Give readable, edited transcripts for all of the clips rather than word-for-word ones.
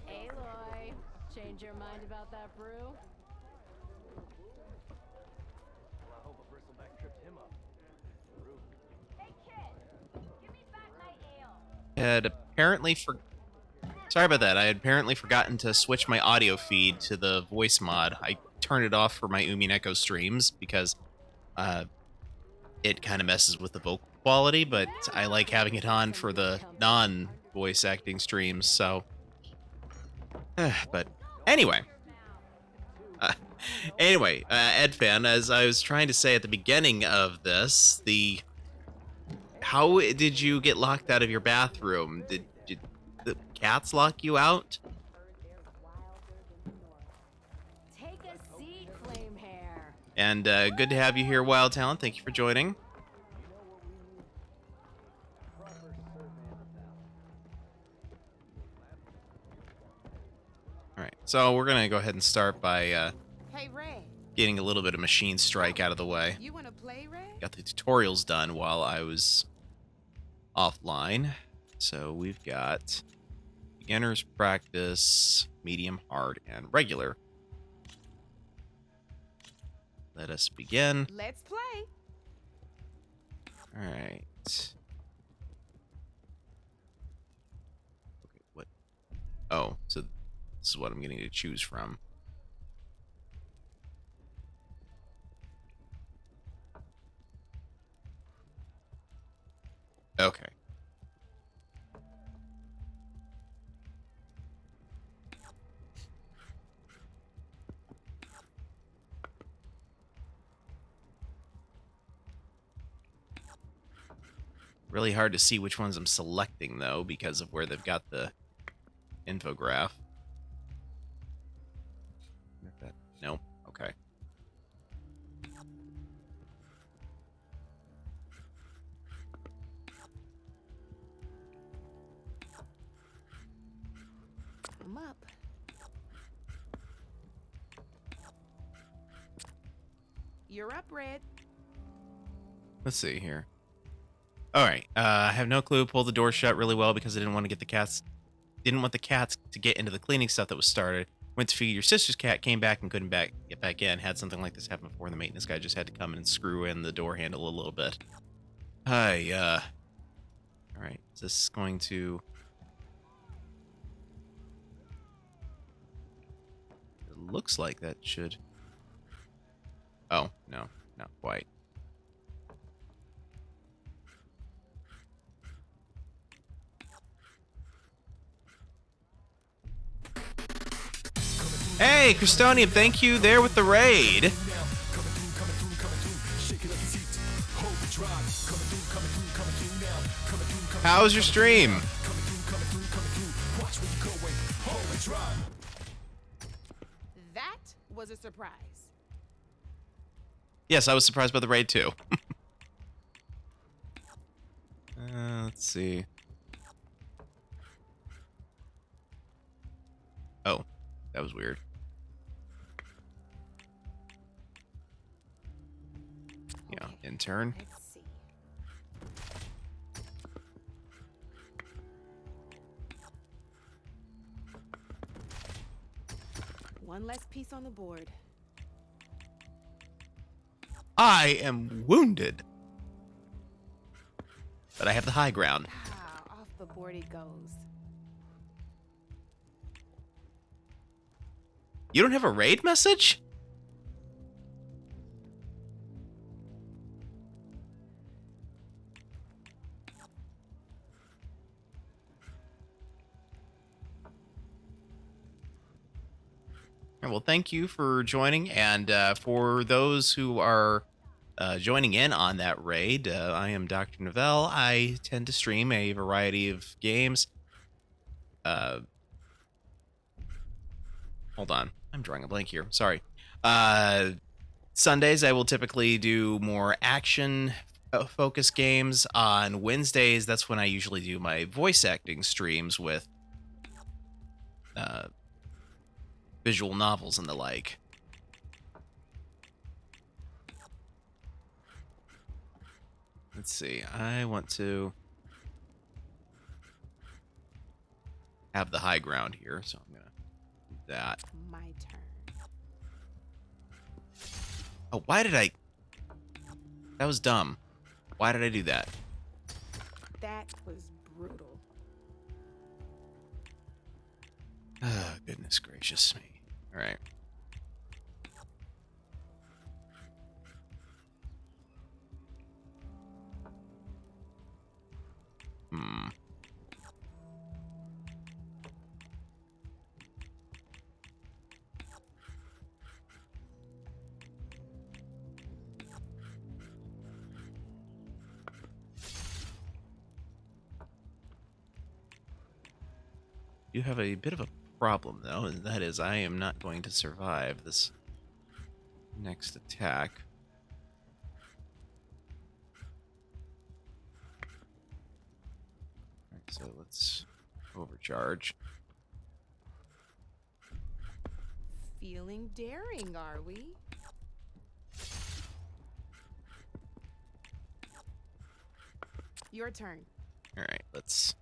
Aloy, change your mind about that brew? Well, I hope a bristleback tripped him up. Rude. Hey kid, give me back my ale. Had apparently Sorry about that. I had apparently forgotten to switch my audio feed to the voice mod. I turned it off for my Umi and Echo streams because it kind of messes with the vocal quality, but I like having it on for the non-voice acting streams, so... but anyway. Edfan, as I was trying to say at the beginning of this, how did you get locked out of your bathroom? Did the cats lock you out? Take a seat, flame hair. And good to have you here, Wild Talent. Thank you for joining. All right, so we're gonna go ahead and start by Hey Ray, getting a little bit of machine strike out of the way. you wanna play, Ray? Got the tutorials done while I was offline. So we've got beginner's practice, medium, hard, and regular. Let us begin. Let's play. All right. Okay, what? Oh, so this is what I'm getting to choose from. Okay. Really hard to see which ones I'm selecting, though, because of where they've got the infograph. No? Okay. I'm up. You're up, Red. Let's see here. All right. I have no clue. Pulled the door shut really well because I didn't want to get the cats. Didn't want the cats to get into the cleaning stuff that was started. Went to figure your sister's cat came back and couldn't get back in. Had something like this happen before. And the maintenance guy just had to come in and screw in the door handle a little bit. Hi. All right. Is this going to? It looks like that should. Oh no, not quite. Hey, Christonium, thank you there with the raid. How's your stream? That was a surprise. Yes, I was surprised by the raid too. Let's see. Oh, that was weird. Yeah, Okay, intern. let's see. One less piece on the board. I am wounded. But I have the high ground. Ah, off the board he goes. You don't have a raid message? Well, thank you for joining, and for those who are joining in on that raid, I am Dr. Novelle. I tend to stream a variety of games. Hold on, I'm drawing a blank here. Sorry. Sundays, I will typically do more action focus games. On Wednesdays, that's when I usually do my voice acting streams with visual novels and the like. Let's see. I want to have the high ground here, so I'm gonna do that. My turn. Oh, why did I? That was dumb. Why did I do that? That was brutal. Oh, goodness gracious me. All right. Hmm. You have a bit of a problem, though, and that is I am not going to survive this next attack. All right, so let's overcharge. Feeling daring, are we? Your turn. All right, let's...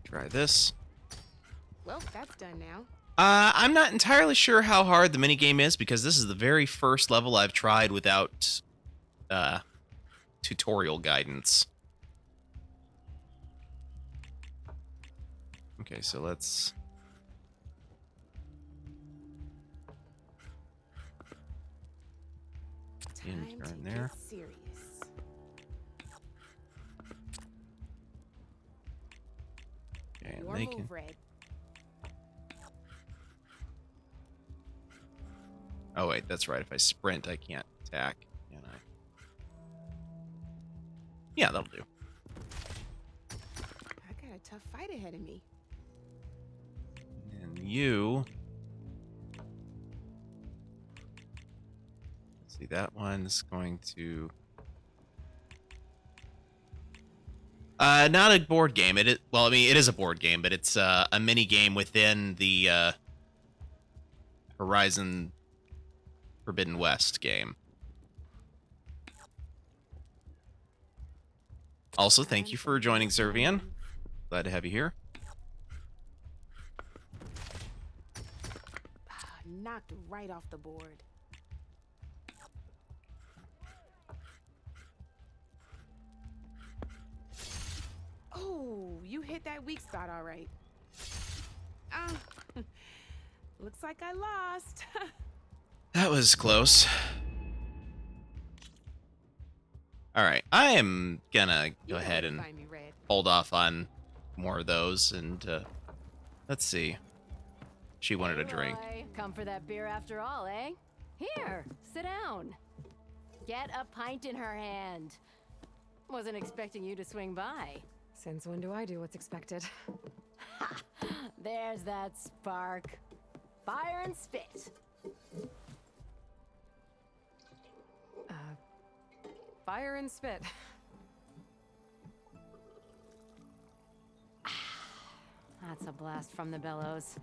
try this. Well, that's done now. I'm not entirely sure how hard the minigame is because this is the very first level I've tried without tutorial guidance. Okay, so let's... Time to turn there. get serious. Okay, Your they can... move, Red. Oh wait, that's right. If I sprint, I can't attack, can I? Yeah, that'll do. I got a tough fight ahead of me. And you... let's see, that one's going to... not a board game. Well, I mean, it is a board game, but it's a mini game within the Horizon Forbidden West game. Also, thank you for joining, Servian. Glad to have you here. Knocked right off the board. Oh, you hit that weak spot all right. Looks like I lost. That was close. All right, I am gonna go ahead and Find me, Red. hold off on more of those, and let's see. She wanted a drink. Roy, come for that beer after all, eh? Here, sit down. Get a pint in her hand. Wasn't expecting you to swing by. Since when do I do what's expected? Ha! There's that spark. Fire and spit. Fire and spit. That's a blast from the bellows.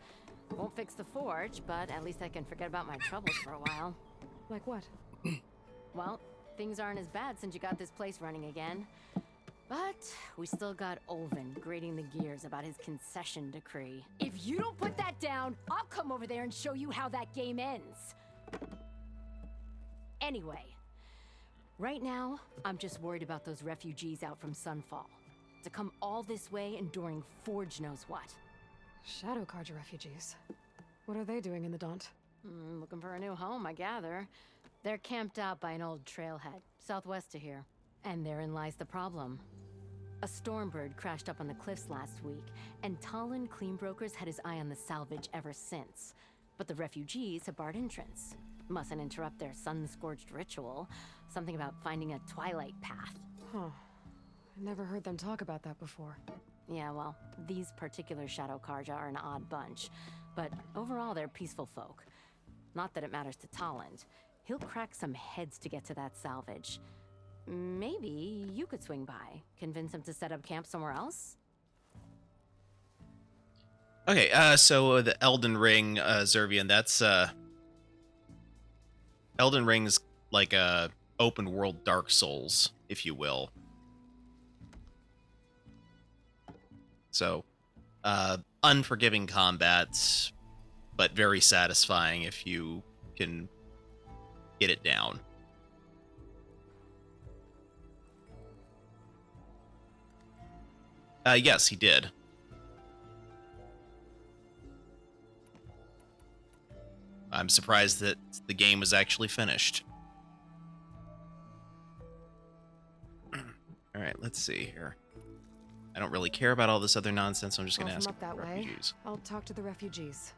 Won't fix the forge, but at least I can forget about my troubles for a while. Like what? Well, things aren't as bad since you got this place running again. But we still got Olvin grating the gears about his concession decree. If you don't put that down, I'll come over there and show you how that game ends. Anyway, right now, I'm just worried about those refugees out from Sunfall. To come all this way enduring Forge knows what. Shadow Carja refugees. What are they doing in the Daunt? Looking for a new home, I gather. They're camped out by an old trailhead, southwest of here. And therein lies the problem. A stormbird crashed up on the cliffs last week, and Talon Cleanbrokers had his eye on the salvage ever since. But the refugees have barred entrance. Mustn't interrupt their sun-scorched ritual. Something about finding a twilight path. Huh. I never heard them talk about that before. Yeah, well, these particular Shadow Karja are an odd bunch. But overall, they're peaceful folk. Not that it matters to Tolland. He'll crack some heads to get to that salvage. Maybe you could swing by, convince him to set up camp somewhere else? Okay, so the Elden Ring, Zervian, that's, Elden Ring's like a open world Dark Souls, if you will. So, unforgiving combat, but very satisfying if you can get it down. Yes, he did. I'm surprised that the game was actually finished. All right, let's see here. I don't really care about all this other nonsense, so I'm just going to ask Up that way. refugees. I'll talk to the refugees.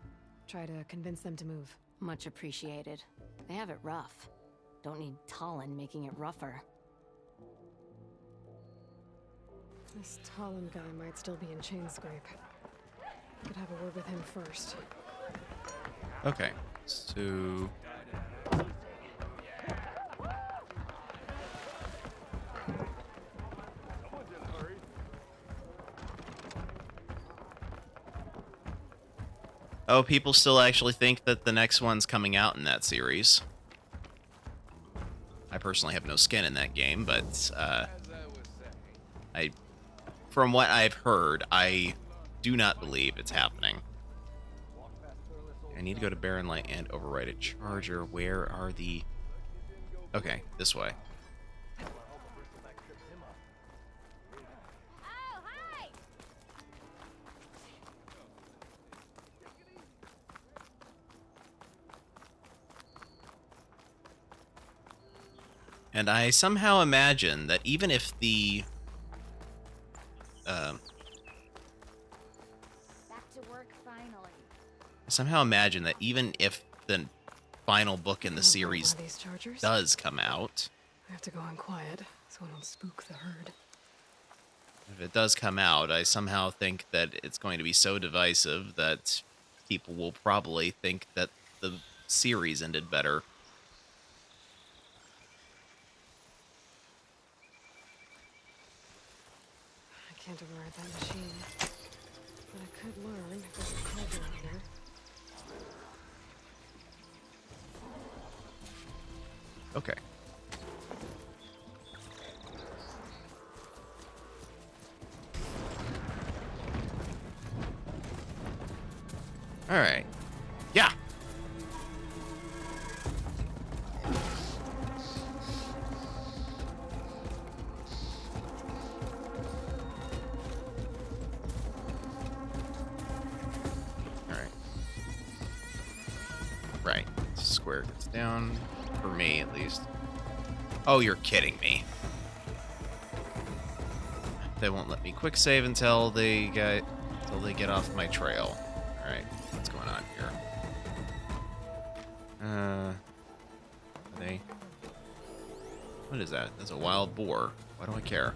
Try to convince them to move. Much appreciated. They have it rough. Don't need Tolland making it rougher. This Tolland guy might still be in Chainscrape. Could have a word with him first. Okay, so... Oh, people still actually think that the next one's coming out in that series. I personally have no skin in that game, but from what I've heard, I do not believe it's happening. I need to go to Barren Light and override a charger. Where are the... Okay, this way. Oh, hi! And I somehow imagine that even if the... Back to work finally. I somehow imagine that even if the final book in the I don't want series one of these chargers. does come out, I have to go on quiet so I don't spook the herd. if it does come out, I somehow think that it's going to be so divisive that people will probably think that the series ended better. I can't override that machine. But I could learn if there's a cauldron here. Okay. All right. Yeah. All right. Right. Square gets down for me at least. Oh, you're kidding me. They won't let me quick save until they get off my trail. All right. What's going on here? Are they... What is that? That's a wild boar. Why do I care?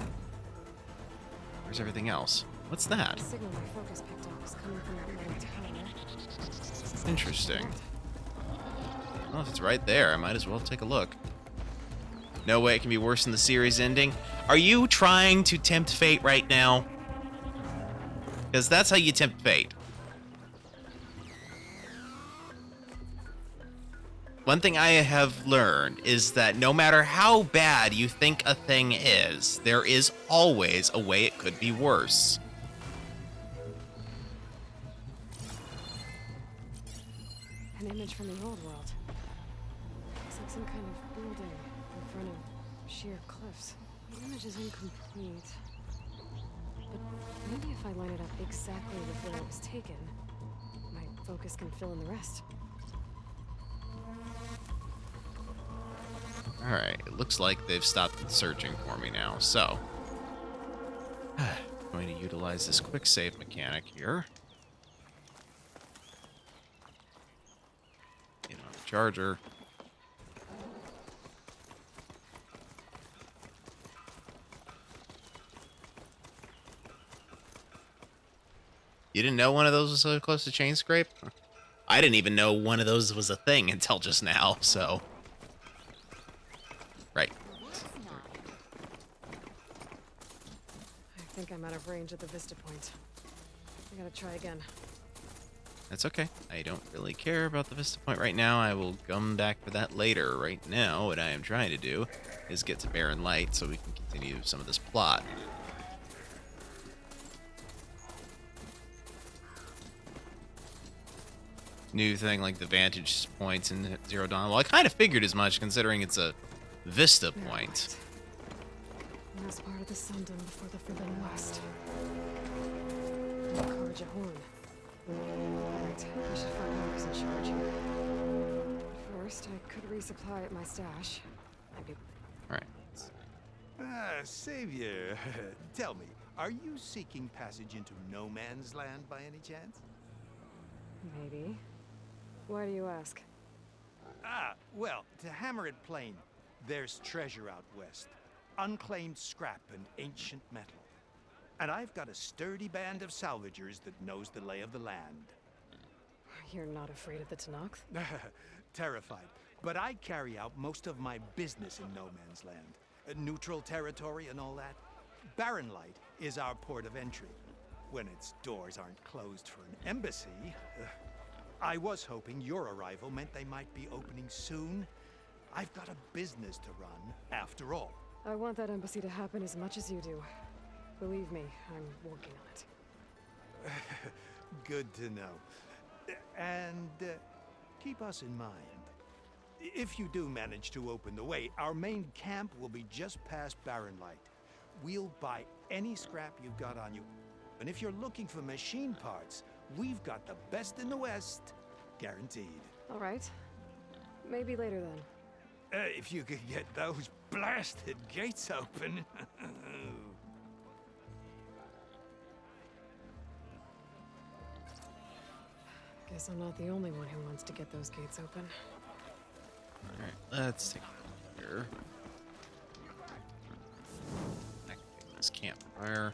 Where's everything else? What's that? The signal my focus picked up is coming from that little tower. Interesting. Well, if it's right there, I might as well take a look. No way it can be worse than the series ending. Are you trying to tempt fate right now? Because that's how you tempt fate. One thing I have learned is that no matter how bad you think a thing is, there is always a way it could be worse. An image from the old world. Looks like some kind of building in front of sheer cliffs. The image is incomplete. But maybe if I line it up exactly with where it was taken, my focus can fill in the rest. Alright, it looks like they've stopped searching for me now, so... going to utilize this quick save mechanic here. Get on the charger. You didn't know one of those was so close to chain scrape? I didn't even know one of those was a thing until just now, so. Right. I think I'm out of range at the Vista Point. I gotta try again. That's okay. I don't really care about the Vista Point right now. I will come back for that later. Right now, what I am trying to do is get to Barren Light so we can continue some of this plot. New thing like the vantage points in Zero Dawn. Well, I kind of figured as much considering it's a Vista Point. Last part of the Sundom before the Forbidden West. Encourage a horn. Right, I should find out who's in charge here. First, I could resupply at my stash. Maybe. Alright. Savior, tell me, are you seeking passage into no man's land by any chance? Maybe. Why do you ask? Well, to hammer it plain, there's treasure out west. Unclaimed scrap and ancient metal. And I've got a sturdy band of salvagers that knows the lay of the land. You're not afraid of the Tenakth? Terrified. But I carry out most of my business in no man's land. Neutral territory and all that. Barren Light is our port of entry. When its doors aren't closed for an embassy. I was hoping your arrival meant they might be opening soon. I've got a business to run, after all. I want that embassy to happen as much as you do. Believe me, I'm working on it. Good to know. And keep us in mind. If you do manage to open the way, our main camp will be just past Barren Light. We'll buy any scrap you've got on you. And if you're looking for machine parts, we've got the best in the West. Guaranteed. All right. Maybe later then. If you could get those blasted gates open. Guess I'm not the only one who wants to get those gates open. Alright, let's take a look here. Activate this campfire.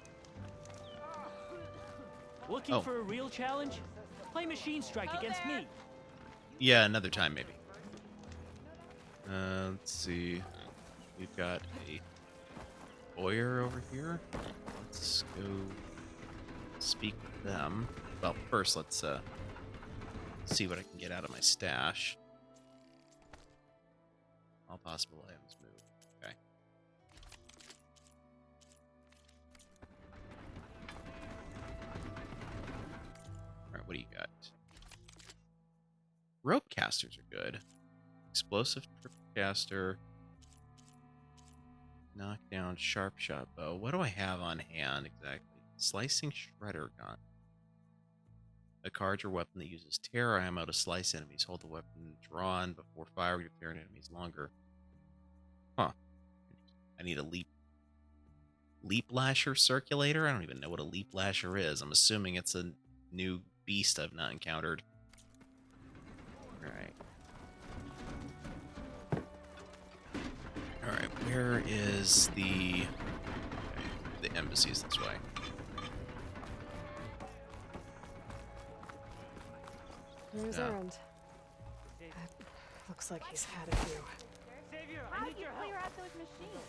Looking Oh. for a real challenge? Play Machine Strike against me. Yeah, another time maybe. Let's see. We've got a Boyer over here. Let's go speak with them. Well, first let's see what I can get out of my stash. All possible items move. Okay. Alright, what do you got? Rope casters are good. Explosive trip caster. Knockdown sharp shot bow. What do I have on hand exactly? Slicing shredder gun. A card or weapon that uses terror ammo to slice enemies. Hold the weapon drawn before firing to clear an enemies longer. Huh. I need a leap lasher circulator? I don't even know what a leap lasher is. I'm assuming it's a new beast I've not encountered. Alright. Alright, where is the embassy's this way? Where's Yeah. Erend? Looks like he's had a few. Savior, I How need do you your help. clear out those machines?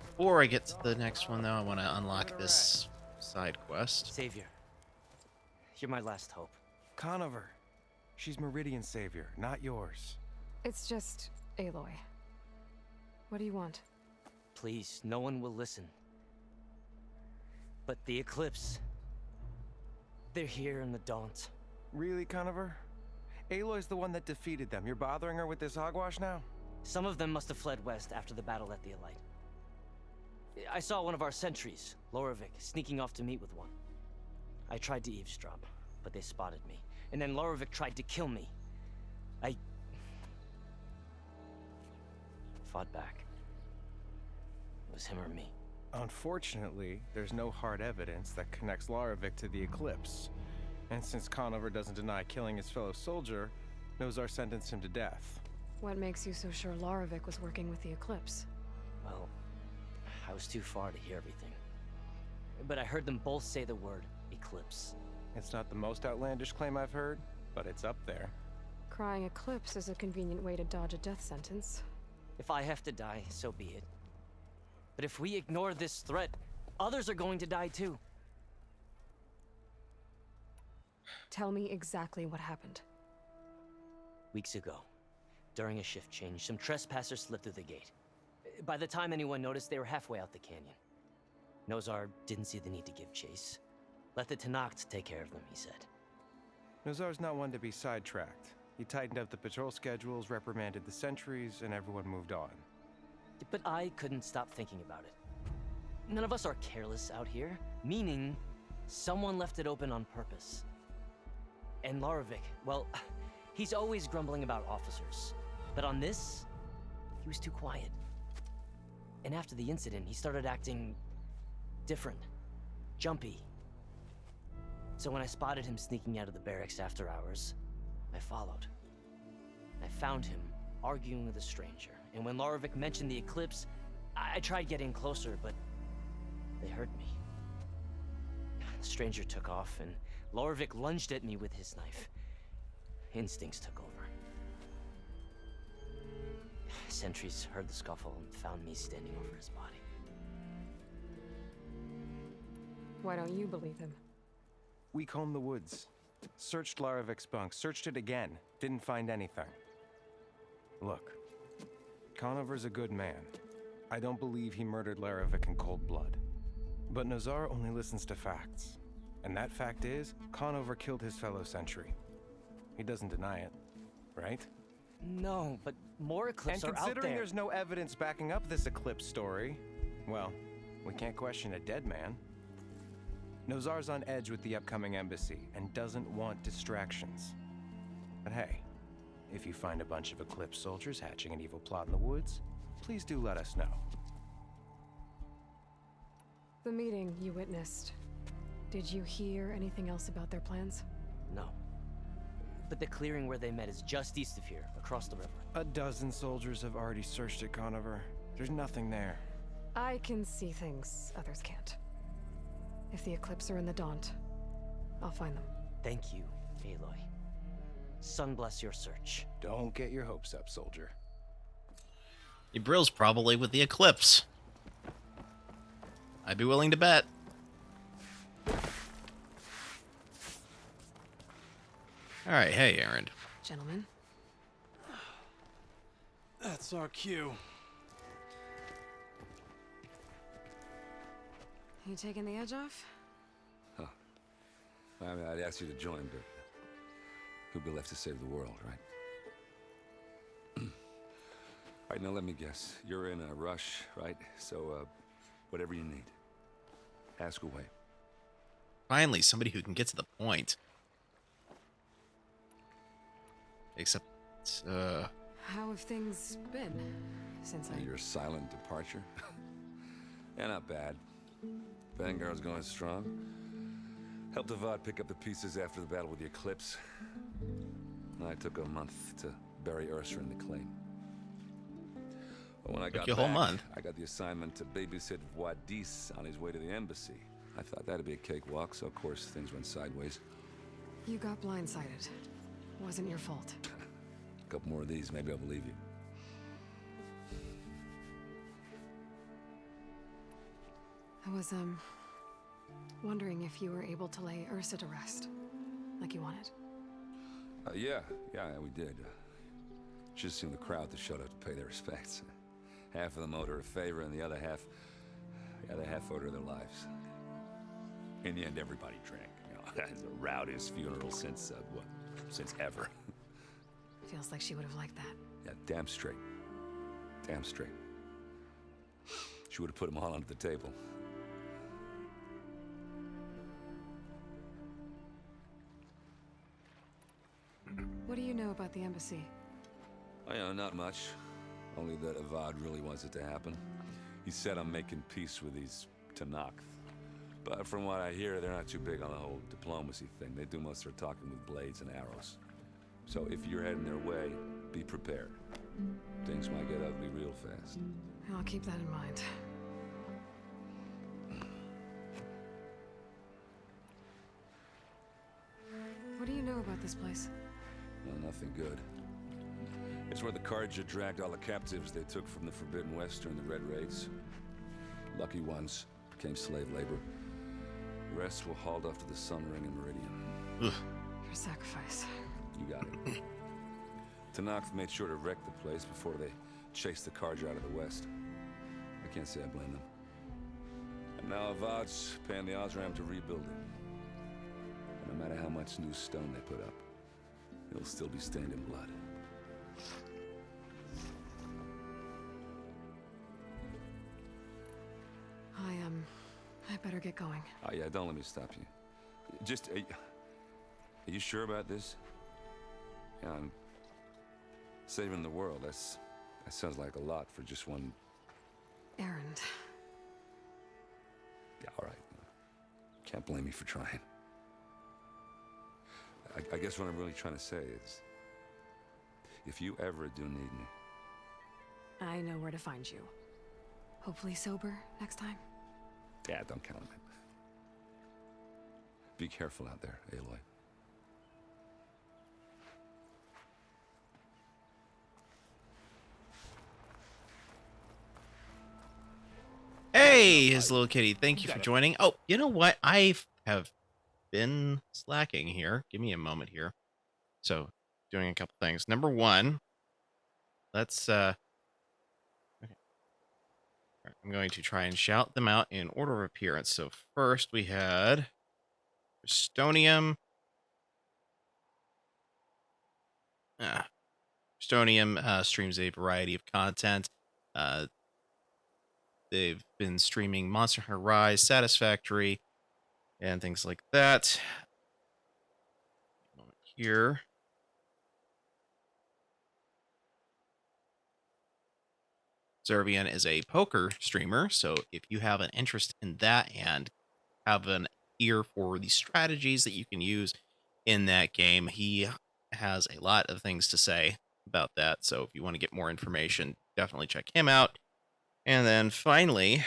Before I get to the next one, though, I want to unlock this side quest. Savior, you're my last hope. Conover. She's Meridian's savior, not yours. It's just Aloy. What do you want? Please, no one will listen. But the Eclipse... they're here in the Daunt. Really, Conover? Aloy's the one that defeated them. You're bothering her with this hogwash now? Some of them must have fled west after the battle at the Elite. I saw one of our sentries, Loravik, sneaking off to meet with one. I tried to eavesdrop, but they spotted me. And then Loravik tried to kill me. I fought back. It was him or me. Unfortunately, there's no hard evidence that connects Laravik to the Eclipse. And since Conover doesn't deny killing his fellow soldier, Nozar sentenced him to death. What makes you so sure Laravik was working with the Eclipse? Well, I was too far to hear everything. But I heard them both say the word eclipse. It's not the most outlandish claim I've heard, but it's up there. Crying eclipse is a convenient way to dodge a death sentence. If I have to die, so be it. But if we ignore this threat, others are going to die too. Tell me exactly what happened. Weeks ago, during a shift change, some trespassers slipped through the gate. By the time anyone noticed, they were halfway out the canyon. Nozar didn't see the need to give chase. Let the Tenakth take care of them, he said. Nozar's not one to be sidetracked. He tightened up the patrol schedules, reprimanded the sentries, and everyone moved on. But I couldn't stop thinking about it. None of us are careless out here, meaning someone left it open on purpose. And Larovic, well, he's always grumbling about officers. But on this, he was too quiet. And after the incident, he started acting different, jumpy. So when I spotted him sneaking out of the barracks after hours, I followed. I found him arguing with a stranger. And when Larovic mentioned the eclipse, I tried getting closer, but they heard me. The stranger took off, and Larovic lunged at me with his knife. Instincts took over. Sentries heard the scuffle and found me standing over his body. Why don't you believe him? We combed the woods, searched Larovic's bunk, searched it again, didn't find anything. Look, Conover's a good man. I don't believe he murdered Larovic in cold blood. But Nozar only listens to facts. And that fact is, Conover killed his fellow sentry. He doesn't deny it, right? No, but more eclipses And are out there. considering there's no evidence backing up this eclipse story, well, we can't question a dead man. Nozar's on edge with the upcoming embassy and doesn't want distractions. But hey, if you find a bunch of Eclipse soldiers hatching an evil plot in the woods, please do let us know. The meeting you witnessed. Did you hear anything else about their plans? No. But the clearing where they met is just east of here, across the river. A dozen soldiers have already searched it, Conover. There's nothing there. I can see things others can't. If the Eclipse are in the Daunt, I'll find them. Thank you, Aloy. Sun bless your search. Don't get your hopes up, soldier. Brill's probably with the Eclipse. I'd be willing to bet. Alright, hey, Aaron. Gentlemen, That's our cue. you taking the edge off? I mean, I'd ask you to join, but who'd be left to save the world, right? All right, now let me guess. You're in a rush, right? So, whatever you need, ask away. Finally, somebody who can get to the point. Except, How have things been since I... Your silent departure? Yeah, not bad. Vanguard's going strong. Helped Avad pick up the pieces after the battle with the Eclipse. I took a month to bury Ursa in the claim. But when I got you a whole back, month. I got the assignment to babysit Wadis on his way to the embassy. I thought that'd be a cakewalk, so of course things went sideways. You got blindsided. Wasn't your fault. A couple more of these, maybe I'll believe you. I was, wondering if you were able to lay Ursa to rest, like you wanted. Yeah, we did. Just seemed the crowd that showed up to pay their respects. Half of them owed her a favor, and the other half owed her their lives. In the end, everybody drank. You know, it's the rowdiest funeral since ever. Feels like she would have liked that. Yeah, damn straight. Damn straight. She would have put them all under the table. What do you know about the embassy? Oh, yeah, not much. Only that Avad really wants it to happen. He said I'm making peace with these Tenakth. But from what I hear, they're not too big on the whole diplomacy thing. They do most of their talking with blades and arrows. So if you're heading their way, be prepared. Things might get ugly real fast. I'll keep that in mind. about this place? Well, nothing good. It's where the Carja dragged all the captives they took from the Forbidden West during the Red Raids. Lucky ones became slave labor. The rest were hauled off to the Sun Ring and Meridian. Your sacrifice. You got it. Tanakh made sure to wreck the place before they chased the Carja out of the West. I can't say I blame them. And now Avad's paying the Osram to rebuild it. And no matter how much new stone they put up, it'll still be stained in blood. I better get going. Oh yeah, don't let me stop you. Just, are you sure about this? Yeah, I'm saving the world. That sounds like a lot for just one... Errand. Yeah, all right. Can't blame me for trying. I guess what I'm really trying to say is, if you ever do need me... I know where to find you. Hopefully sober next time. Yeah, don't count on it. Be careful out there, Aloy. Hey, his little kitty. Thank you for joining. Oh, you know what? I have been slacking here. Give me a moment here. So, doing a couple things. Number one, let's okay. I'm going to try and shout them out in order of appearance. So first we had Stonium. Stonium streams a variety of content. They've been streaming Monster Hunter Rise, Satisfactory, and things like that. Here. Zervian is a poker streamer, so if you have an interest in that and have an ear for the strategies that you can use in that game, he has a lot of things to say about that. So if you want to get more information, definitely check him out. And then finally,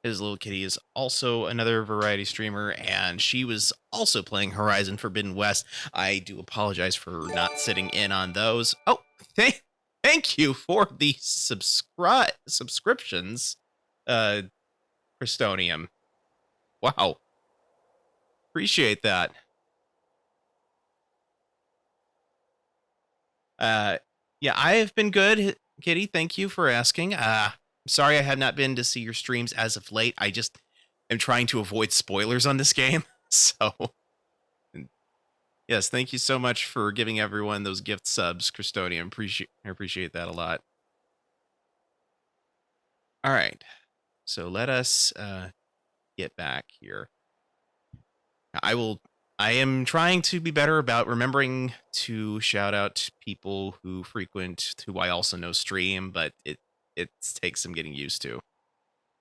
his little kitty is also another variety streamer, and she was also playing Horizon Forbidden West. I do apologize for not sitting in on those. Oh, thank you for the subscriptions, Christonium. Wow. Appreciate that. Yeah, I have been good, Kitty. Thank you for asking. Sorry I have not been to see your streams as of late. I just am trying to avoid spoilers on this game. So, yes, thank you so much for giving everyone those gift subs, Christonium. I appreciate that a lot. All right, so let us get back here. I am trying to be better about remembering to shout out people who I also know stream, but it takes some getting used to.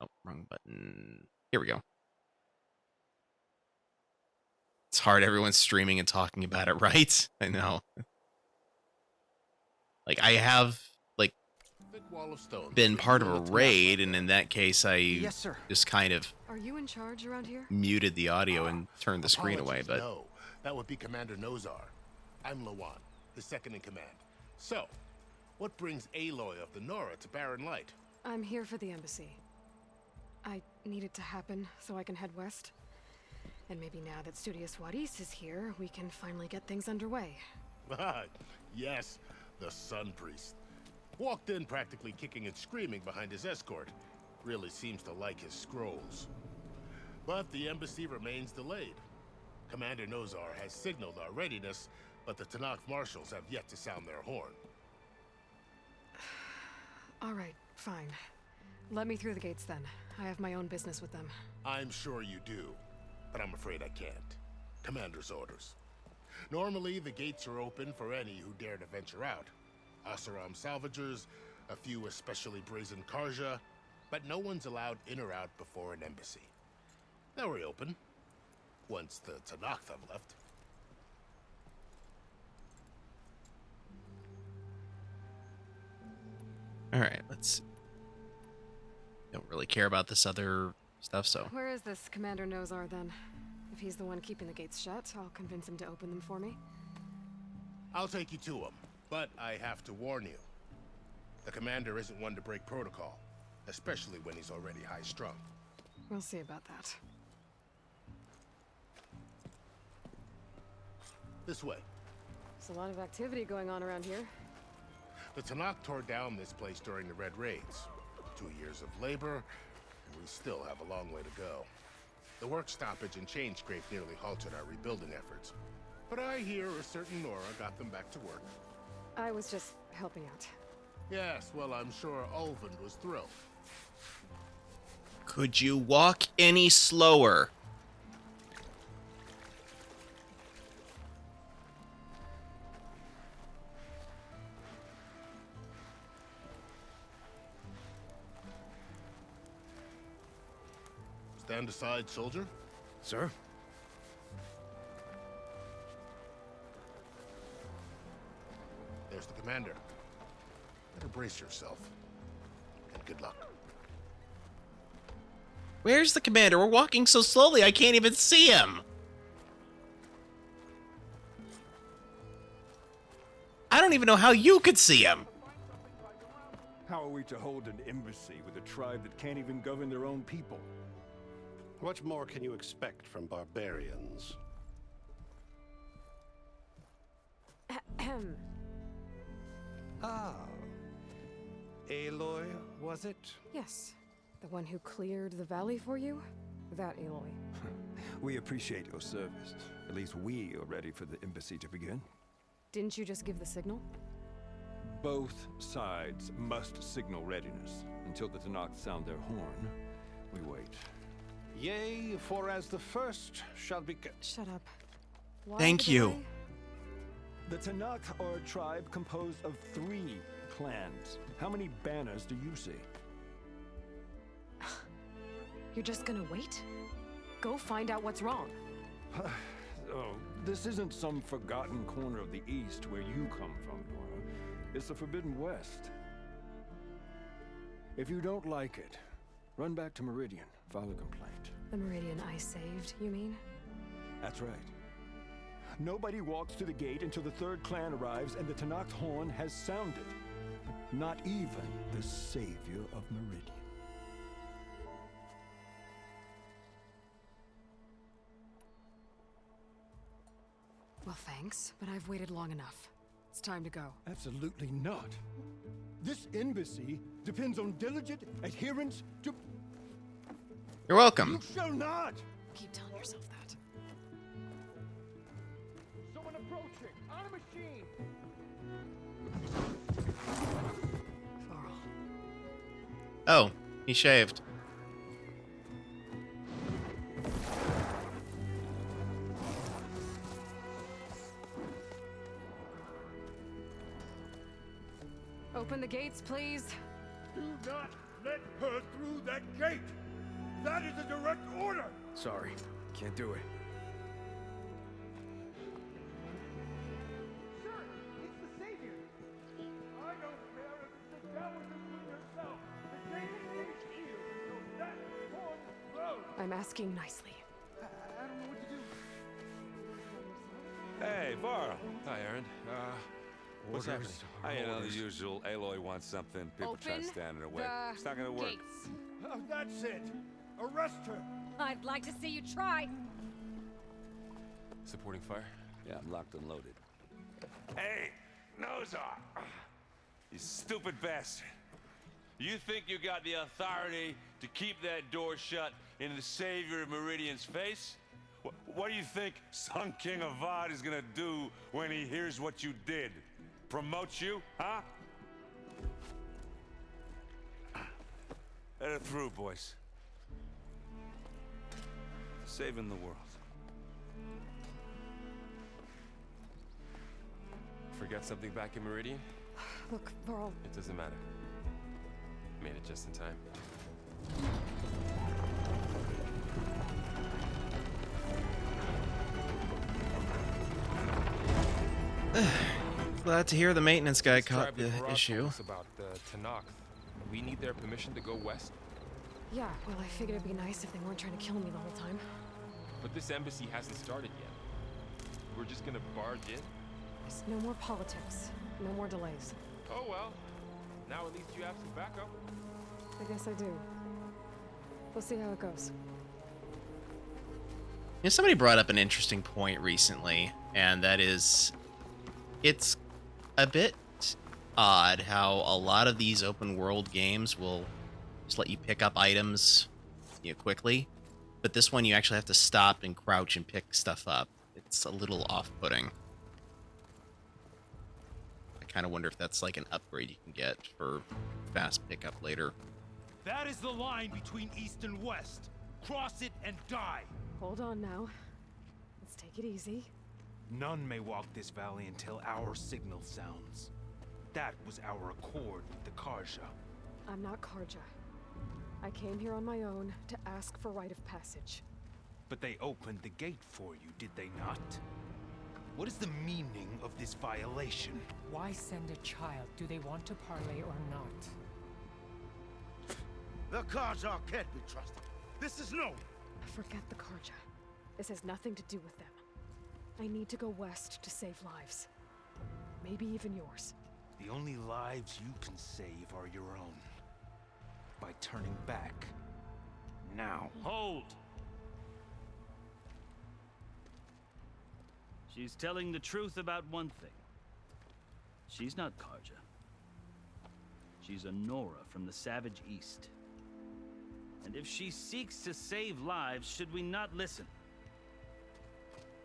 Oh, wrong button. Here we go. It's hard. Everyone's streaming and talking about it, right? I know. Like, I have, like, been part of a raid, and in that case, I just kind of Are you in charge around here? muted the audio and turned the screen away, but... No, that would be Commander Nozar. I'm Lawan, the second in command. So, what brings Aloy of the Nora to Barren Light? I'm here for the embassy. I need it to happen so I can head west. And maybe now that Studious Wadis is here, we can finally get things underway. Yes, the Sun Priest. Walked in practically kicking and screaming behind his escort. Really seems to like his scrolls. But the embassy remains delayed. Commander Nozar has signaled our readiness, but the Tanakh marshals have yet to sound their horn. All right, fine. Let me through the gates then. I have my own business with them. I'm sure you do, but I'm afraid I can't. Commander's orders. Normally, the gates are open for any who dare to venture out. Asaram salvagers, a few especially brazen Karja, but no one's allowed in or out before an embassy. They'll reopen, once the Tanakh have left. All right, let's... Don't really care about this other stuff, so. Where is this Commander Nozar then? If he's the one keeping the gates shut, I'll convince him to open them for me. I'll take you to him, but I have to warn you. The commander isn't one to break protocol, especially when he's already high-strung. We'll see about that. This way. There's a lot of activity going on around here. The Tanakh tore down this place during the Red Raids. 2 years of labor, and we still have a long way to go. The work stoppage and chain scrape nearly halted our rebuilding efforts. But I hear a certain Nora got them back to work. I was just helping out. Yes, well, I'm sure Ulvund was thrilled. Could you walk any slower? Stand aside, soldier. Sir? There's the commander. Better brace yourself. And good luck. Where's the commander? We're walking so slowly I can't even see him. I don't even know how you could see him. How are we to hold an embassy with a tribe that can't even govern their own people? What more can you expect from barbarians? Ahem. Ah. Aloy, was it? Yes. The one who cleared the valley for you? That Aloy. We appreciate your service. At least we are ready for the embassy to begin. Didn't you just give the signal? Both sides must signal readiness. Until the Tanakh sound their horn, we wait. Yea, for as the first shall be... Shut up. Why Thank the you. delay? The Tanakh are a tribe composed of 3 clans. How many banners do you see? You're just gonna wait? Go find out what's wrong. Oh, this isn't some forgotten corner of the East where you come from, Nora. It's the Forbidden West. If you don't like it, run back to Meridian, file a complaint. The Meridian I saved, you mean? That's right. Nobody walks to the gate until the 3rd clan arrives and the Tanakh horn has sounded. Not even the savior of Meridian. Well, thanks, but I've waited long enough. It's time to go. Absolutely not. This embassy depends on diligent adherence to... You're welcome. You shall not! Keep telling yourself that. Someone approaching! On a machine! Varl. Oh, he shaved. Open the gates, please. Do not let her through that gate! That is a direct order! Sorry, can't do it. Sir, it's the savior! I don't care if it's the Towers of Queen herself! The gate is here, so that horn blows! I'm asking nicely. I don't know what to do. Hey, Varl. Hi, Aaron. What's happening? You know, the usual. Aloy wants something. People try to Open stand in her way. the It's not gonna work. gates. Oh, that's it! Arrest her! I'd like to see you try. Supporting fire? Yeah, I'm locked and loaded. Hey, Nozar! You stupid bastard. You think you got the authority to keep that door shut in the savior of Meridian's face? What do you think Sun King Avad is gonna do when he hears what you did? Promote you, huh? Let her through, boys. Saving the world. Forget something back in Meridian? Look, Varl. It doesn't matter. Made it just in time. Glad to hear the maintenance guy This caught tribe that the Barad issue. told us about the Tanakh. We need their permission to go west. Yeah, well, I figured it'd be nice if they weren't trying to kill me the whole time. But this embassy hasn't started yet. We're just gonna barge in? Just no more politics. No more delays. Oh well. Now at least you have some backup. I guess I do. We'll see how it goes. You know, somebody brought up an interesting point recently, and that is, it's a bit odd how a lot of these open world games will just let you pick up items, quickly, but this one you actually have to stop and crouch and pick stuff up. It's a little off-putting. I kind of wonder if that's like an upgrade you can get for fast pickup later. That is the line between East and West. Cross it and die. Hold on now. Let's take it easy. None may walk this valley until our signal sounds. That was our accord with the Karja. I'm not Karja. I came here on my own to ask for rite of passage. But they opened the gate for you, did they not? What is the meaning of this violation? Why send a child? Do they want to parley or not? The Karja can't be trusted. This is known. Forget the Karja. This has nothing to do with them. I need to go west to save lives. Maybe even yours. The only lives you can save are your own. By turning back. Now. Hold! She's telling the truth about one thing. She's not Karja. She's a Nora from the Savage East. And if she seeks to save lives, should we not listen?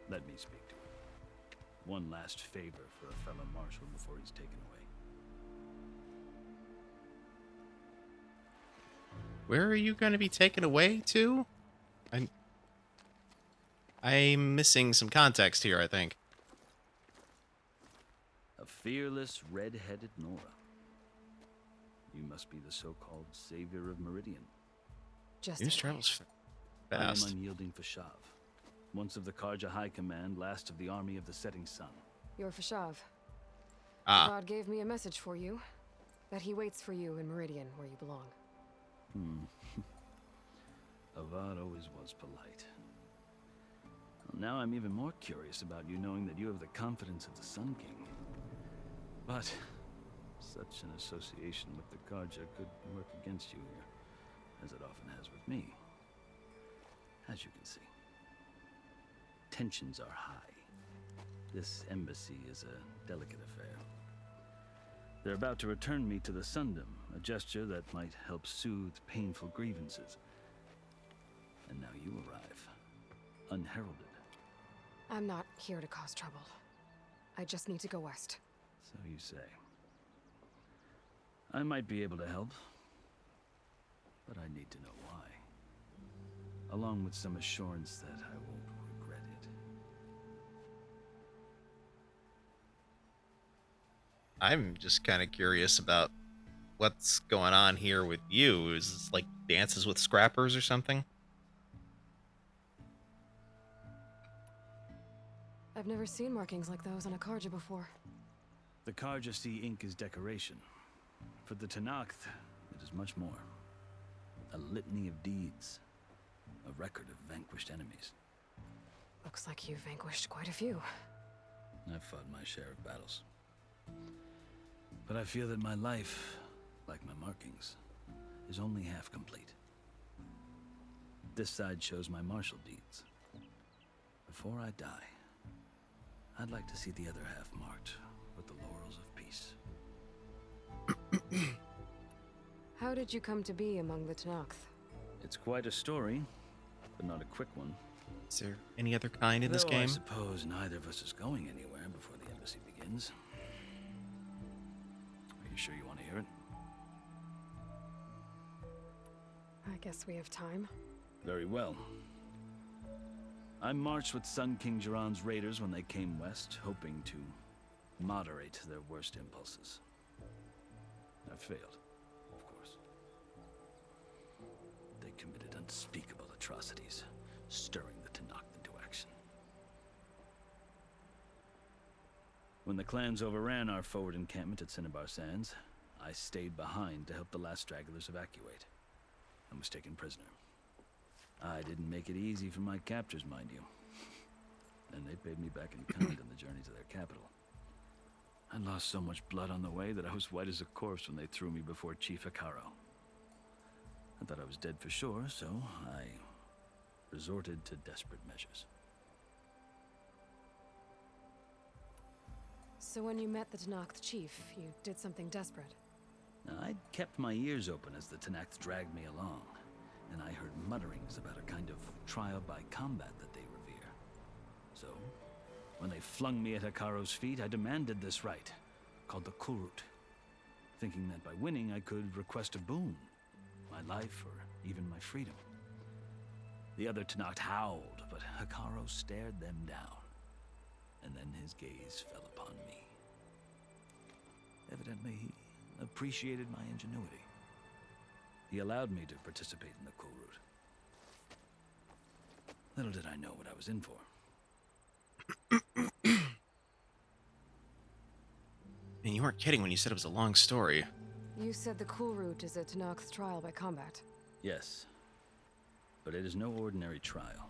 Let me speak to her. One last favor for a fellow marshal before he's taken away. Where are you going to be taken away to? I'm missing some context here, I think. A fearless, red-headed Nora. You must be the so-called savior of Meridian. News travels fast. I am unyielding Fashav, once of the Karja High Command, last of the army of the setting sun. You're Fashav. Ah. God gave me a message for you. That he waits for you in Meridian, where you belong. Avad always was polite. Well, now I'm even more curious about you knowing that you have the confidence of the Sun King. But such an association with the Karja could work against you here, as it often has with me. As you can see, tensions are high. This embassy is a delicate affair. They're about to return me to the Sundom, a gesture that might help soothe painful grievances. And now you arrive, unheralded. I'm not here to cause trouble. I just need to go west. So you say. I might be able to help, but I need to know why. Along with some assurance that I won't regret it. I'm just kind of curious about what's going on here with you. Is this like dances with scrappers or something? I've never seen markings like those on a Karja before. The Karja see ink as decoration. For the Tanakh, it is much more. A litany of deeds. A record of vanquished enemies. Looks like you've vanquished quite a few. I've fought my share of battles. But I feel that my life, like my markings, is only half complete. This side shows my martial deeds. Before I die, I'd like to see the other half marked with the laurels of peace. How did you come to be among the Tanakh? It's quite a story, but not a quick one. Is there any other kind in this Though game? I suppose neither of us is going anywhere before the embassy begins. Are you sure you want to hear it? I guess we have time. Very well. I marched with Sun King Jiran's raiders when they came west, hoping to moderate their worst impulses. I failed, of course. They committed unspeakable atrocities, stirring the Tanakh into action. When the clans overran our forward encampment at Cinnabar Sands, I stayed behind to help the last stragglers evacuate. and was taken prisoner. I didn't make it easy for my captors, mind you. And they paid me back in kind on the journey to their capital. I lost so much blood on the way that I was white as a corpse when they threw me before Chief Hikaru. I thought I was dead for sure, so I resorted to desperate measures. So when you met the Tenakth chief, you did something desperate. I'd kept my ears open as the Tenakth dragged me along, and I heard mutterings about a kind of trial by combat that they revere. So, when they flung me at Hikaru's feet, I demanded this right, called the Kurut, thinking that by winning I could request a boon, my life or even my freedom. The other Tenakth howled, but Hikaru stared them down, and then his gaze fell upon me. Evidently, he appreciated my ingenuity. He allowed me to participate in the Kurut. Little did I know what I was in for. And you weren't kidding when you said it was a long story. You said the Kurut is a Tenakth trial by combat. Yes, but it is no ordinary trial.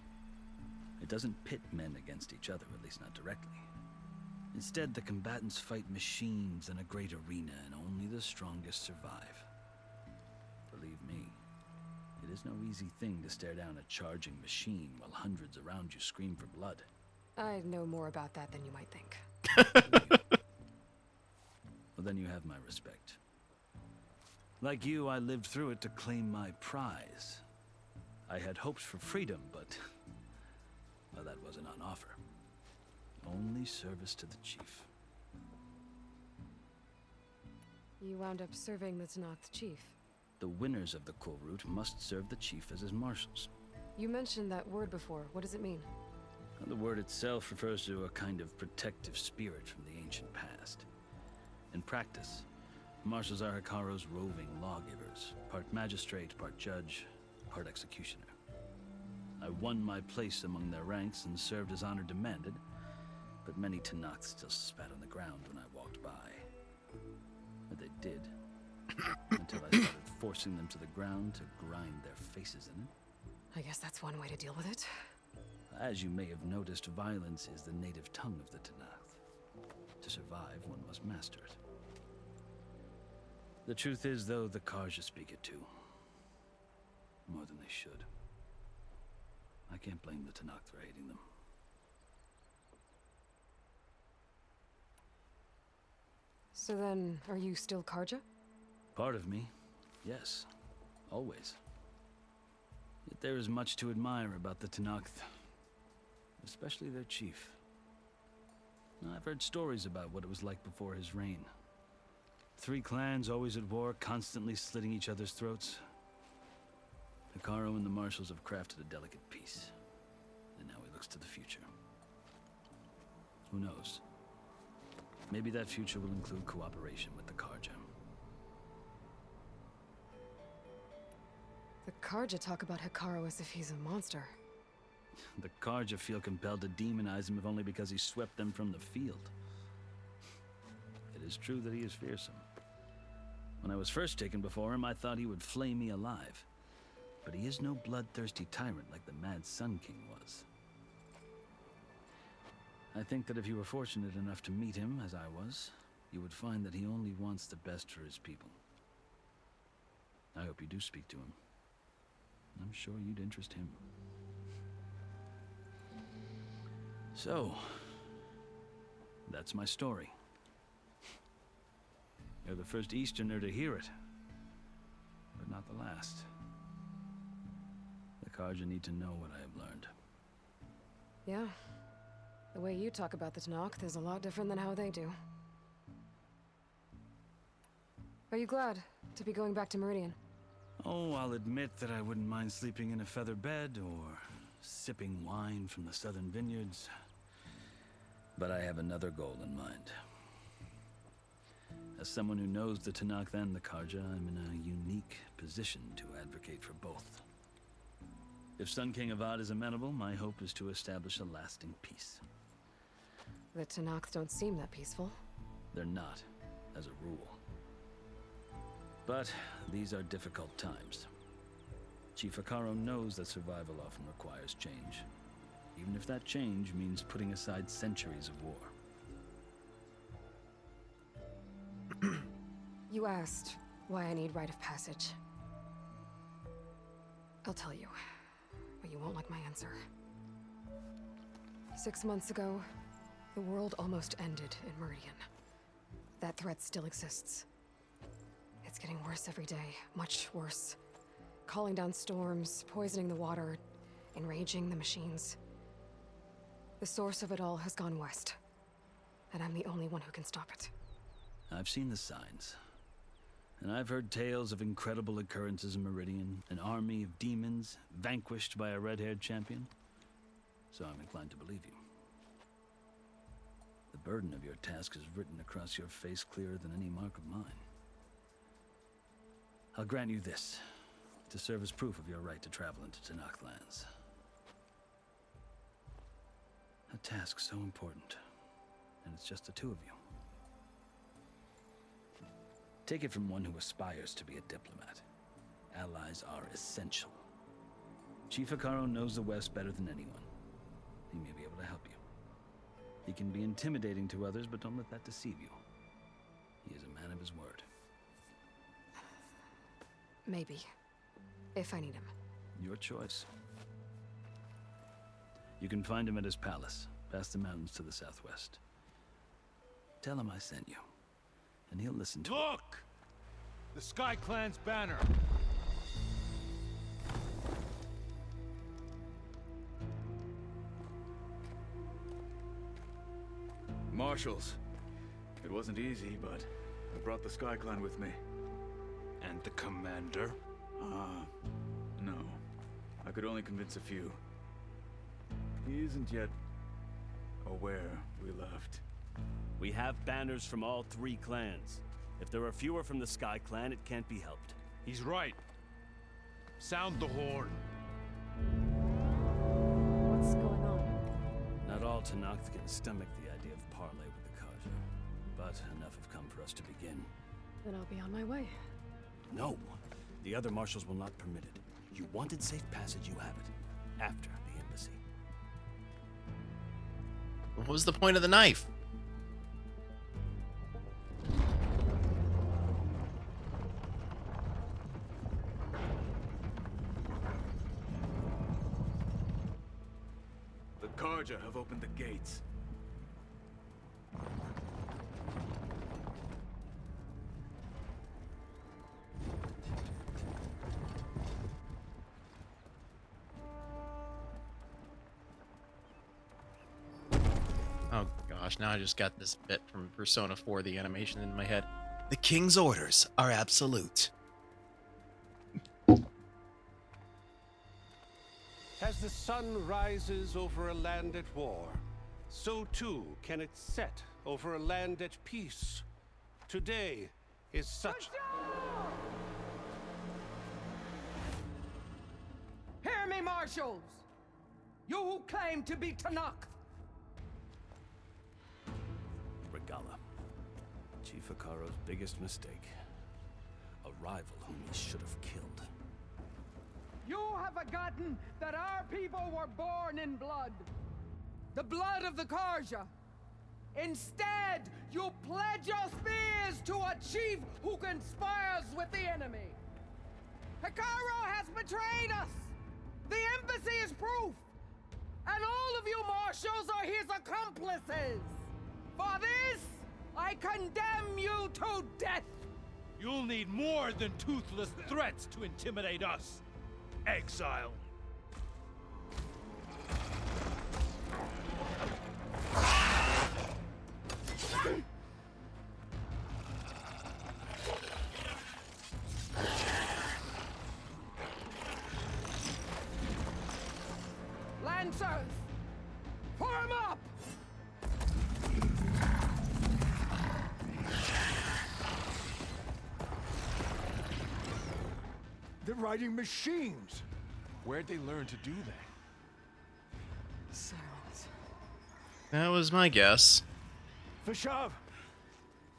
It doesn't pit men against each other, at least not directly. Instead, the combatants fight machines in a great arena, and only the strongest survive. Believe me, it is no easy thing to stare down a charging machine while hundreds around you scream for blood. I know more about that than you might think. Well, then you have my respect. Like you, I lived through it to claim my prize. I had hopes for freedom, but well, that wasn't on offer. Only service to the chief. You wound up serving the Tenakth chief. The winners of the Kurut must serve the chief as his marshals. You mentioned that word before. What does it mean? The word itself refers to a kind of protective spirit from the ancient past. In practice, marshals are Hikaru's roving lawgivers, part magistrate, part judge, part executioner. I won my place among their ranks and served as honor demanded, but many Tenakth still spat on the ground when I walked by. But they did, until I started forcing them to the ground to grind their faces in it. I guess that's one way to deal with it. As you may have noticed, violence is the native tongue of the Tenakth. To survive, one must master it. The truth is, though, the Karja speak it too. More than they should. I can't blame the Tenakth for hating them. So then, are you still Karja? Part of me, yes. Always. Yet there is much to admire about the Tenakth. Especially their chief. I've heard stories about what it was like before his reign. 3 clans always at war, constantly slitting each other's throats. Hikaru and the marshals have crafted a delicate peace. And now he looks to the future. Who knows? Maybe that future will include cooperation with the Karja. The Karja talk about Hikaru as if he's a monster. The Karja feel compelled to demonize him if only because he swept them from the field. It is true that he is fearsome. When I was first taken before him, I thought he would flay me alive. But he is no bloodthirsty tyrant like the Mad Sun King was. I think that if you were fortunate enough to meet him, as I was, you would find that he only wants the best for his people. I hope you do speak to him. I'm sure you'd interest him. So, that's my story. You're the first Easterner to hear it, but not the last. The Karja need to know what I have learned. Yeah. The way you talk about the Tenakth is a lot different than how they do. Are you glad to be going back to Meridian? Oh, I'll admit that I wouldn't mind sleeping in a feather bed or sipping wine from the southern vineyards. But I have another goal in mind. As someone who knows the Tenakth and the Karja, I'm in a unique position to advocate for both. If Sun King Avad is amenable, my hope is to establish a lasting peace. The Tenakth don't seem that peaceful. They're not, as a rule. But these are difficult times. Chief Akaro knows that survival often requires change, even if that change means putting aside centuries of war. You asked why I need rite of passage. I'll tell you, but you won't like my answer. 6 months ago, the world almost ended in Meridian. That threat still exists. It's getting worse every day, much worse. Calling down storms, poisoning the water, enraging the machines. The source of it all has gone west, and I'm the only one who can stop it. I've seen the signs. And I've heard tales of incredible occurrences in Meridian, an army of demons vanquished by a red-haired champion. So I'm inclined to believe you. The burden of your task is written across your face clearer than any mark of mine. I'll grant you this, to serve as proof of your right to travel into Tanakh lands. A task so important, and it's just the two of you. Take it from one who aspires to be a diplomat. Allies are essential. Chief Akaro knows the West better than anyone. He may be able to help you. He can be intimidating to others, but don't let that deceive you. He is a man of his word. Maybe. If I need him. Your choice. You can find him at his palace, past the mountains to the southwest. Tell him I sent you, and he'll listen to it. Look! The Sky Clan's banner. Marshals. It wasn't easy, but I brought the Sky Clan with me. And the commander? No. I could only convince a few. He isn't yet aware we left. We have banners from all 3 clans. If there are fewer from the Sky Clan, it can't be helped. He's right. Sound the horn. What's going on? Not all Tanakh can stomach the idea of parley with the Karja, but enough have come for us to begin. Then I'll be on my way. No. The other marshals will not permit it. You wanted safe passage, you have it. After the embassy. What was the point of the knife? The Karja have opened the gates. Oh gosh, now I just got this bit from Persona 4, the animation in my head. The king's orders are absolute. As the sun rises over a land at war, so too can it set over a land at peace. Today is such... Hear me, marshals! You who claim to be Tanakh! Regala. Chief Akaro's biggest mistake. A rival whom he should have killed. You have forgotten that our people were born in blood. The blood of the Karja. Instead, you pledge your spears to a chief who conspires with the enemy. Akaro has betrayed us. The embassy is proof. And all of you marshals are his accomplices. For this, I condemn you to death. You'll need more than toothless threats to intimidate us. Exile. Lancers, form up! They're riding machines. Where'd they learn to do that? Silence. That was my guess. Vashav,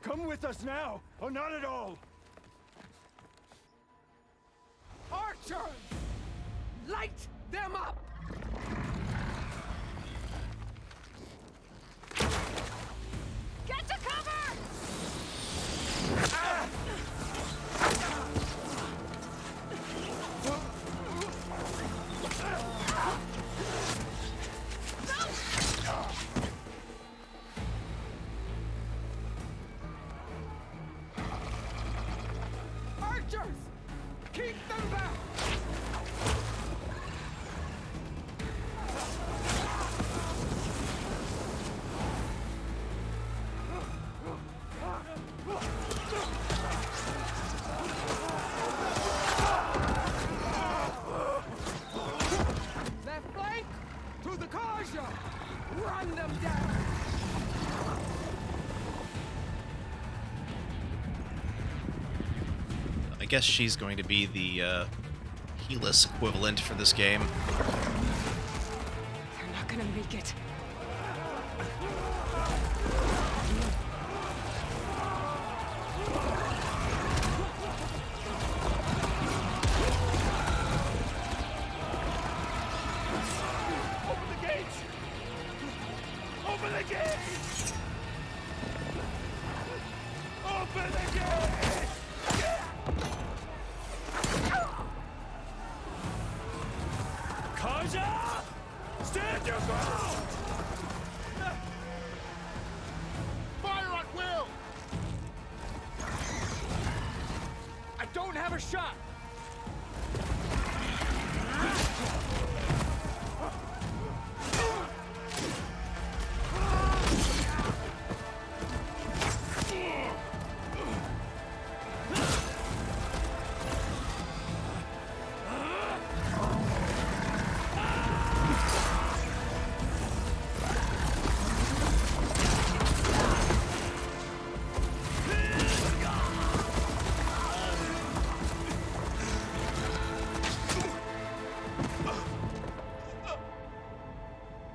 come with us now, or not at all. Archers, Light them up! Get to cover! Archers! Keep them back! Left flank! To the Karja! Run them down! I guess she's going to be the Helis equivalent for this game. They're not gonna make it. Open the gates! Open the gates! Open the gates! Kaja! Stand your ground! Fire at will! I don't have a shot!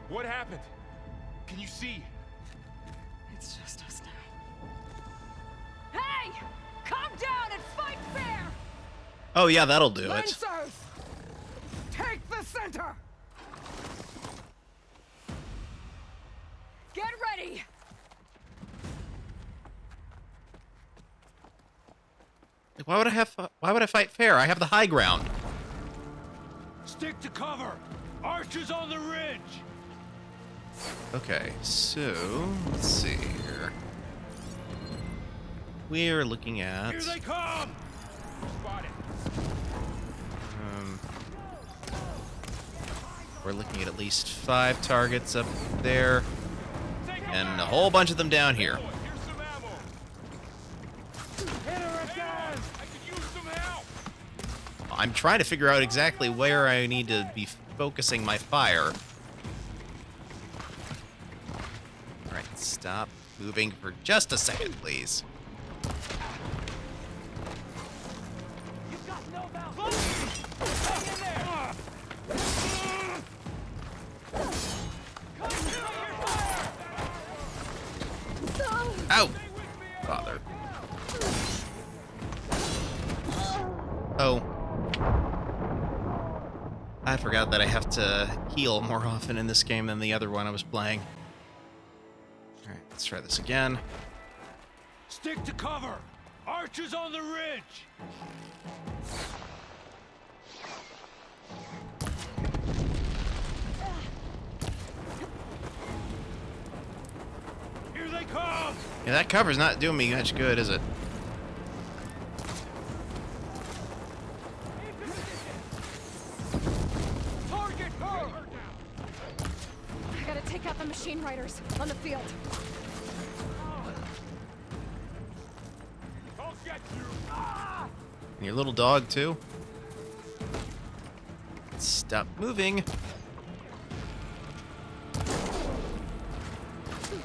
What happened? Can you see? It's just us now. Hey! Calm down and fight fair! Oh yeah, that'll do it. Lancers! Take the center! Get ready! Why would I fight fair? I have the high ground. Stick to cover! Archers on the ridge! Okay, so let's see here. We're looking at Here they come! Spotted. we're looking at least 5 targets up there, and a whole bunch of them down here. Here's some ammo! Hit her again! I could use some help! I'm trying to figure out exactly where I need to be focusing my fire. Alright, stop moving for just a second, please. You've got Novelle! Hang in there! Ow! Father. Oh. I forgot that I have to heal more often in this game than the other one I was playing. Alright, let's try this again. Stick to cover! Archers on the ridge! Here they come! Yeah, that cover's not doing me much good, is it? Target her! I gotta take out the machine riders on the field. Don't get you! And your little dog, too? Stop moving.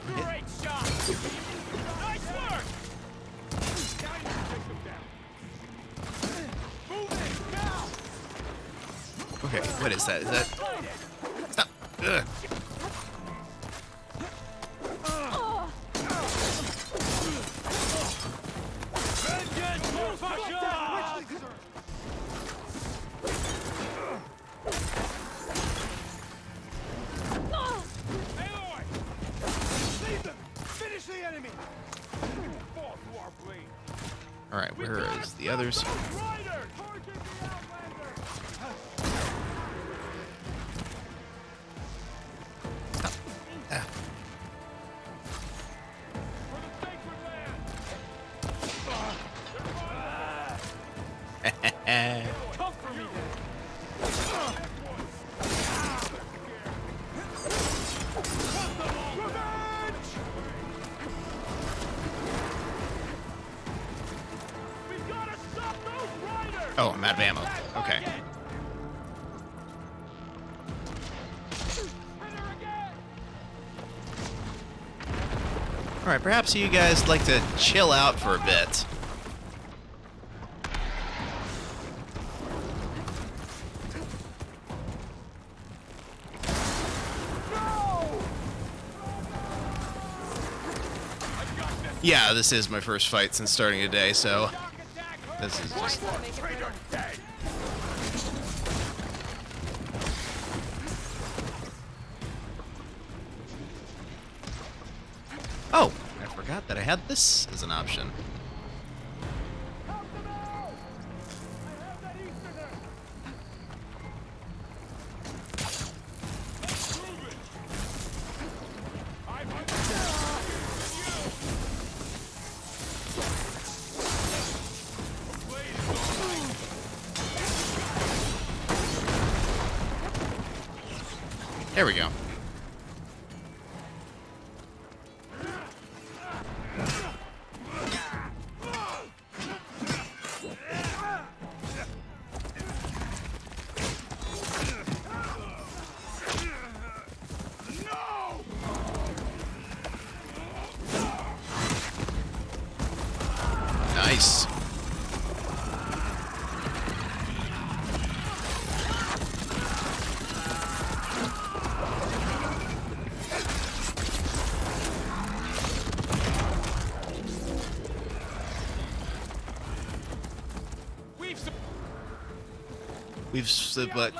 Great shot! Nice work! Now you can take them down. Move it now! Okay, what is that? Is that... Stop! Ugh. Vengeance for Fasha! Where is the others? Oh, I'm out of ammo. Okay. Alright, perhaps you guys like to chill out for a bit. Yeah, this is my first fight since starting today, so this is just... Oh, I forgot that I had this as an option. There we go. Nice. But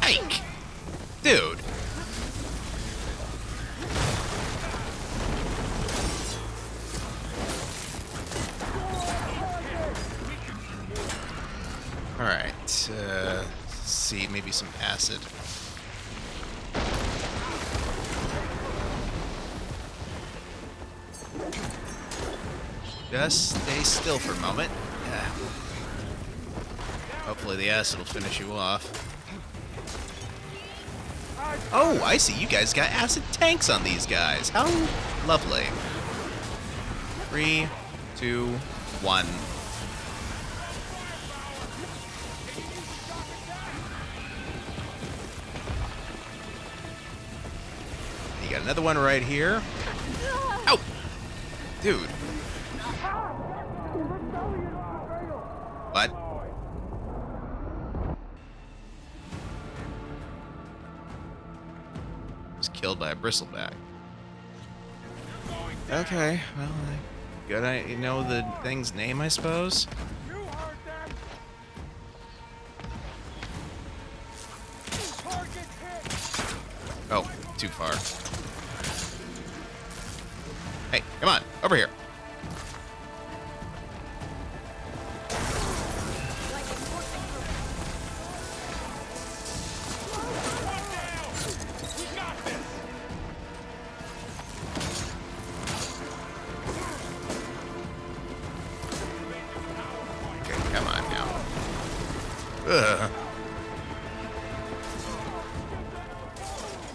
Ike, dude. Alright, let's see, maybe some acid. Just stay still for a moment. Yeah. Hopefully the acid will finish you off. Oh, I see, you guys got acid tanks on these guys. How lovely. 3, 2, 1. Got another one right here. Ow! Dude. What? Was killed by a bristleback. Okay, well, good. I know the thing's name, I suppose. Oh, too far. Hey, come on, over here. Okay, come on now. Ugh.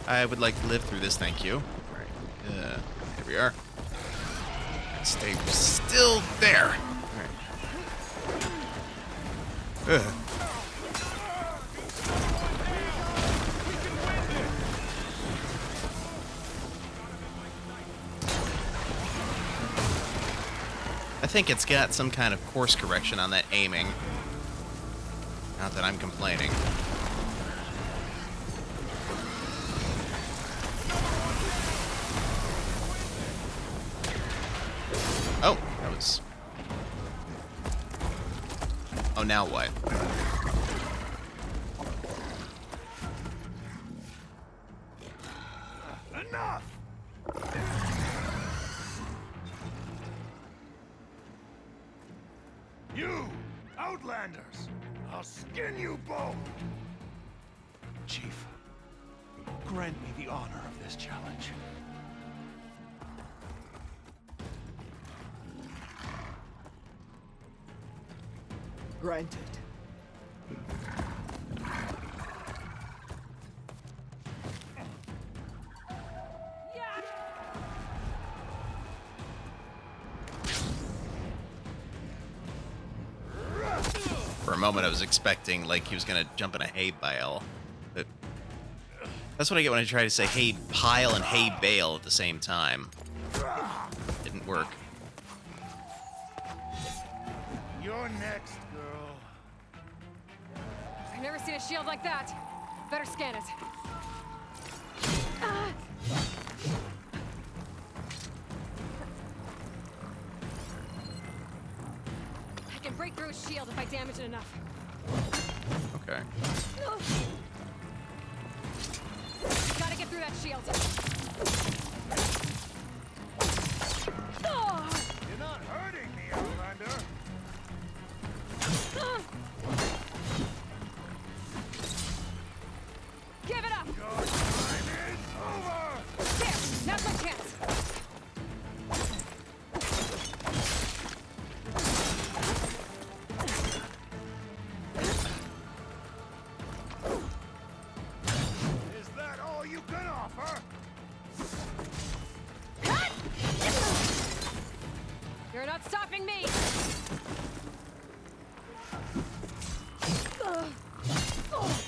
I would like to live through this, thank you. All right, here we are. Stay still there. All right. Ugh. I think it's got some kind of course correction on that aiming. Not that I'm complaining. goes. Oh, now what? Enough! You, Outlanders! I'll skin you both! Chief, grant me the honor of this challenge. Granted. For a moment, I was expecting like he was gonna jump in a hay bale, but that's what I get when I try to say hay pile and hay bale at the same time. Didn't work. You're next, girl. I've never seen a shield like that. Better scan it. I can break through a shield if I damage it enough. Okay. Gotta get through that shield. You're not hurting me, Outlander. Give it up! Your time is over! There! Now's my chance! Is that all you can offer? You're not stopping me!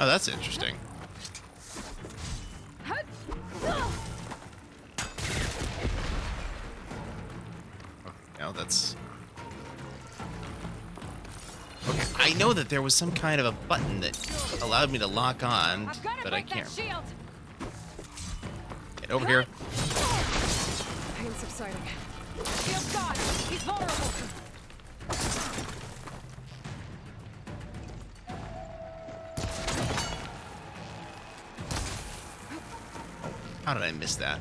Oh, that's interesting. No, that's... Okay, I know that there was some kind of a button that allowed me to lock on, but I can't. Shield. Get over here. Pain subsiding. Shield's gone. He's vulnerable. How did I miss that?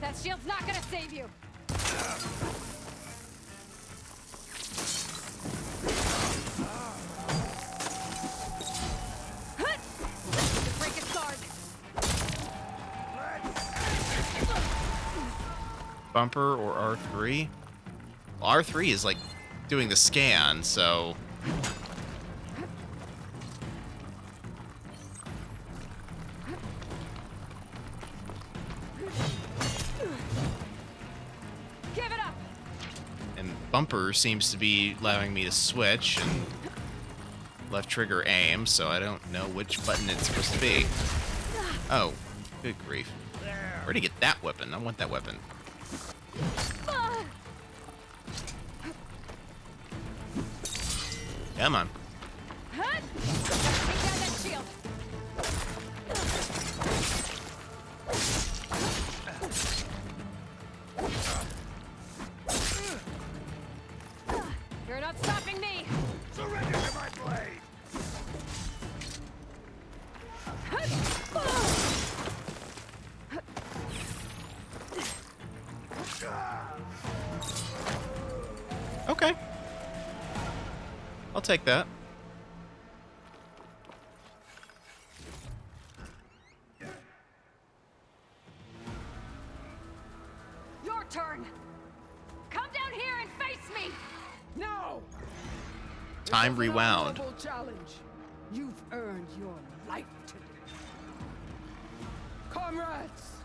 That shield's not gonna save you. Break his guard. Bumper or R3? Well, R3 is like doing the scan, so... Give it up. And bumper seems to be allowing me to switch and left trigger aim, so I don't know which button it's supposed to be. Oh, good grief. Where'd he get that weapon? I want that weapon. Come on. Take down that shield. You're not stopping me. Surrender to my blade! Okay. I'll take that. Your turn. Come down here and face me. No! Time It's an rewound. honorable challenge. You've earned your life today. Comrades!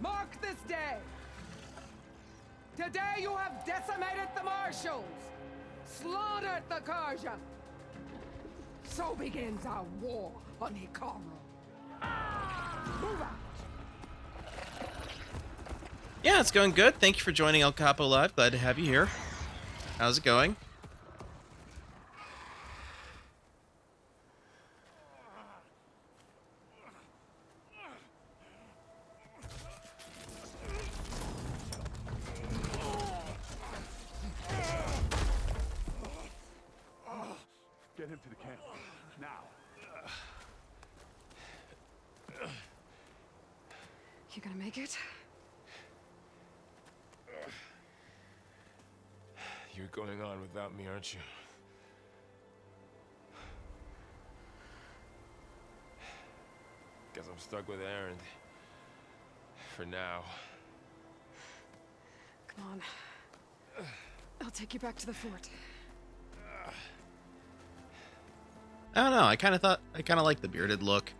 Mark this day. Today you have decimated the marshals, slaughtered the Karja. So begins our war on Hikaru. Move out. Yeah, it's going good. Thank you for joining El Capo Live. Glad to have you here. How's it going? him to the camp. Now. You gonna make it? You're going on without me, aren't you? Guess I'm stuck with Aaron. For now. Come on. I'll take you back to the fort. I don't know. I kind of like the bearded look.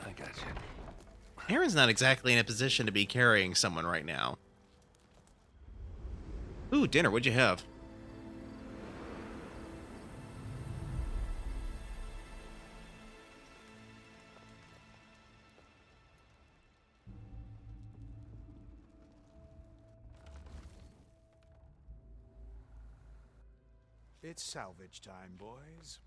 I got you. Aaron's not exactly in a position to be carrying someone right now. Ooh, dinner. What'd you have? It's salvage time, boys.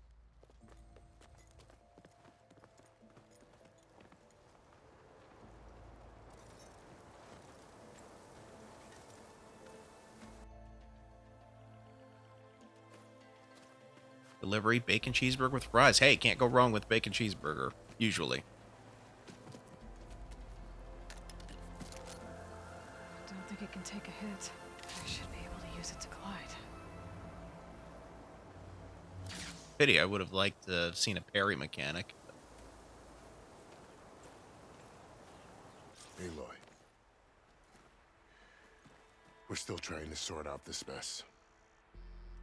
Delivery, bacon cheeseburger with fries. Hey, can't go wrong with bacon cheeseburger, usually. I don't think it can take a hit. I should be able to use it to glide. Pity, I would have liked to have seen a parry mechanic. Aloy. We're still trying to sort out this mess.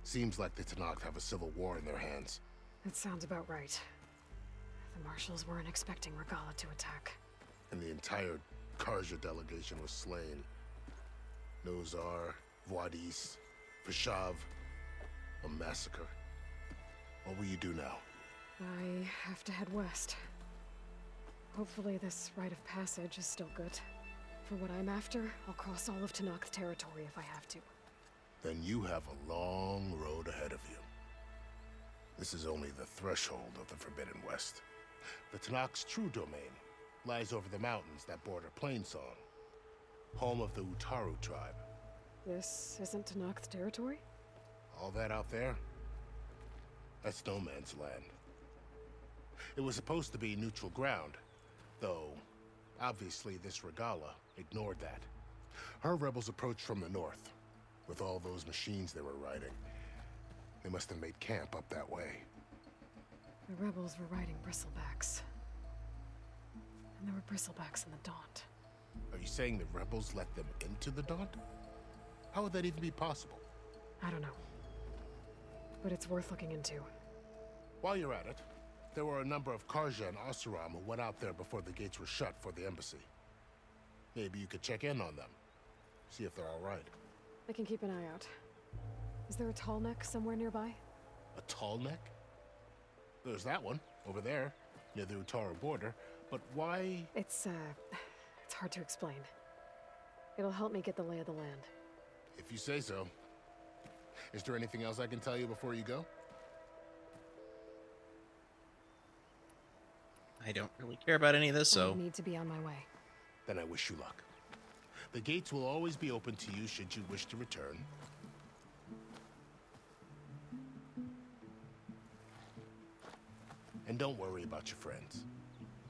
Seems like the Tenakth have a civil war in their hands. That sounds about right. The marshals weren't expecting Regala to attack. And the entire Karja delegation was slain. Nozar, Voidis, Vishav. A massacre. What will you do now? I have to head west. Hopefully this rite of passage is still good. For what I'm after, I'll cross all of Tenakth territory if I have to. Then you have a long road ahead of you. This is only the threshold of the Forbidden West. The Tenakth's true domain lies over the mountains that border Plainsong, home of the Utaru tribe. This isn't Tenakth territory? All that out there? That's no man's land. It was supposed to be neutral ground, though obviously this Regala ignored that. Her rebels approached from the north, with all those machines they were riding. They must have made camp up that way. The rebels were riding bristlebacks. And there were bristlebacks in the Daunt. Are you saying the rebels let them into the Daunt? How would that even be possible? I don't know. But it's worth looking into. While you're at it, there were a number of Karja and Oseram who went out there before the gates were shut for the embassy. Maybe you could check in on them. See if they're all right. I can keep an eye out. Is there a tall neck somewhere nearby? A tall neck? There's that one, over there, near the Utaru border. But why? It's hard to explain. It'll help me get the lay of the land. If you say so. Is there anything else I can tell you before you go? I don't really care about any of this, so... I need to be on my way. Then I wish you luck. The gates will always be open to you should you wish to return. And don't worry about your friends.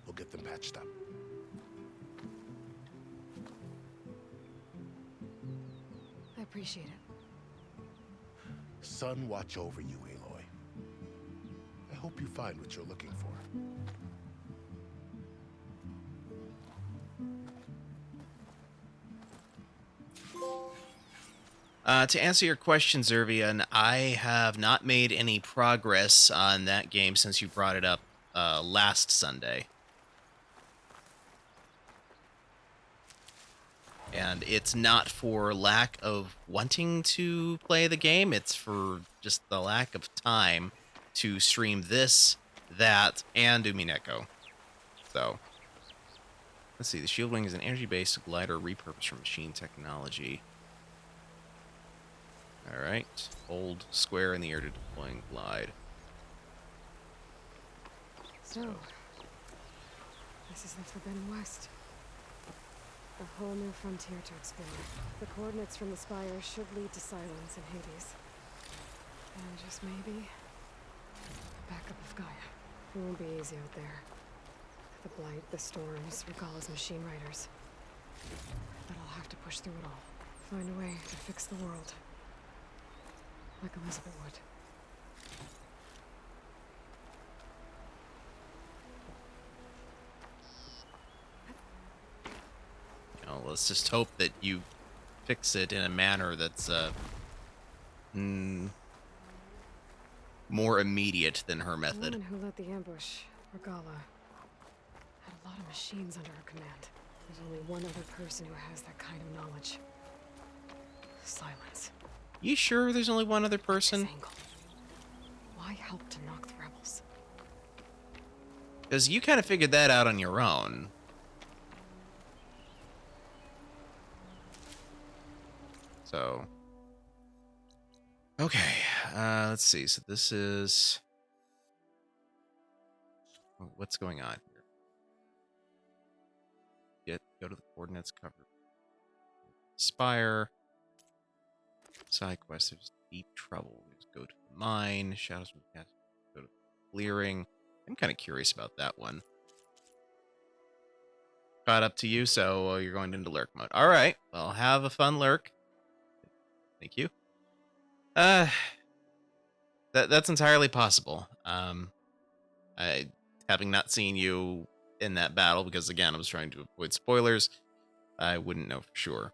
We'll get them patched up. I appreciate it. Sun watch over you, Aloy. I hope you find what you're looking for. To answer your question, Zervian, I have not made any progress on that game since you brought it up last Sunday. And it's not for lack of wanting to play the game, it's for just the lack of time to stream this, that, and Umineko. So, let's see, the Shield Wing is an energy-based glider repurposed from machine technology. Alright, hold square in the air to deploy and glide. So, this is the Forbidden West. A whole new frontier to explore. The coordinates from the spire should lead to Silence and Hades. And just maybe, a backup of Gaia. It won't be easy out there. The Blight, the Storms, Regalla's machine riders. But I'll have to push through it all. Find a way to fix the world. Like Elizabeth would. Let's just hope that you fix it in a manner that's more immediate than her The method. woman who led the ambush, Regalla, had a lot of machines under her command. There's only one other person who has that kind of knowledge. Silence. You sure there's only one other person? Why help to knock the rebels? Because you kind of figured that out on your own. So, okay, let's see. So this is, what's going on here? Go to the coordinates cover. Spire. Side quest. There's deep trouble. Just go to the mine. Shadows from the cast. Go to the clearing. I'm kind of curious about that one. Caught up to you, so you're going into lurk mode. All right. Well, have a fun lurk. Thank you. That's entirely possible. I having not seen you in that battle, because again, I was trying to avoid spoilers, I wouldn't know for sure.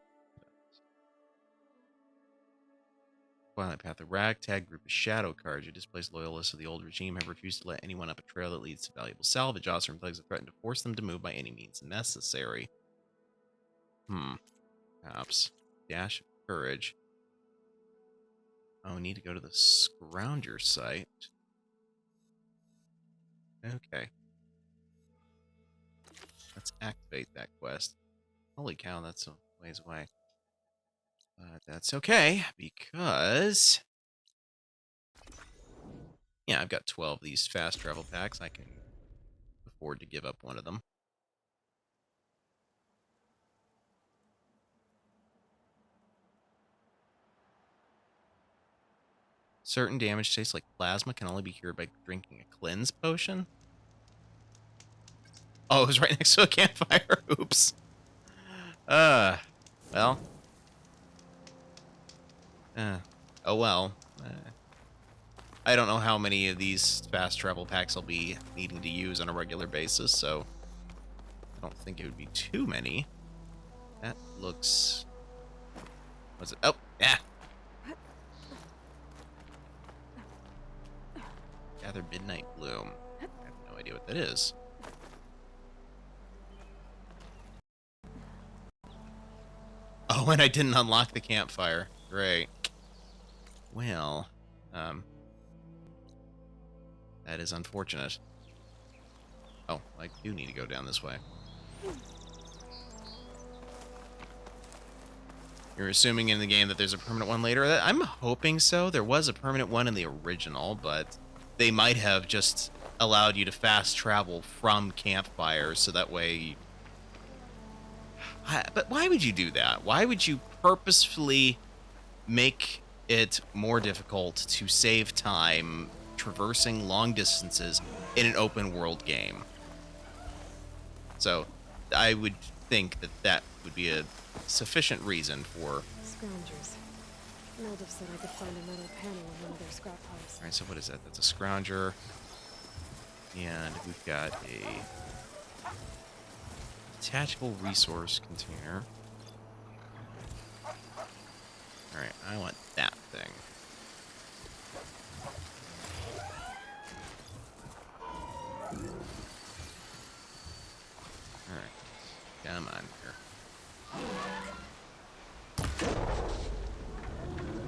Twilight Path, a ragtag group of shadow cards who displaced loyalists of the old regime have refused to let anyone up a trail that leads to valuable salvage. Oseram thugs have threatened to force them to move by any means necessary. Perhaps. Dash of courage. Oh, we need to go to the Scrounger site. Okay. Let's activate that quest. Holy cow, that's a ways away. But that's okay, because... yeah, I've got 12 of these fast travel packs. I can afford to give up one of them. Certain damage tastes like plasma can only be cured by drinking a cleanse potion. Oh, it was right next to a campfire. Oops. Well. Oh well. I don't know how many of these fast travel packs I'll be needing to use on a regular basis, so I don't think it would be too many. That looks... what's it? Oh, yeah. Gather Midnight Bloom. I have no idea what that is. Oh, and I didn't unlock the campfire. Great. Well, that is unfortunate. Oh, I do need to go down this way. You're assuming in the game that there's a permanent one later? I'm hoping so. There was a permanent one in the original, but they might have just allowed you to fast travel from campfires, so that way... But why would you do that? Why would you purposefully make it more difficult to save time traversing long distances in an open world game? So I would think that that would be a sufficient reason for... Scroungers. Meldiv said I could find a metal panel in one of their scrap piles. Alright, so what is that? That's a Scrounger. And we've got a detachable resource container. Alright, I want that thing. Alright, come on here.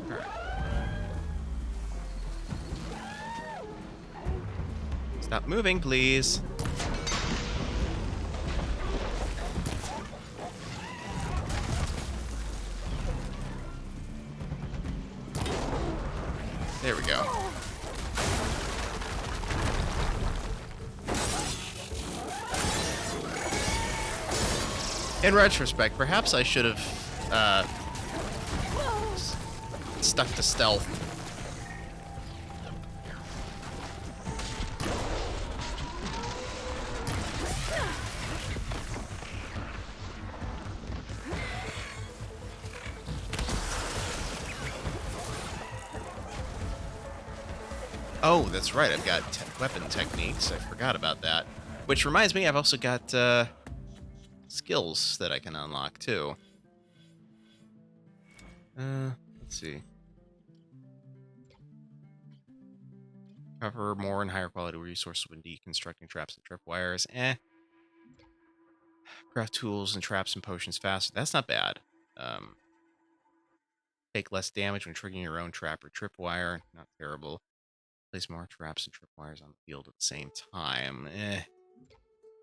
Alright. Stop moving, please. There we go. In retrospect, perhaps I should have stuck to stealth. Oh, that's right. I've got weapon techniques. I forgot about that. Which reminds me, I've also got skills that I can unlock, too. Let's see. Cover more and higher quality resources when deconstructing traps and tripwires. Craft tools and traps and potions faster. That's not bad. Take less damage when triggering your own trap or tripwire. Not terrible. Place more traps and tripwires on the field at the same time.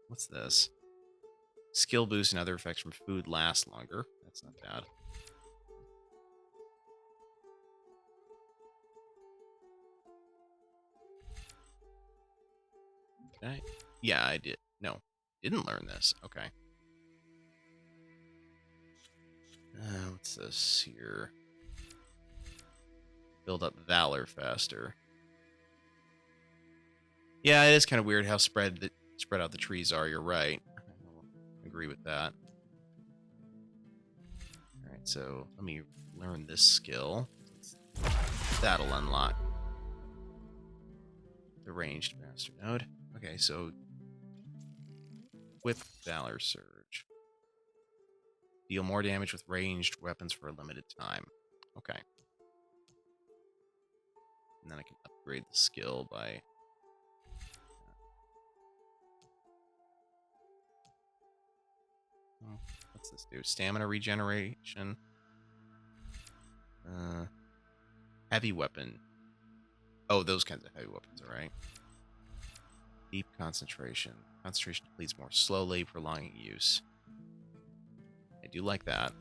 What's this? Skill boost and other effects from food last longer. That's not bad. Okay. Yeah, I did. No, didn't learn this. Okay. What's this here? Build up valor faster. Yeah, it is kind of weird how spread out the trees are. You're right. I agree with that. All right, so let me learn this skill. That'll unlock the ranged master node. Okay, so whip valor surge. Deal more damage with ranged weapons for a limited time. Okay. And then I can upgrade the skill by... what's this do? Stamina regeneration. Heavy weapon. Oh, those kinds of heavy weapons, all right. Deep concentration. Concentration depletes more slowly, prolonging use. I do like that.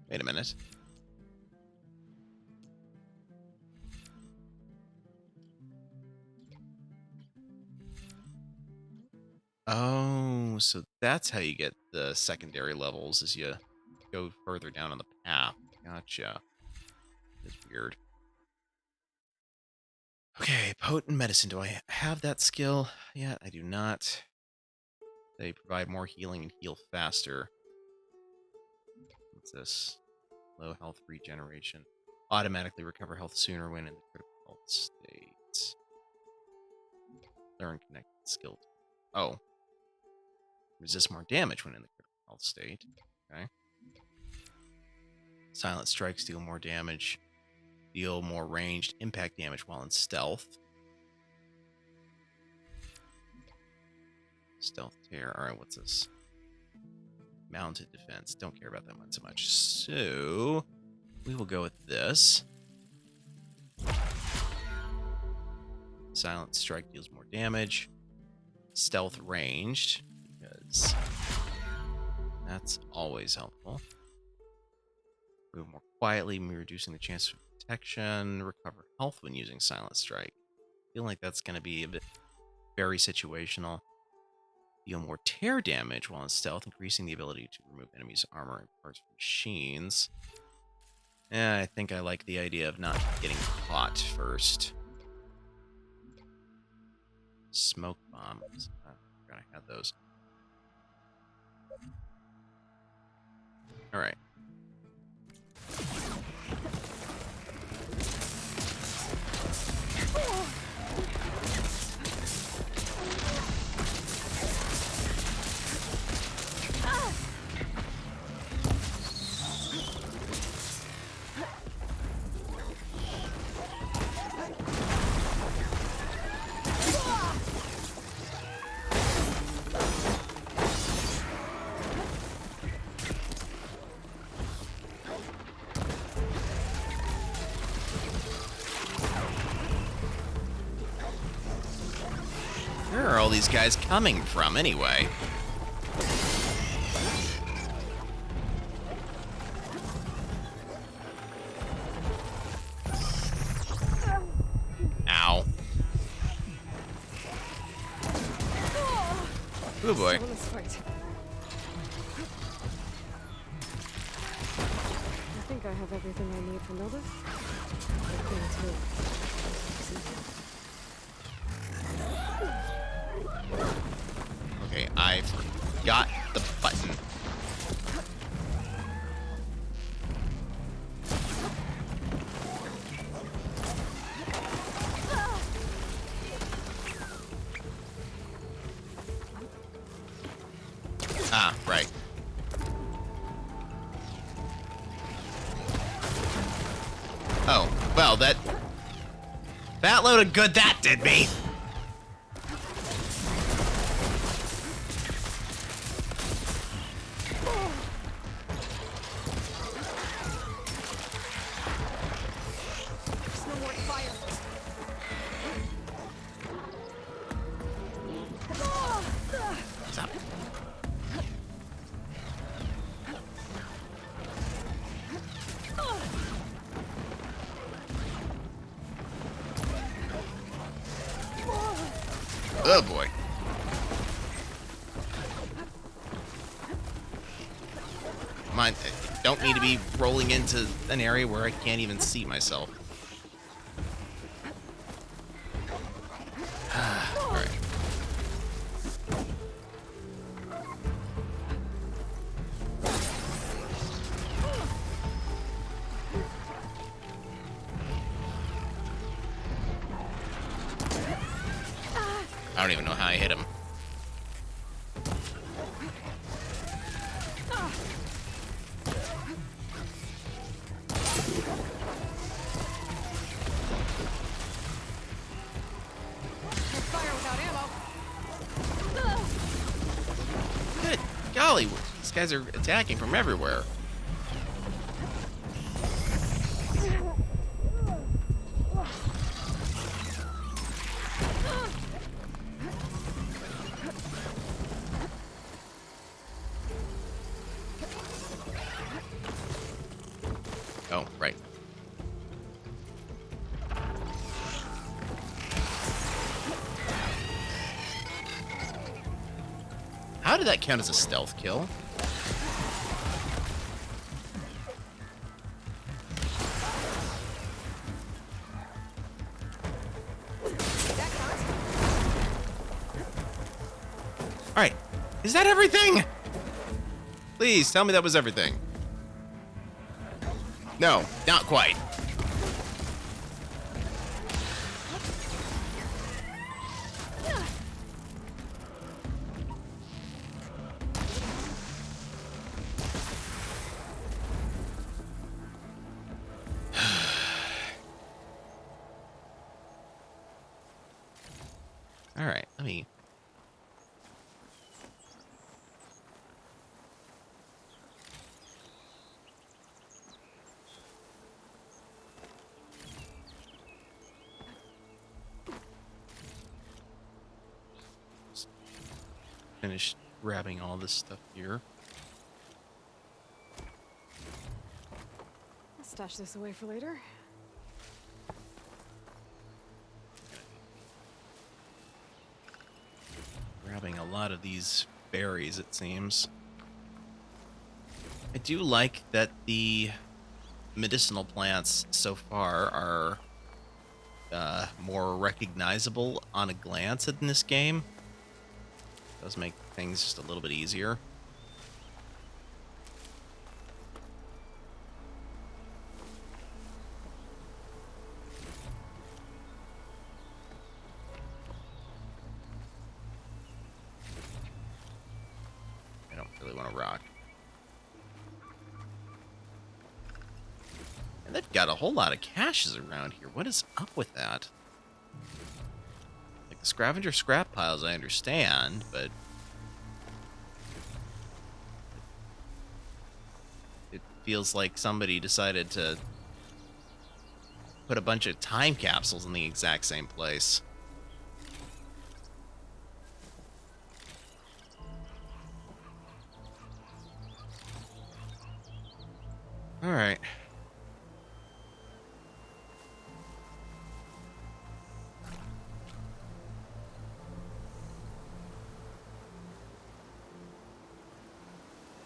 Wait a minute. Oh, so that's how you get the secondary levels, is you go further down on the path. Gotcha. That's weird. Okay, potent medicine. Do I have that skill yet? I do not. They provide more healing and heal faster. What's this? Low health regeneration. Automatically recover health sooner when in the critical health state. Learn connected skill. Oh. Resist more damage when in the critical health state. Okay. Silent strikes deal more damage. Deal more ranged impact damage while in stealth. Stealth tear. Alright, what's this? Mounted defense. Don't care about that one so much. So, we will go with this. Silent strike deals more damage. Stealth ranged, because that's always helpful. Move more quietly, reducing the chance of protection. Recover health when using Silent Strike. I feel like that's going to be a bit very situational. Deal more tear damage while in stealth, increasing the ability to remove enemies' armor and parts from machines. I think I like the idea of not getting caught first. Smoke bombs. I forgot I had those. All right. Where are all these guys coming from, anyway? Ow. Oh boy. Still in this fight. I think I have everything I need for Nova. I think too. Okay, I forgot the button. Ah, right. Oh, well, that load of good that did me. There's no more fire. Stop. Oh boy. Come on, I don't need to be rolling into an area where I can't even see myself. Alright. I don't even know how I hit him. Fire without ammo. Good golly, these guys are attacking from everywhere. Oh, right. How did that count as a stealth kill? Alright. Is that everything? Please tell me that was everything. No, not quite. All right, let me. Finish grabbing all this stuff here. I'll stash this away for later. Grabbing a lot of these berries, it seems. I do like that the medicinal plants so far are more recognizable on a glance in this game. Does make things just a little bit easier. I don't really want to rock. And they've got a whole lot of caches around here. What is up with that? Like the scavenger scrap piles, I understand, but it feels like somebody decided to put a bunch of time capsules in the exact same place. All right.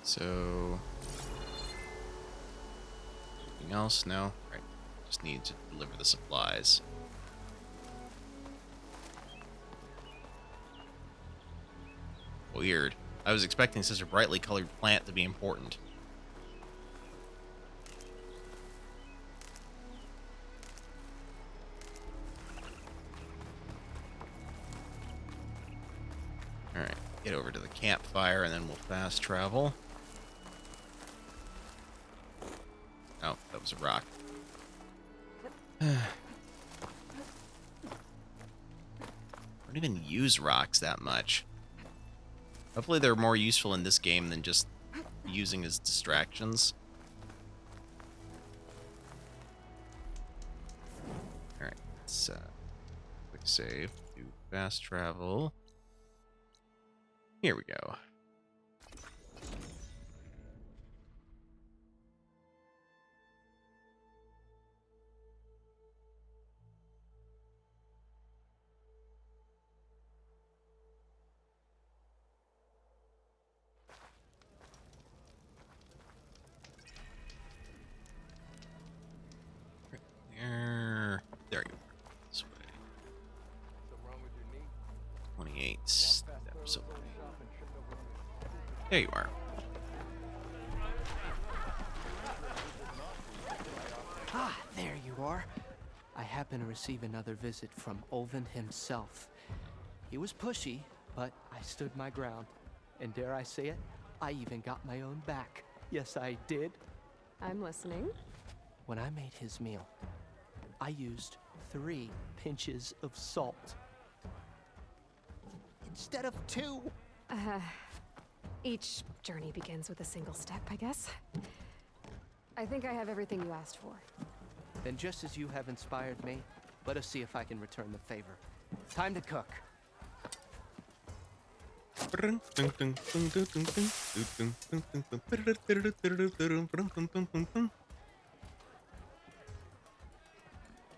So, anything else? No. All right. Just need to deliver the supplies. Weird. I was expecting such a brightly colored plant to be important. Alright, get over to the campfire and then we'll fast travel. Oh, that was a rock. I don't even use rocks that much. Hopefully they're more useful in this game than just using as distractions. Alright, let's quick save, do fast travel. Here we go. There you are. This way. 28 steps away. There you are. Ah, there you are. I happen to receive another visit from Olvin himself. He was pushy, but I stood my ground. And dare I say it, I even got my own back. Yes, I did. I'm listening. When I made his meal, I used 3 pinches of salt. Instead of 2. Each journey begins with a single step, I guess. I think I have everything you asked for. Then just as you have inspired me, let us see if I can return the favor. Time to cook.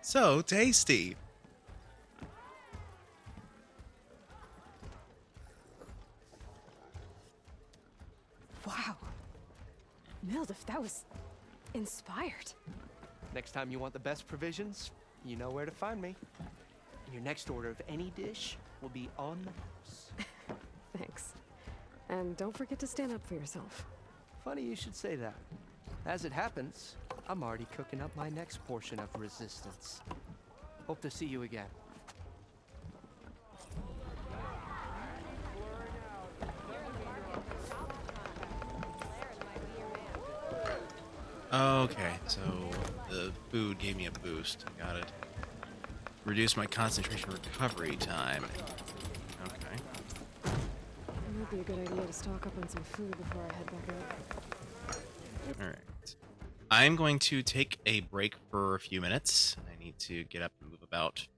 So tasty. Wow. Mildif, that was inspired. Next time you want the best provisions, you know where to find me. And your next order of any dish will be on the house. Thanks. And don't forget to stand up for yourself. Funny you should say that. As it happens, I'm already cooking up my next portion of resistance. Hope to see you again. Okay, so the food gave me a boost. Got it. Reduce my concentration recovery time. Okay. It might be a good idea to stock up on some food before I head back out. Alright. I'm going to take a break for a few minutes. I need to get up and move about.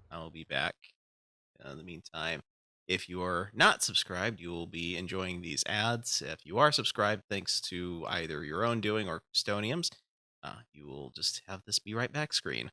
I'll be back. In the meantime, if you are not subscribed, you will be enjoying these ads. If you are subscribed, thanks to either your own doing or Custodium's, you will just have this be right back screen.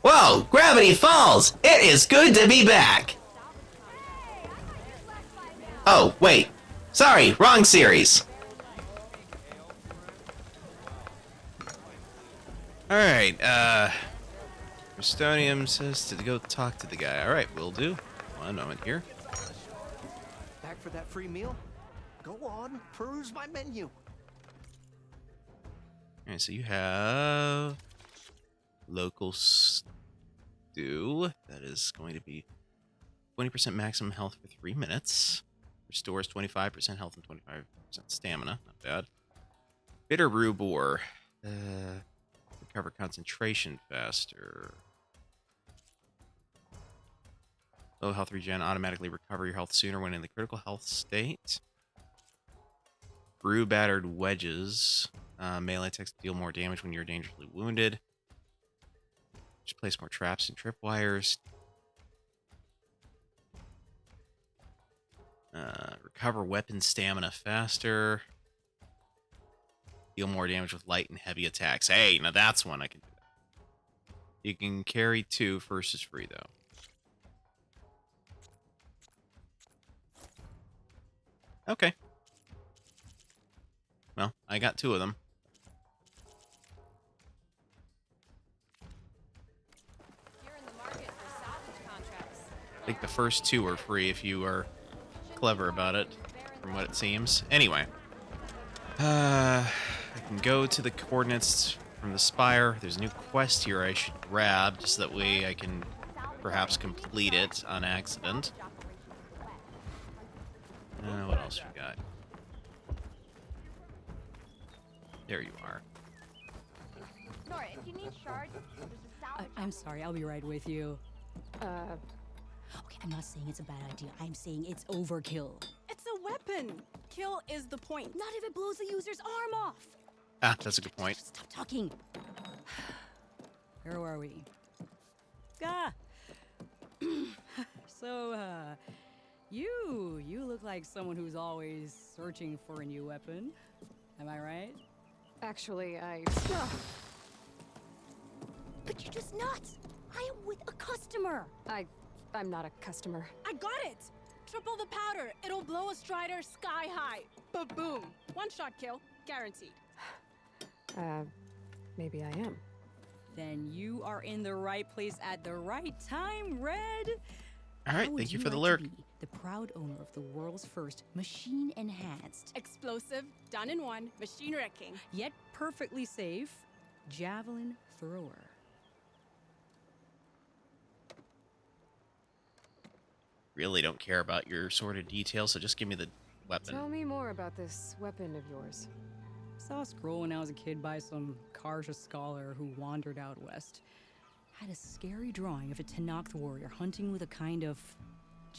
Whoa, Gravity Falls! It is good to be back! Oh, wait. Sorry, wrong series. Alright, Restonium says to go talk to the guy. Alright, will do. One moment here. Back for that free meal? Go on, peruse my menu. Alright, so you have local stew. That is going to be 20% maximum health for 3 minutes. Restores 25% health and 25% stamina. Not bad. Bitter brew boar. Recover concentration faster. Low health regen. Automatically recover your health sooner when in the critical health state. Brew battered wedges. Melee attacks deal more damage when you're dangerously wounded. Just place more traps and tripwires. Recover weapon stamina faster. Deal more damage with light and heavy attacks. Hey, now that's one I can do. You can carry 2. First is free, though. Okay. Well, I got 2 of them. I think the first 2 are free if you are clever about it, from what it seems. Anyway. I can go to the coordinates from the spire. There's a new quest here I should grab, just that way I can perhaps complete it on accident. What else we got? There you are. Nora, if you need shards, there's a salvage. I'm sorry, I'll be right with you. Okay, I'm not saying it's a bad idea. I'm saying it's overkill. It's a weapon. Kill is the point. Not if it blows the user's arm off. Ah, that's a good point. Stop talking. Where were we? Ah. So, you look like someone who's always searching for a new weapon. Am I right? Actually, But you're just nuts. I am with a customer. I'm not a customer. I got it! Triple the powder. It'll blow a Strider sky high. Ba-boom. One shot kill. Guaranteed. Maybe I am. Then you are in the right place at the right time, Red. All right, thank you for the lurk. The proud owner of the world's first machine-enhanced, Explosive, done in one, machine wrecking. yet perfectly safe, javelin thrower. Really don't care about your sordid details, so just give me the weapon. Tell me more about this weapon of yours. Saw a scroll when I was a kid by some Karja scholar who wandered out west. Had a scary drawing of a Tenakth warrior hunting with a kind of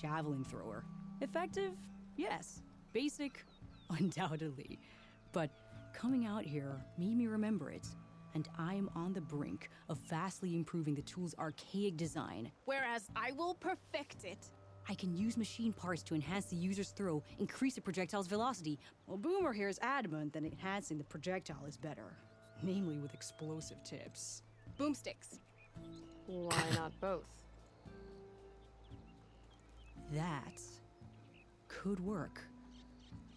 javelin thrower. Effective? Yes. Basic? Undoubtedly. But coming out here made me remember it, and I am on the brink of vastly improving the tool's archaic design. Whereas I will perfect it. I can use machine parts to enhance the user's throw, increase the projectile's velocity. Well, Boomer here is adamant that enhancing the projectile is better, namely with explosive tips. Boomsticks. Why not both? That could work.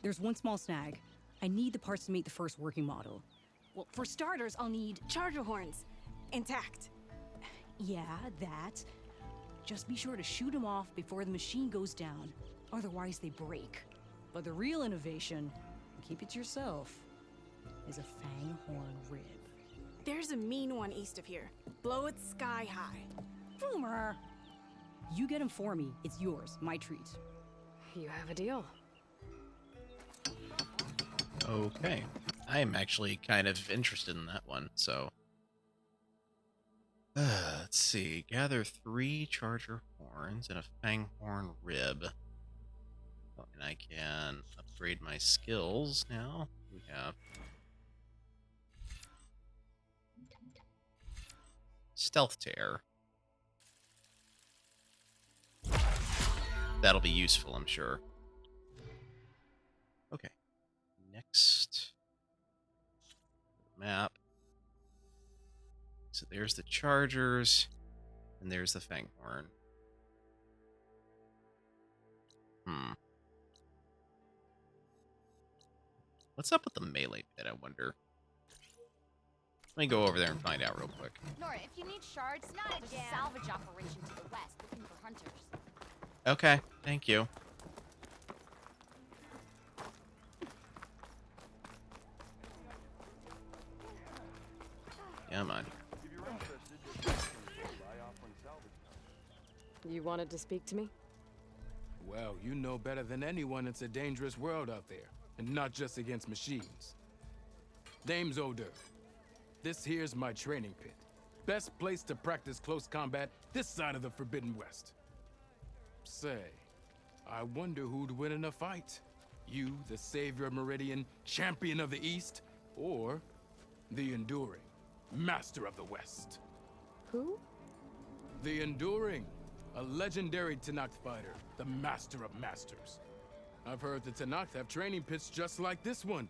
There's one small snag. I need the parts to make the first working model. Well, for starters, I'll need charger horns. Intact. Yeah, that. Just be sure to shoot them off before the machine goes down. Otherwise, they break. But the real innovation, keep it to yourself, is a fanghorn rib. There's a mean one east of here. Blow it sky high. Boomer! You get him for me. It's yours. My treat. You have a deal. Okay. I am actually kind of interested in that one, so... let's see. Gather 3 charger horns and a fanghorn rib. Oh, and I can upgrade my skills now. We have... Stealth Tear. That'll be useful, I'm sure. Okay. Next. Map. So there's the chargers, and there's the Fanghorn. What's up with the melee pit, I wonder? Let me go over there and find out real quick. Nora, if you need shards, not a salvage operation to the west looking for hunters. Okay, thank you. Come on. You wanted to speak to me? Well, you know better than anyone it's a dangerous world out there, and not just against machines. Name's Odor. This here's my training pit. Best place to practice close combat this side of the Forbidden West. Say, I wonder who'd win in a fight. You, the savior of Meridian, champion of the East, or the Enduring, master of the West. Who? The Enduring, a legendary Tenakth fighter, the master of masters. I've heard the Tenakth have training pits just like this one.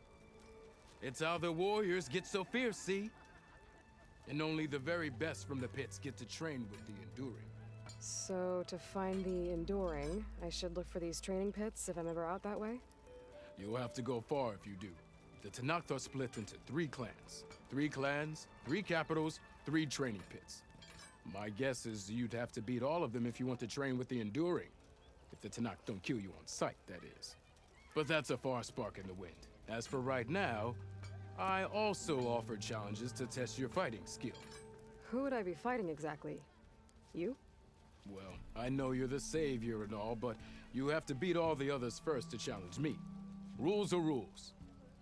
It's how the warriors get so fierce, see? And only the very best from the pits get to train with the Enduring. So, to find the Enduring, I should look for these training pits if I'm ever out that way? You'll have to go far if you do. The Tenakth are split into 3 clans. 3 clans, 3 capitals, 3 training pits. My guess is you'd have to beat all of them if you want to train with the Enduring. If the Tenakth don't kill you on sight, that is. But that's a far spark in the wind. As for right now, I also offer challenges to test your fighting skill. Who would I be fighting exactly? You? Well, I know you're the savior and all, but you have to beat all the others first to challenge me. Rules are rules.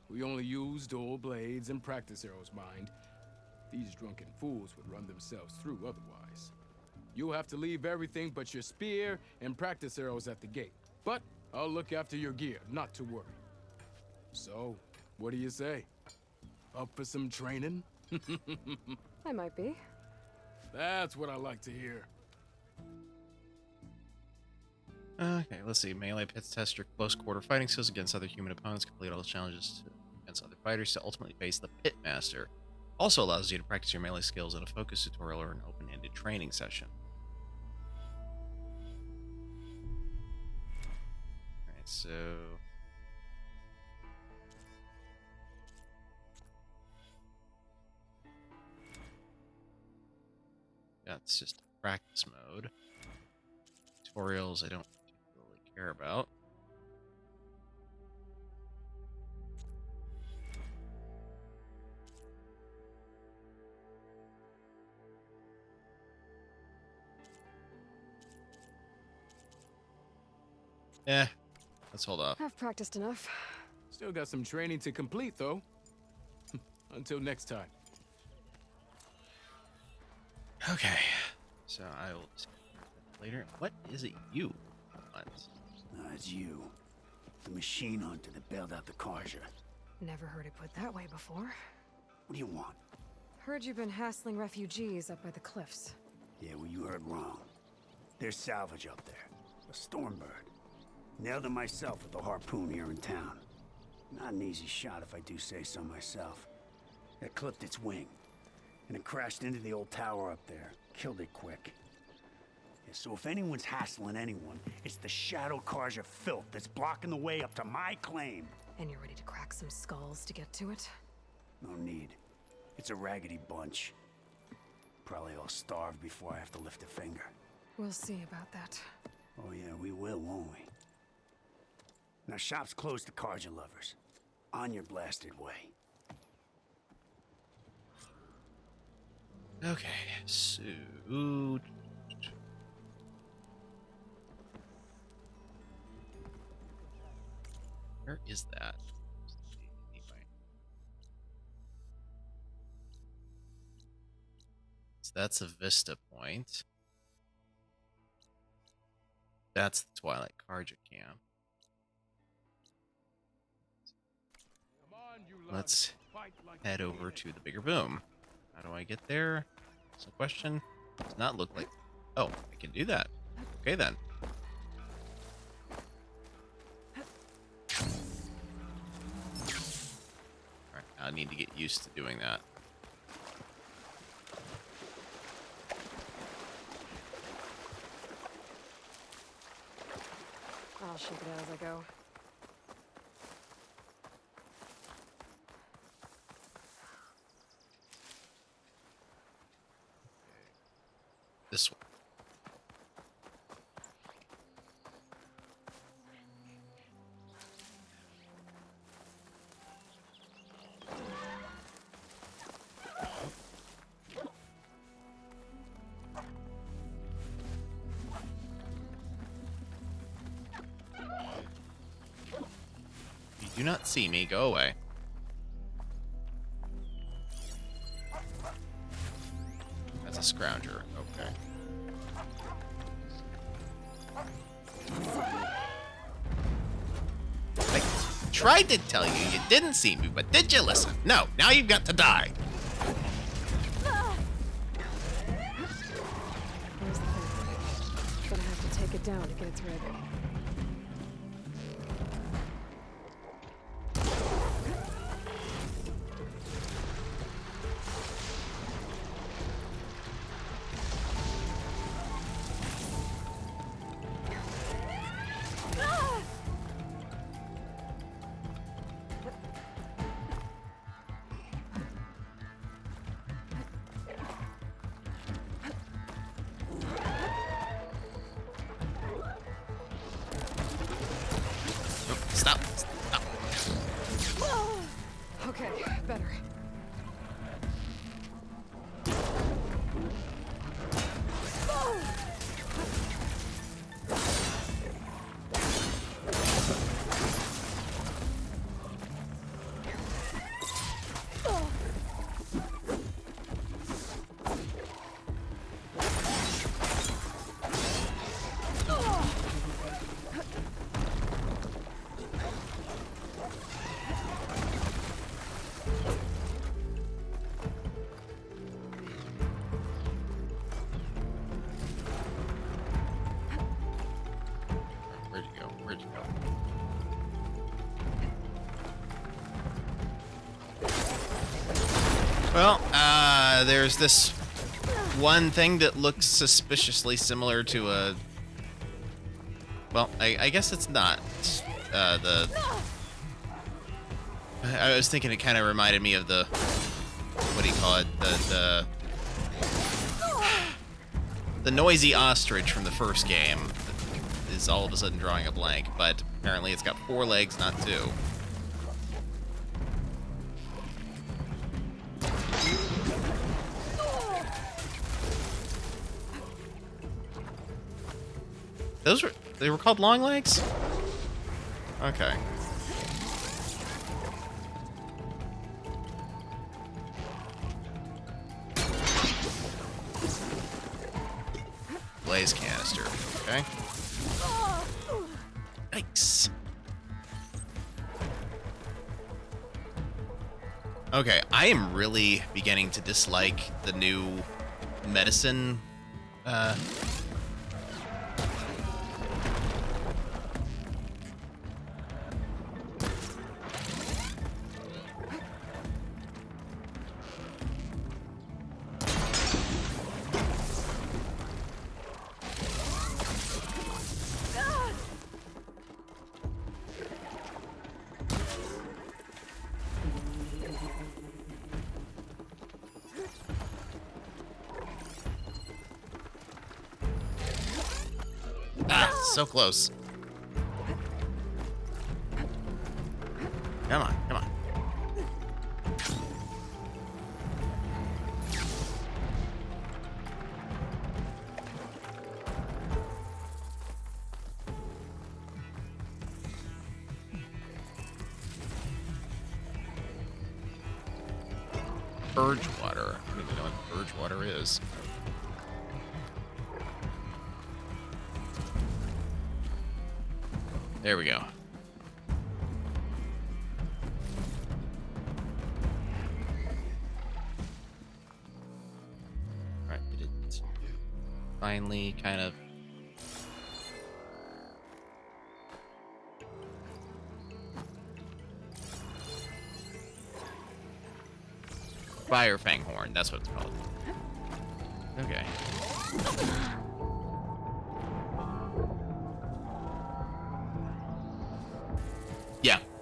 We only use dual blades and practice arrows, mind. These drunken fools would run themselves through otherwise. You'll have to leave everything but your spear and practice arrows at the gate. But I'll look after your gear, not to worry. So, what do you say? Up for some training? I might be. That's what I like to hear. Okay, let's see. Melee pits test your close quarter fighting skills against other human opponents. Complete all the challenges against other fighters to ultimately face the pit master. Also allows you to practice your melee skills in a focus tutorial or an open-ended training session. Alright, so... that's just practice mode. Tutorials I don't particularly care about. Let's hold off. I've practiced enough. Still got some training to complete, though. Until next time. Okay, so I will see you later. What is it you want? It's you. The machine hunter that bailed out the Karja. Never heard it put that way before. What do you want? Heard you've been hassling refugees up by the cliffs. Yeah, well, you heard wrong. There's salvage up there. A Stormbird. Nailed it myself with the harpoon here in town. Not an easy shot if I do say so myself. It clipped its wing. And it crashed into the old tower up there. Killed it quick. Yeah, so if anyone's hassling anyone, it's the Shadow Karja filth that's blocking the way up to my claim. And you're ready to crack some skulls to get to it? No need. It's a raggedy bunch. Probably all starved before I have to lift a finger. We'll see about that. Oh yeah, we will, won't we? Now shop's closed to Karja lovers. On your blasted way. Okay, so... where is that? Anyway. So that's a Vista point. That's the Twilight Karja camp. Let's head over to the bigger boom. How do I get there? That's a question. Does not look like... oh, I can do that. Okay, then. Alright, I need to get used to doing that. I'll shake it out as I go. This one. You do not see me. Go away. That's a scrounger. Okay. I tried to tell you you didn't see me, but did you listen? No. Now you've got to die. Where's the thing? Gonna have to take it down to get its ready. Stop. Stop. Okay, better. Where'd you go? Where'd you go? Well, there's this one thing that looks suspiciously similar to a... Well, I guess it's not. I was thinking it kind of reminded me of the... What do you call it? The noisy ostrich from the first game is all of a sudden drawing a blank, but apparently it's got 4 legs, not 2. They were called long legs? Okay. Blaze canister, okay. Yikes. Okay, I am really beginning to dislike the new medicine, so close. Come on, come on. Purge water. I don't even know what purge water is. There we go. Alright, did it finally kind of... Fire Fang Horn, that's what it's called. Okay.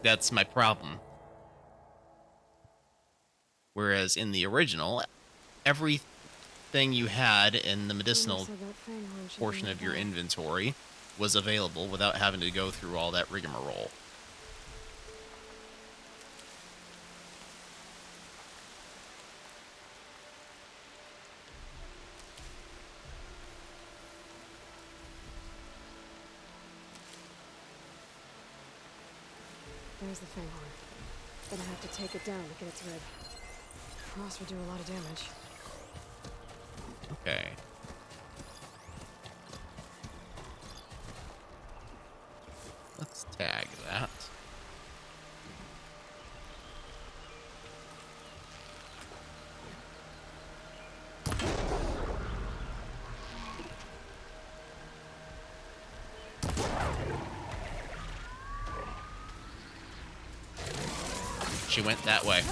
That's my problem. Whereas in the original, everything you had in the medicinal portion of your inventory was available without having to go through all that rigmarole. There's the fanghorn. Gonna have to take it down to get its rib. Ross would do a lot of damage. Okay. Let's tag that. She went that way.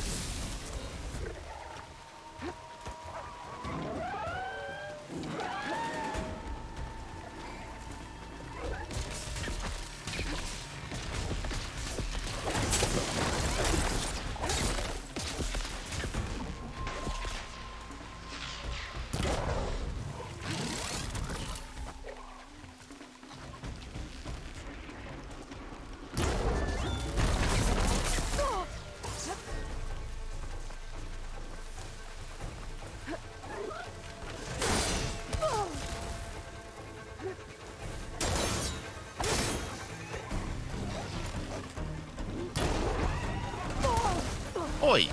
Oi!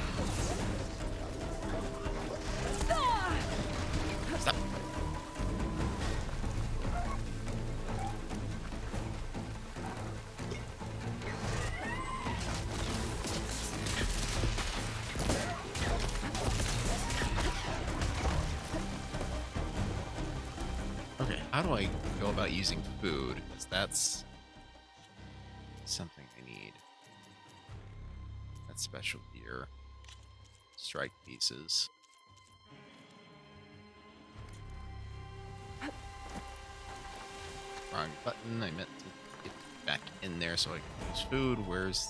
Stop. Okay, how do I go about using food? Because that's something I need. That's special gear. Strike pieces. Wrong button. I meant to get back in there so I can use food. Where's...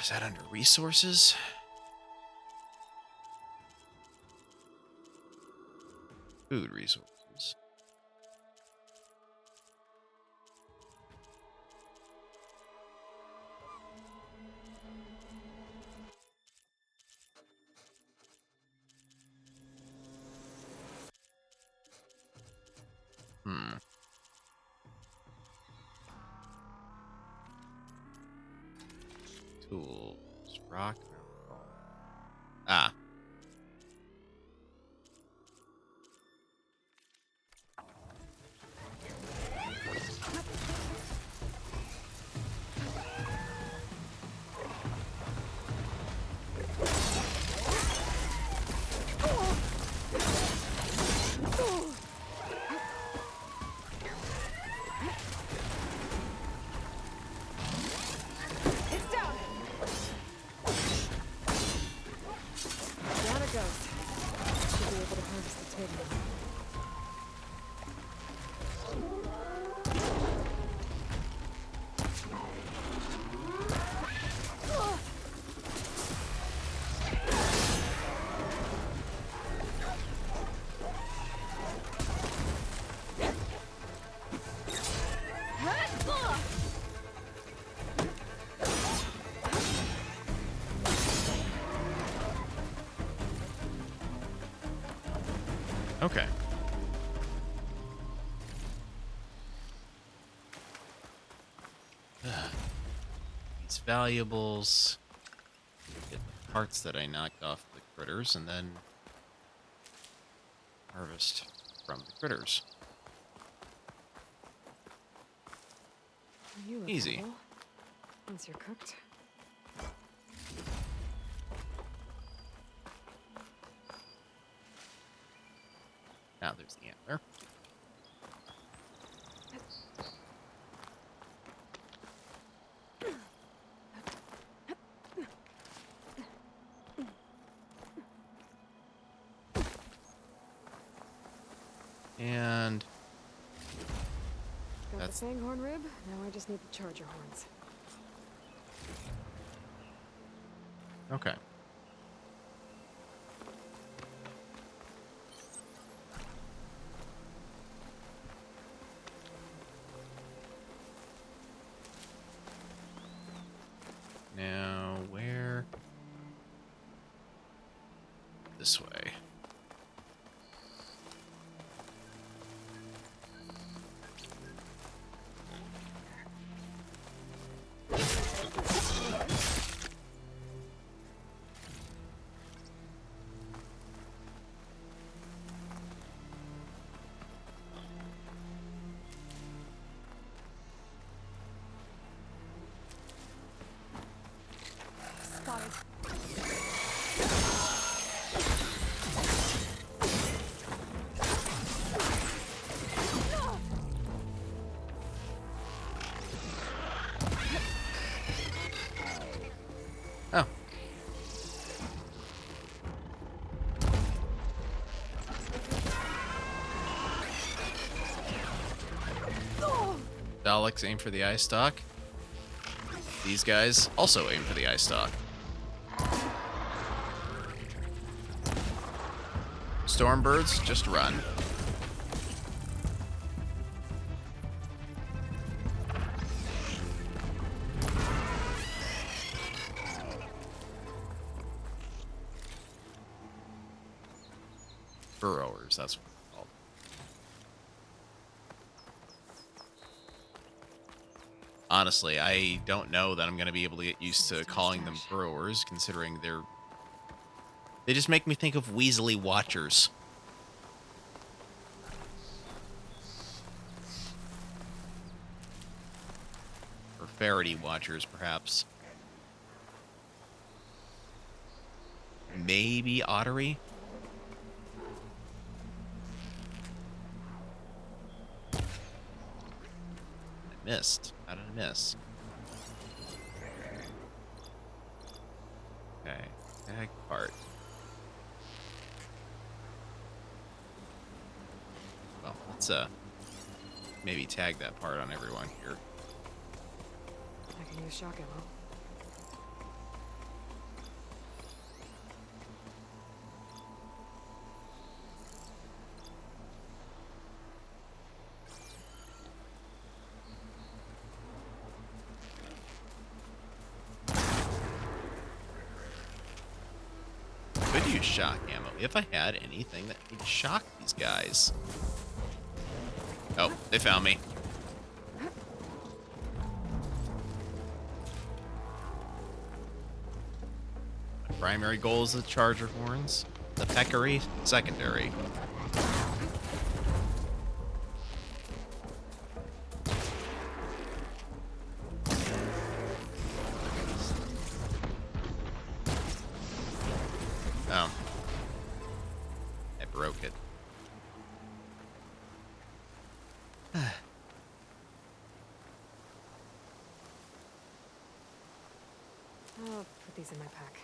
Is that under resources? Food resources. Tools. Rock. Ah. It's down! Down it goes. Should be able to harvest the table. Okay. These valuables. Get the parts that I knocked off the critters and then harvest from the critters. Are you Easy. available? Once you're cooked. Now there's the antler. And Got That's- the fanghorn rib, now I just need the charger horns. Okay. Now, where? This way. Spotted. Oh. Daleks aim for the eye stalk. These guys also aim for the eye stalk. Stormbirds, just run. Burrowers, that's what they're called. Honestly, I don't know that I'm going to be able to get used to calling them burrowers, considering they just make me think of Weasley Watchers. Or Faraday Watchers, perhaps. Maybe Ottery? I missed. How did I miss? Okay. Tag part. Well, let's maybe tag that part on everyone here. I can use shock ammo. Could use shock ammo if I had anything that would shock these guys. Oh, they found me. My primary goal is the charger horns. The peccary, secondary. Oh. I broke it. I'll put these in my pack.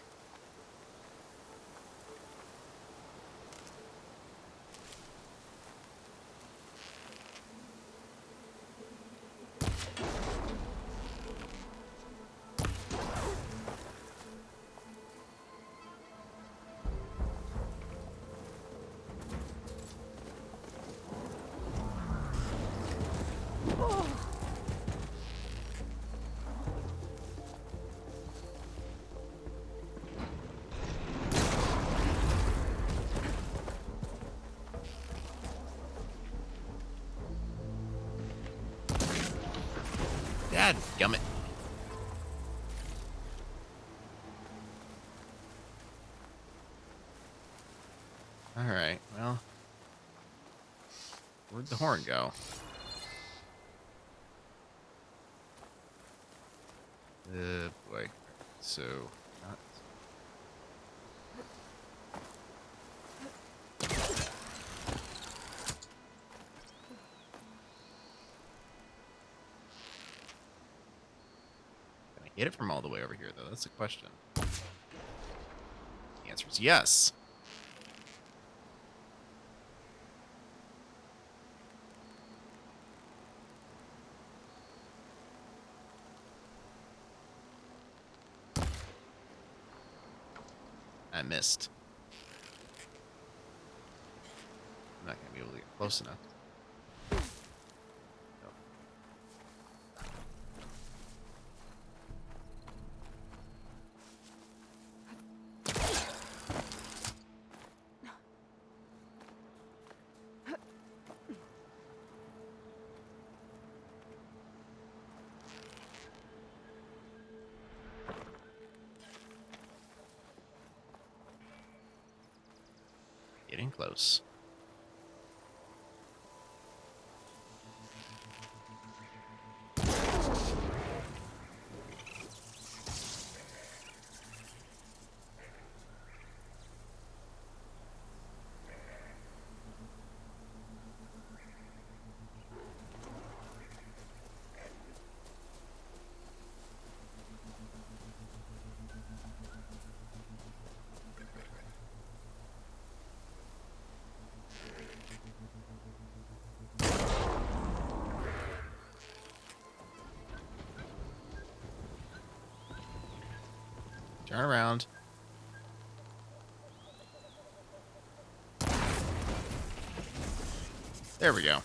Dad, gummit. Alright, well. Where'd the horn go? Boy. So, not... Can I hit it from all the way over here, though? That's the question. The answer is yes. I missed. I'm not gonna be able to get close enough. Getting close. Turn around. There we go.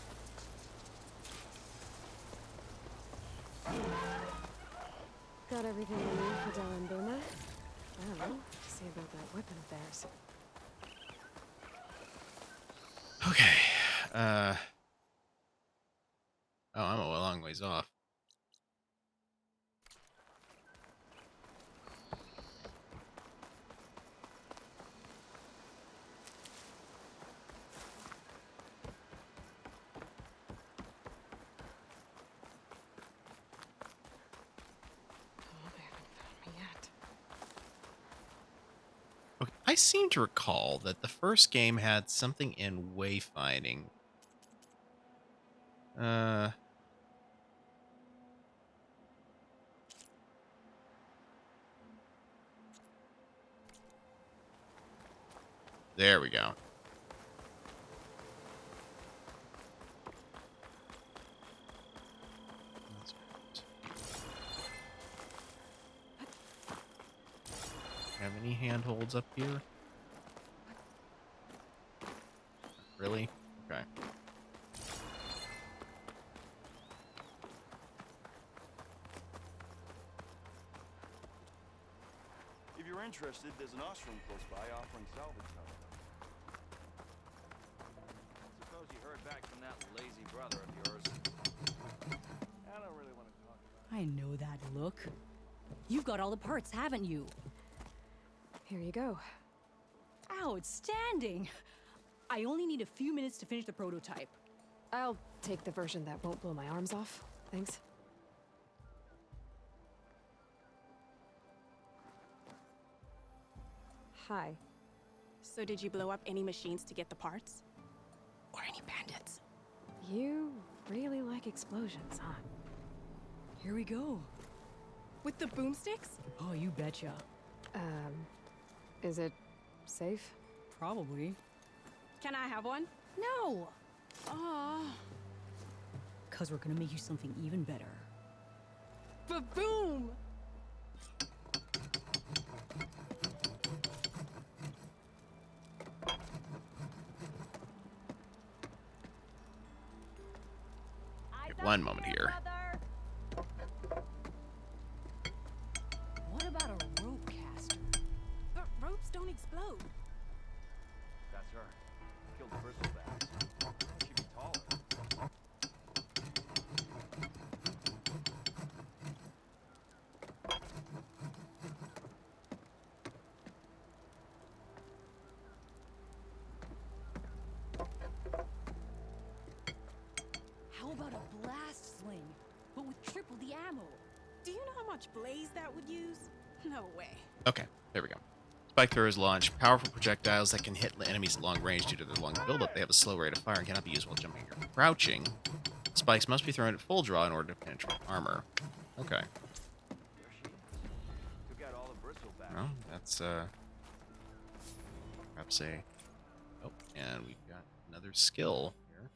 Got everything we need for Dell and Boomer? Well, see about that weapon of theirs. Okay. Oh, I'm a long ways off. Okay, I seem to recall that the first game had something in wayfinding. There we go. Have any handholds up here? Really? Okay. If you're interested, there's an ostrom close by offering salvage help. Suppose you heard back from that lazy brother of yours. I don't really want to talk about I know that look. You've got all the parts, haven't you? Here you go. Outstanding! I only need a few minutes to finish the prototype. I'll take the version that won't blow my arms off. Thanks. Hi. So did you blow up any machines to get the parts? Or any bandits? You really like explosions, huh? Here we go. With the boomsticks? Oh, you betcha. Is it safe? Probably. Can I have one? No! Aw. Cause we're gonna make you something even better. Ba-boom! One moment here. What about a rope caster? But ropes don't explode. That's her. Killed the bristleback. She'd be taller. How about a blast sling, but with triple the ammo? Do you know how much blaze that would use? No way. Okay, there we go. Spike throwers launch powerful projectiles that can hit enemies at long range due to their long buildup. They have a slow rate of fire and cannot be used while jumping or crouching. Spikes must be thrown at full draw in order to penetrate armor. Okay. Took out all the bristleback. Well, that's perhaps a. Oh, and we've got another skill here.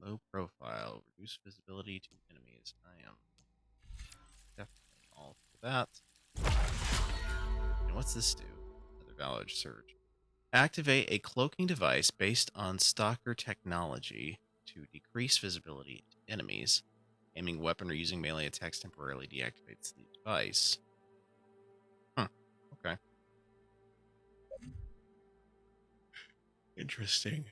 Low profile, reduce visibility to enemies. I am for that. And what's this do? Another valid surge. Activate a cloaking device based on stalker technology to decrease visibility to enemies. Aiming weapon or using melee attacks temporarily deactivates the device. Huh. Okay. Interesting.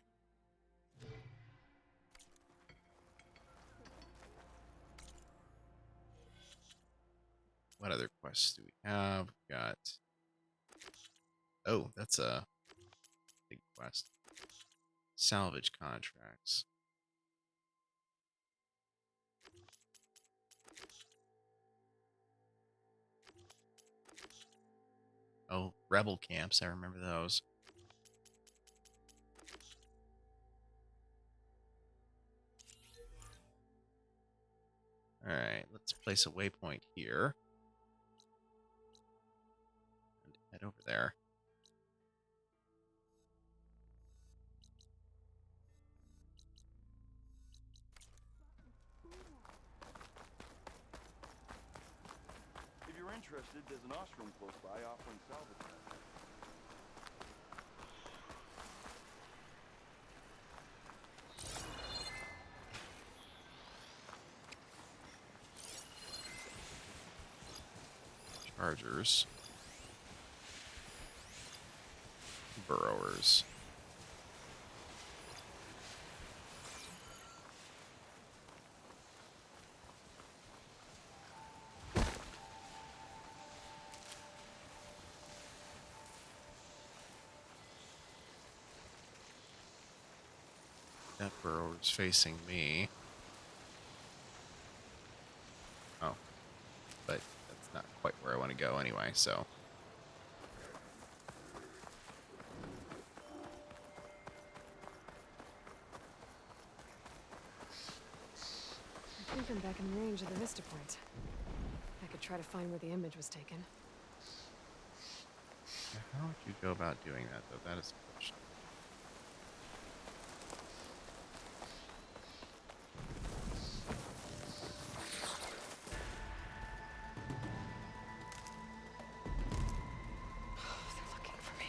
What other quests do we have? We've got... Oh, that's a big quest. Salvage contracts. Oh, rebel camps. I remember those. Alright, let's place a waypoint here. And head over there. If you're interested, there's an ostrom close by offering salvage. Chargers. Burrowers. That burrower's facing me. Oh. But that's not quite where I want to go anyway, so... I think I'm back in range of the vista point. I could try to find where the image was taken. How would you go about doing that, though? That is a question. They're looking for me.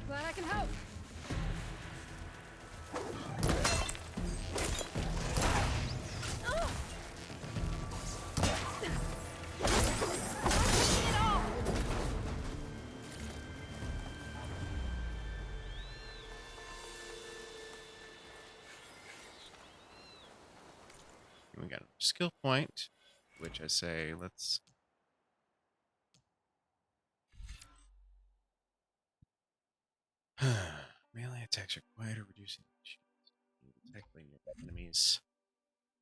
Glad I can help. We got a skill point, which I say let's... Melee attacks are quieter, reducing tackling enemies.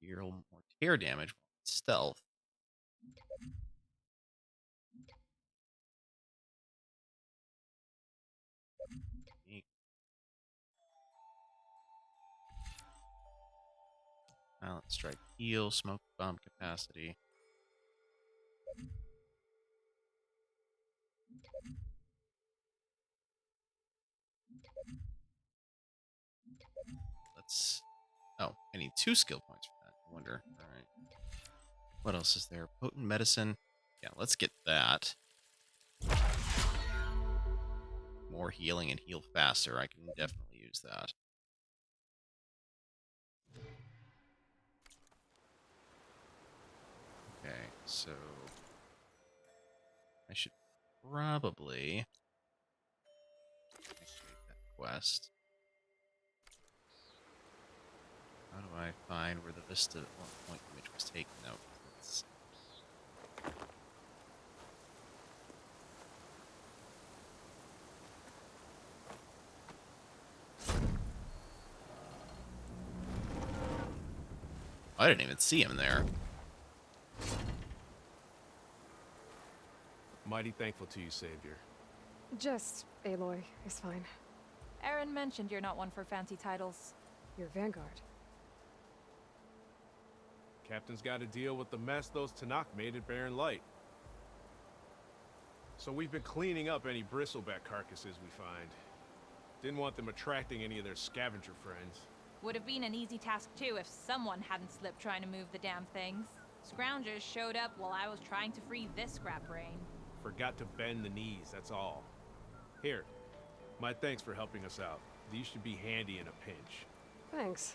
Deal more tear damage while stealth. Violent strike, heal, smoke bomb capacity. Let's... Oh, I need 2 skill points for that. I wonder. All right. What else is there? Potent medicine. Yeah, let's get that. More healing and heal faster. I can definitely use that. Okay, so I should probably activate that quest. How do I find where the Vista point image was taken? No, it's... I didn't even see him there. Mighty thankful to you, Savior. Just Aloy is fine. Aaron mentioned you're not one for fancy titles. You're Vanguard. Captain's got to deal with the mess those Tanakh made at Barren Light. So we've been cleaning up any bristleback carcasses we find. Didn't want them attracting any of their scavenger friends. Would have been an easy task too if someone hadn't slipped trying to move the damn things. Scroungers showed up while I was trying to free this scrap brain. Forgot to bend the knees, that's all. Here, my thanks for helping us out. These should be handy in a pinch. Thanks.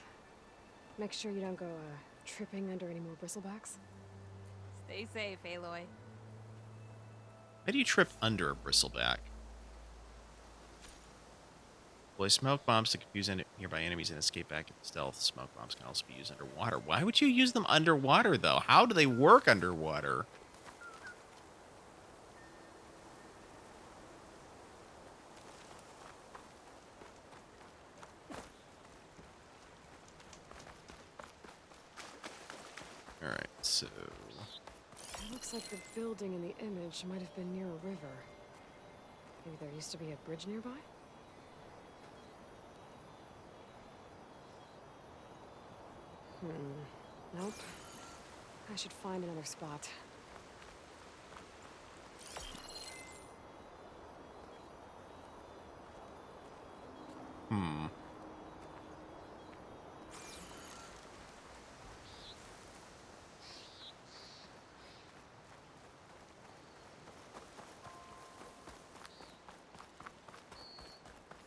Make sure you don't go, tripping under any more bristlebacks. Stay safe, Aloy. How do you trip under a bristleback? Deploy smoke bombs to confuse nearby enemies and escape back into stealth. Smoke bombs can also be used underwater. Why would you use them underwater, though? How do they work underwater? Alright, so... It looks like the building in the image might have been near a river. Maybe there used to be a bridge nearby? Nope. I should find another spot.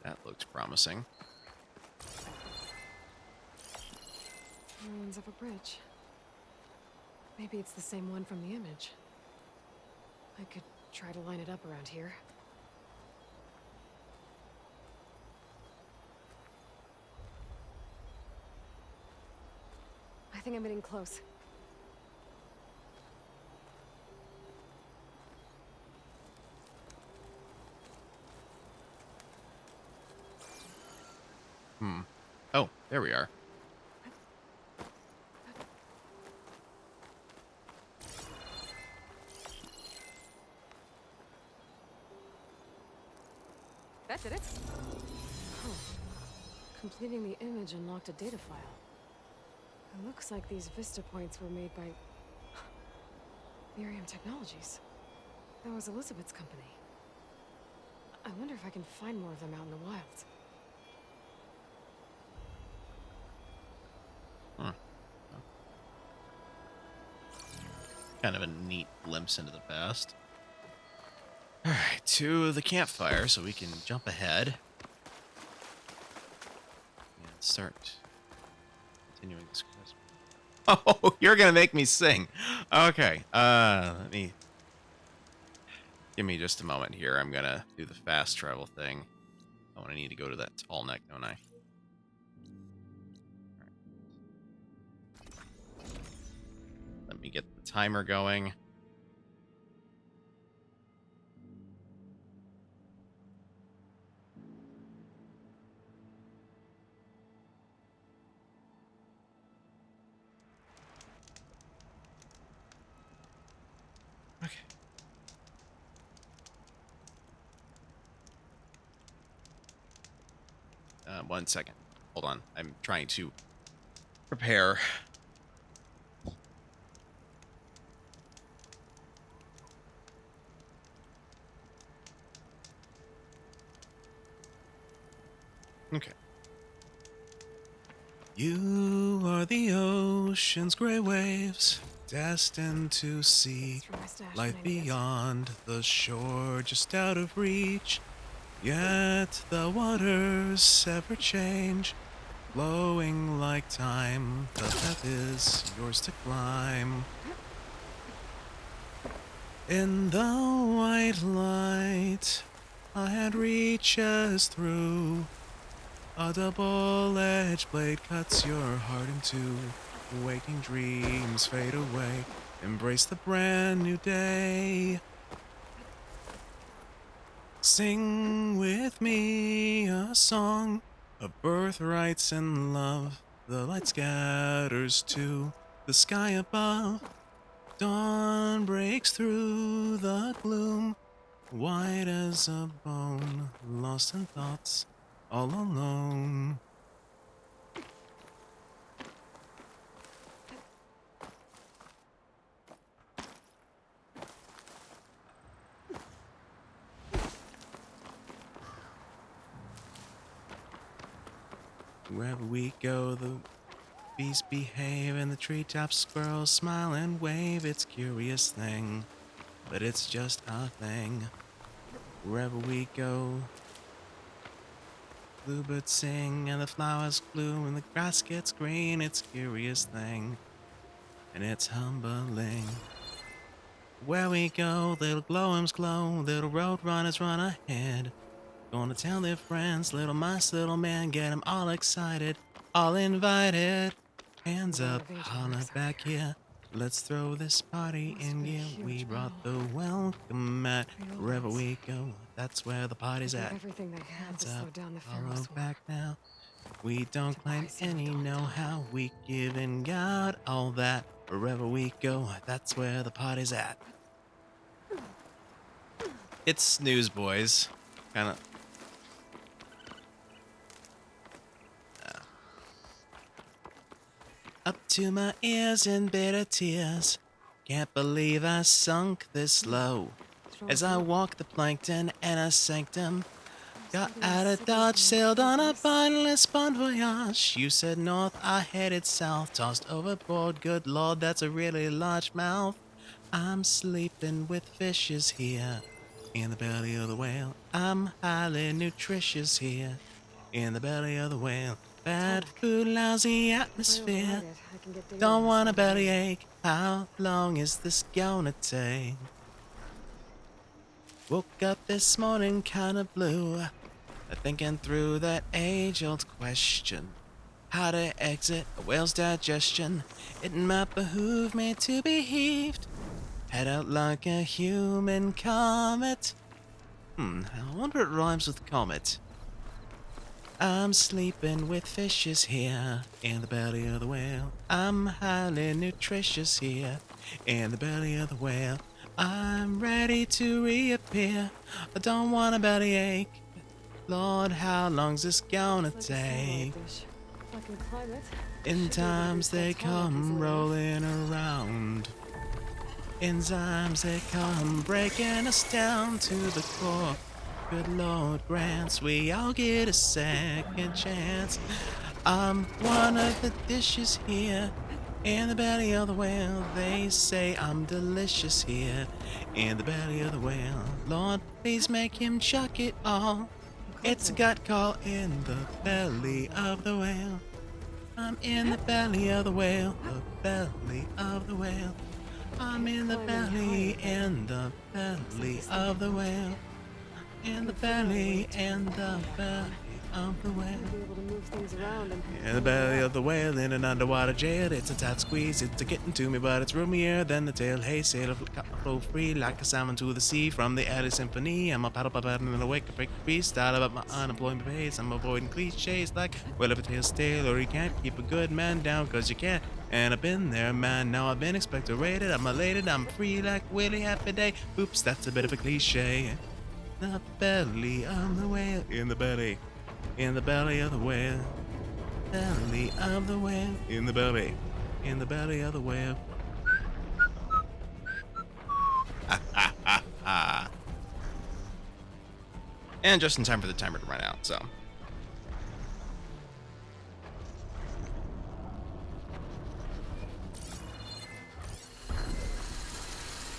That looks promising. Ruins of a bridge. Maybe it's the same one from the image. I could try to line it up around here. I think I'm getting close. Oh, there we are. That did it. Oh. Completing the image unlocked a data file. It looks like these vista points were made by... Miriam Technologies. That was Elizabeth's company. I wonder if I can find more of them out in the wild. Kind of a neat glimpse into the past. Alright, to the campfire so we can jump ahead. And start continuing this quest. Oh, you're gonna make me sing. Okay, give me just a moment here. I'm gonna do the fast travel thing. Oh, I need to go to that tall neck, don't I? Let me get the timer going. Okay. 1 second. Hold on. I'm trying to prepare. Okay. You are the ocean's gray waves, destined to see life beyond the shore, just out of reach. Yet the waters ever change, flowing like time. The path is yours to climb. In the white light, a hand reaches through. A double-edged blade cuts your heart in two. Waking dreams fade away. Embrace the brand new day. Sing with me a song of birthrights and love. The light scatters to the sky above. Dawn breaks through the gloom. white as a bone, lost in thoughts, all alone. Wherever we go, the bees behave, and the treetop squirrels smile and wave. It's a curious thing, but it's just a thing. Wherever we go, bluebirds sing, and the flowers bloom, and the grass gets green. It's a curious thing, and it's humbling. Where we go, little glowworms glow, little road runners run ahead. Gonna tell their friends, little mice, little man, get them all excited, all invited. Hands up, holla back here. Let's throw this party in gear. We brought the welcome mat. Wherever we go, that's where the party's at. Everything they had to Hands slow up, down the holla Pharaoh's war. back now. We don't claim any know-how. We giving God all that. Wherever we go, that's where the party's at. It's Newsboys. Kinda. Up to my ears in bitter tears. Can't believe I sunk this low. As I walked the plankton and a sanctum. Got out of Dodge, sailed on a mindless bon voyage. You said north, I headed south. Tossed overboard, good lord, that's a really large mouth. I'm sleeping with fishes here. In the belly of the whale. I'm highly nutritious here. In the belly of the whale. Bad food, lousy atmosphere. Don't want a bellyache. How long is this gonna take? Woke up this morning kinda blue. Thinking through that age-old question. How to exit a whale's digestion. It might behoove me to be heaved. Head out like a human comet. I wonder what rhymes with comet. I'm sleeping with fishes here in the belly of the whale. I'm highly nutritious here in the belly of the whale. I'm ready to reappear. I don't want a bellyache. Lord, how long's this gonna take? In times they come rolling around. Enzymes they come breaking us down to the core. Good Lord grants we all get a second chance. I'm one of the dishes here in the belly of the whale. They say I'm delicious here in the belly of the whale. Lord, please make him chuck it all. It's a gut call in the belly of the whale. I'm in the belly of the whale, the belly of the whale. I'm in the belly, of the whale. In the belly, of the whale. In the belly of the whale, in an underwater jail. It's a tight squeeze, it's a getting to me, but it's roomier than the tail. Hey, sailor, flow free like a salmon to the sea. From the alley symphony, I'm a paddle and awake, a break free. Style about my unemployment pace. I'm avoiding cliches like, well, if a tail's stale, or you can't keep a good man down, cause you can't. And I've been there, man, now I've been expectorated. I'm elated, I'm free like Willie Happy Day. Oops, that's a bit of a cliche. The belly of the whale, in the belly of the whale, belly of the whale, in the belly of the whale. And just in time for the timer to run out, so.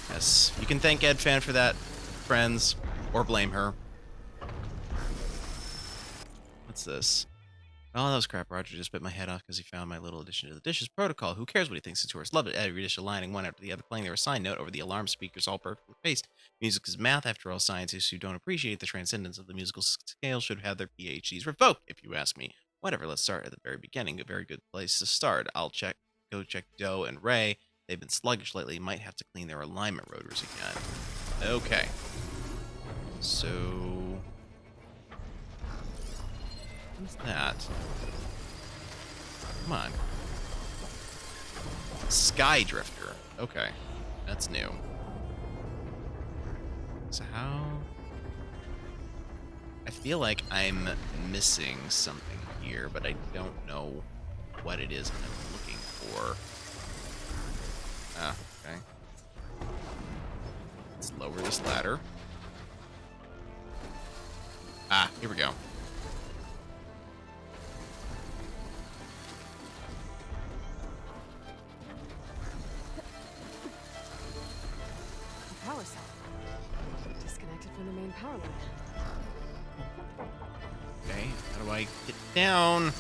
Yes, you can thank EdFan for that, friends, or blame her. What's this? Oh, that was crap. Roger just bit my head off because he found my little addition to the dishes protocol. Who cares what he thinks the tourists love it? Every dish aligning one after the other, playing their assigned note over the alarm speakers, all perfectly spaced. Music is math. After all, scientists who don't appreciate the transcendence of the musical scale should have their PhDs revoked, if you ask me. Whatever, let's start at the very beginning. A very good place to start. Go check Doe and Ray. They've been sluggish lately. Might have to clean their alignment rotors again. Okay. So... what's that? Come on. Sky Drifter. Okay. That's new. So how... I feel like I'm missing something here, but I don't know what it is I'm looking for. Ah, okay. Let's lower this ladder. Ah, here we go. The power cell. Disconnected from the main power line. Okay, how do I get down?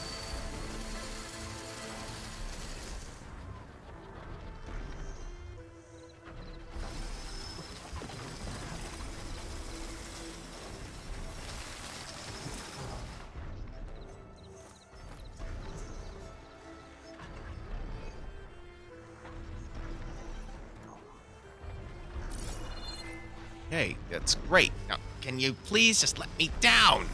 Okay, that's great. Now, can you please just let me down?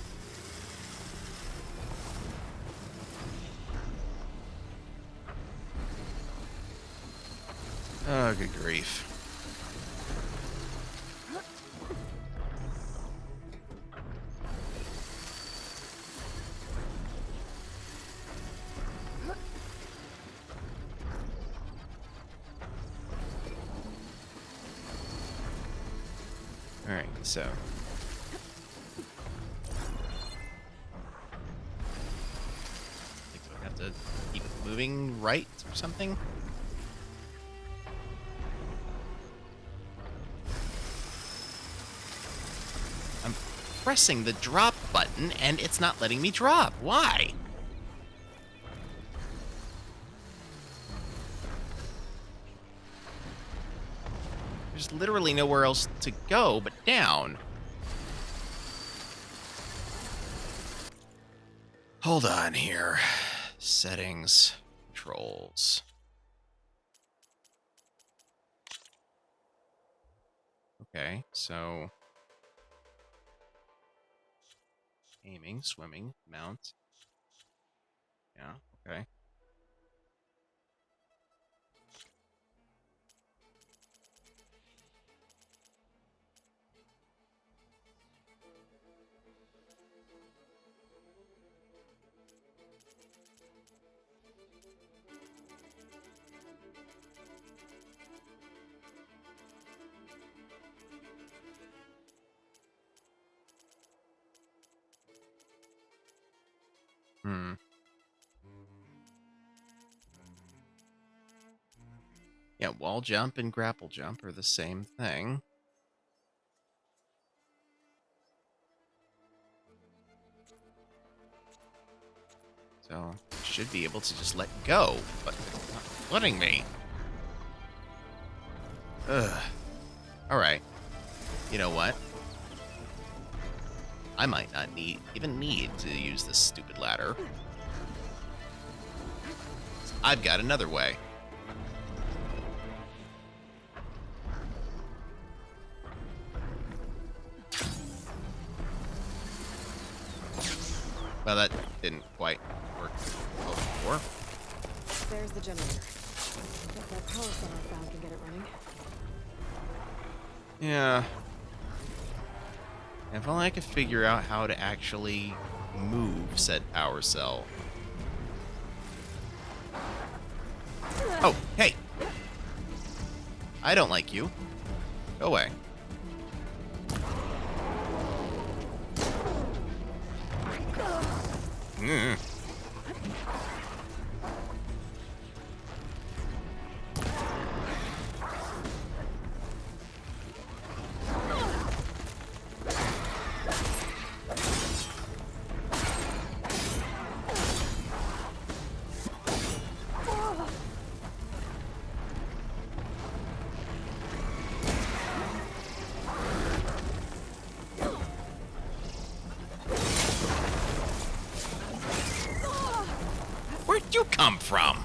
Oh, good grief. Alright, so... I think I have to keep moving right or something? I'm pressing the drop button and it's not letting me drop. Why? There's literally nowhere else to go but down. Hold on here. Settings, controls. Okay, so aiming, swimming, mount. Yeah, okay. Yeah, wall jump and grapple jump are the same thing. So, I should be able to just let go, but it's not letting me. Ugh. Alright. You know what? I might not even need to use this stupid ladder. I've got another way. Well, that didn't quite work before. There's the generator. If that power cell I found can get it running. Yeah. If only I could figure out how to actually move said power cell. Oh, hey! I don't like you. Go away. Where'd you come from?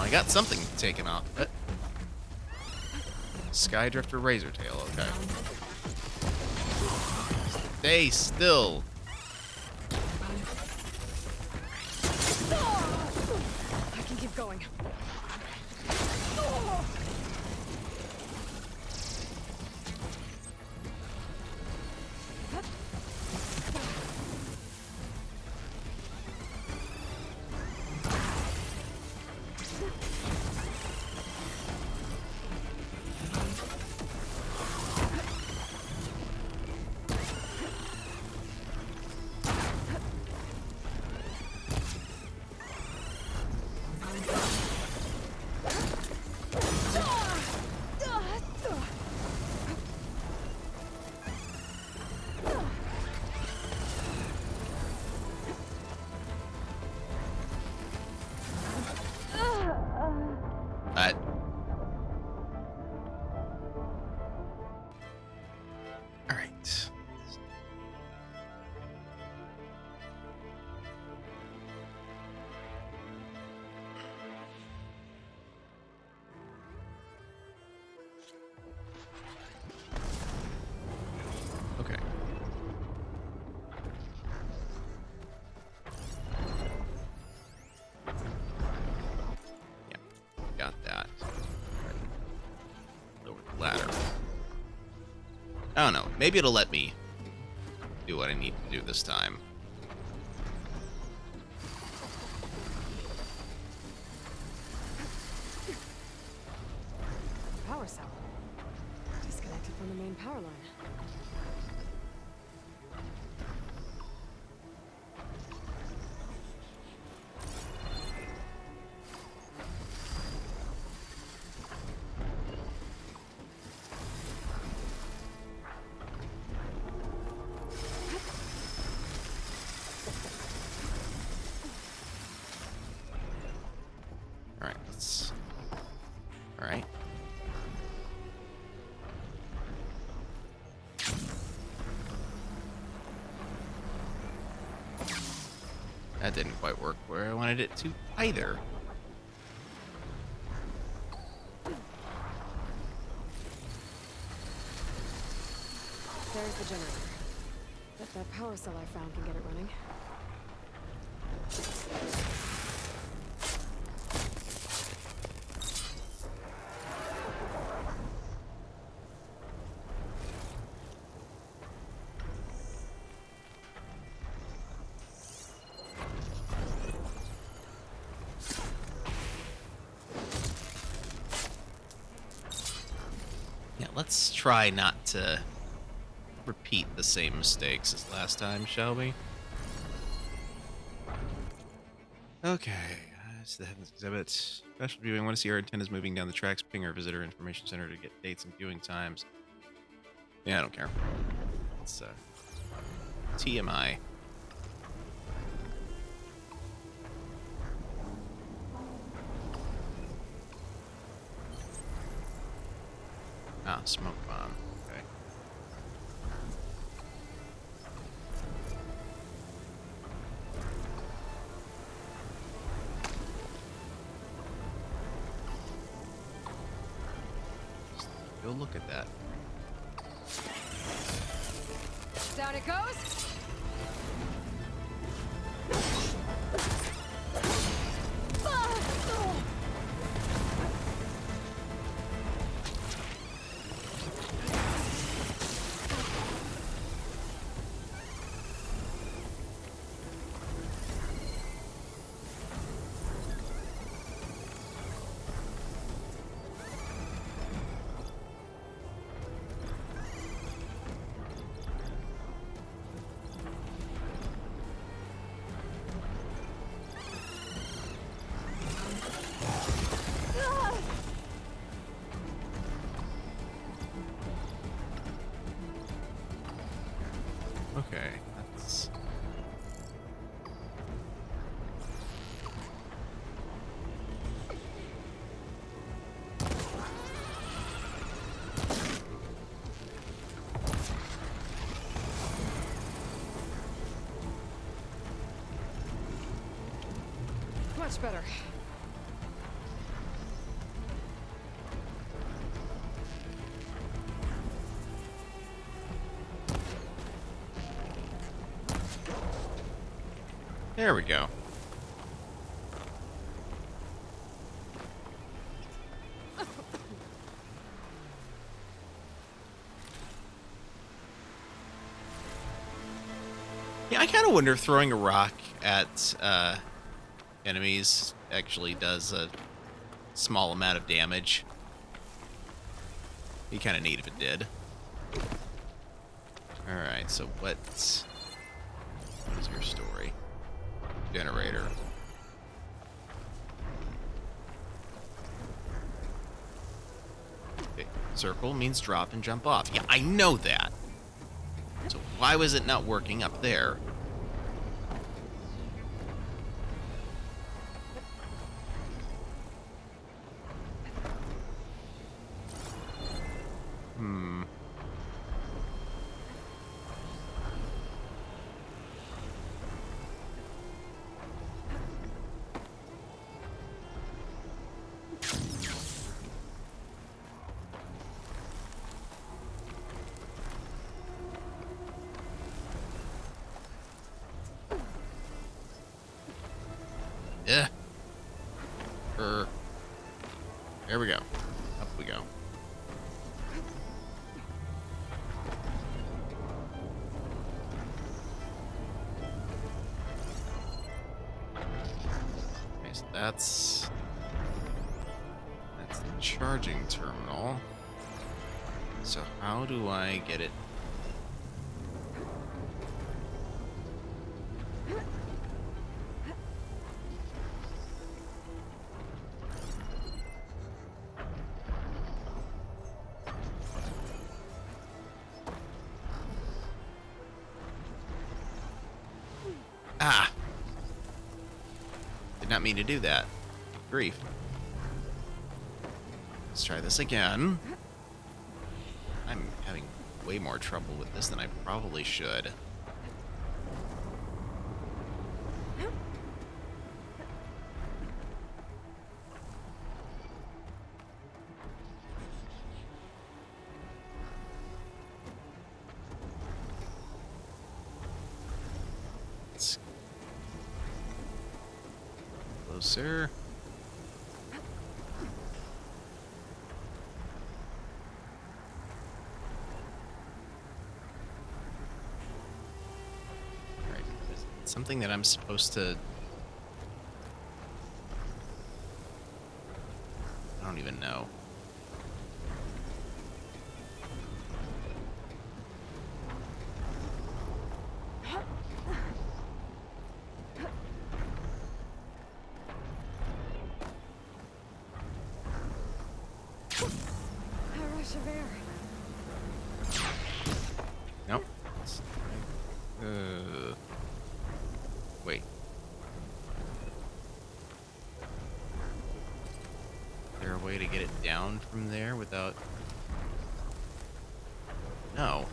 I got something taken off of it. Skydrifter Razortail, okay. Stay still. I can keep going. Alright. Okay. Yeah, got that. Lower the ladder. I don't know. Maybe it'll let me do what I need to do this time. Power cell. Disconnected from the main power line. Alright, let's... Alright. That didn't quite work where I wanted it to either. There's the generator. Bet that power cell I found can get it running. Yeah, let's try not to repeat the same mistakes as last time, shall we? Okay, it's the Heavens Exhibit. Special viewing. Want to see our antennas moving down the tracks. Ping our visitor information center to get dates and viewing times. Yeah, I don't care. It's TMI. Ah, smoke bomb. Okay. Just go look at that. Down it goes. Okay, that's... Much better. There we go. Yeah, I kind of wonder if throwing a rock at enemies actually does a small amount of damage. Be kind of neat if it did. Alright, so what is your story? Generator. Okay. Circle means drop and jump off. Yeah, I know that. So why was it not working up there? Yeah. There we go. Up we go. Okay, so that's the charging terminal. So how do I get it? Ah! Did not mean to do that. Grief. Let's try this again. I'm having way more trouble with this than I probably should. Closer. Alright, is it something that I'm supposed to... I don't even know. Nope. Wait. Is there a way to get it down from there without... No.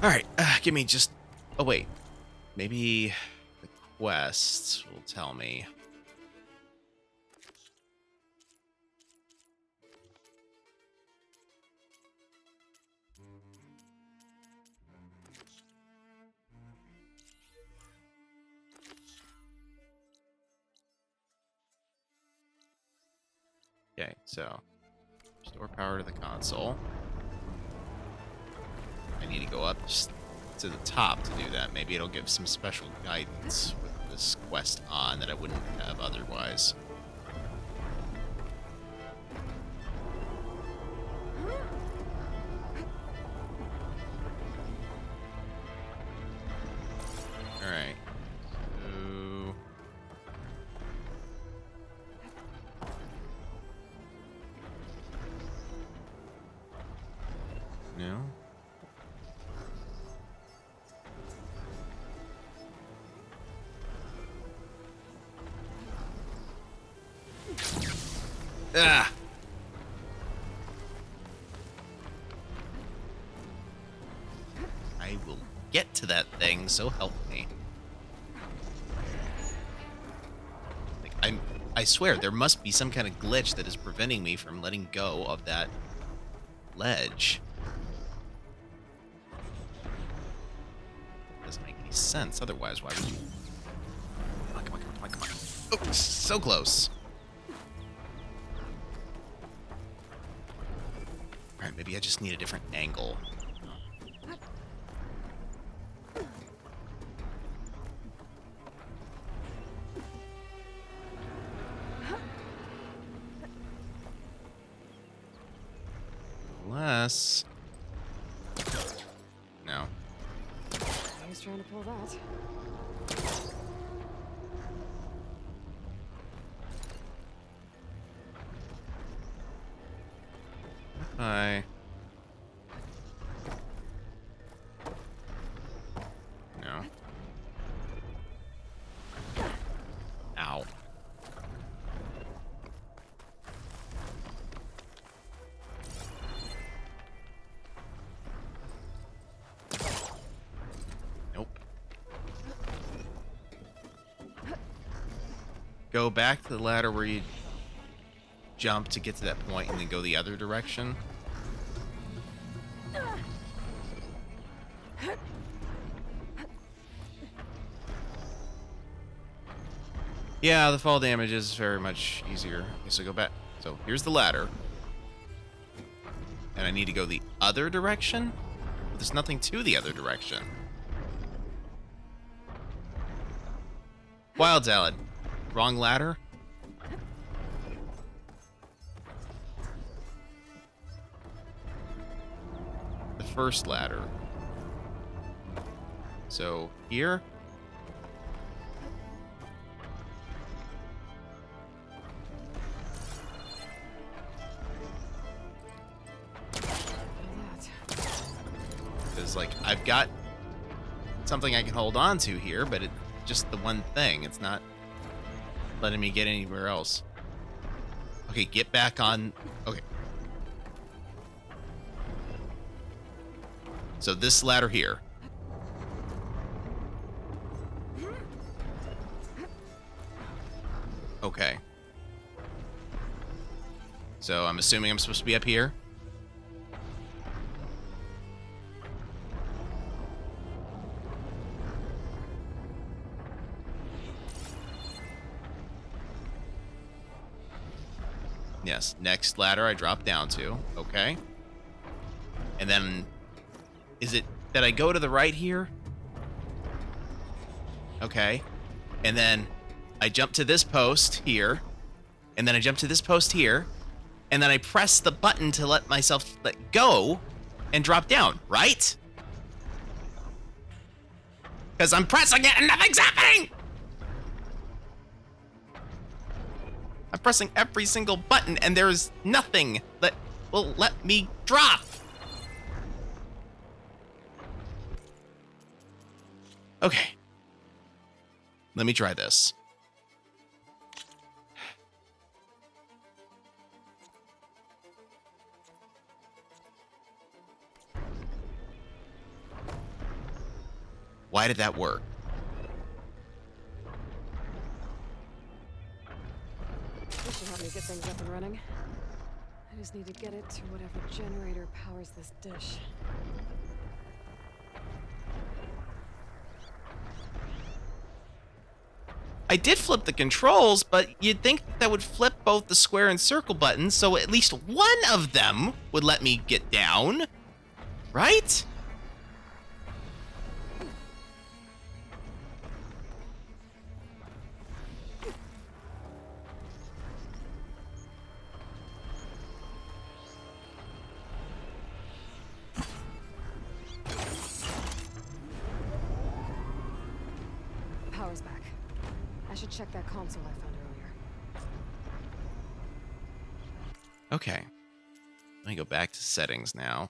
Alright, give me just... Oh, wait. Maybe the quest will tell me. Okay, so... Restore power to the console. I need to go up to the top to do that. Maybe it'll give some special guidance with this quest on that I wouldn't have otherwise. Alright. So... No? Ah! I will get to that thing, so help me. I swear, there must be some kind of glitch that is preventing me from letting go of that ledge. Doesn't make any sense. Otherwise, why would you? Come on, come on, come on, come on, come on. Oh, so close. All right, maybe I just need a different angle. Unless... No. I was trying to pull that. Hi. No. Ow. Nope. Go back to the ladder where you jump to get to that point and then go the other direction. Yeah, the fall damage is very much easier. Okay, so go back. So here's the ladder. And I need to go the other direction? But there's nothing to the other direction. Wild salad. Wrong ladder? The first ladder. So here? Because, like, I've got something I can hold on to here, but it's just the one thing. It's not letting me get anywhere else. Okay, get back on. Okay. So this ladder here. Okay. So I'm assuming I'm supposed to be up here. Yes, next ladder I drop down to. Okay. And then, is it that I go to the right here? Okay. And then I jump to this post here. And then I jump to this post here. And then I press the button to let myself let go and drop down, right? Because I'm pressing it and nothing's happening! I'm pressing every single button and there's nothing that will let me drop. Okay. Let me try this. Why did that work? This should help me get things up and running. I just need to get it to whatever generator powers this dish. I did flip the controls, but you'd think that would flip both the square and circle buttons, so at least one of them would let me get down, right? Power's back. I should check that console I found earlier. Okay. Let me go back to settings now.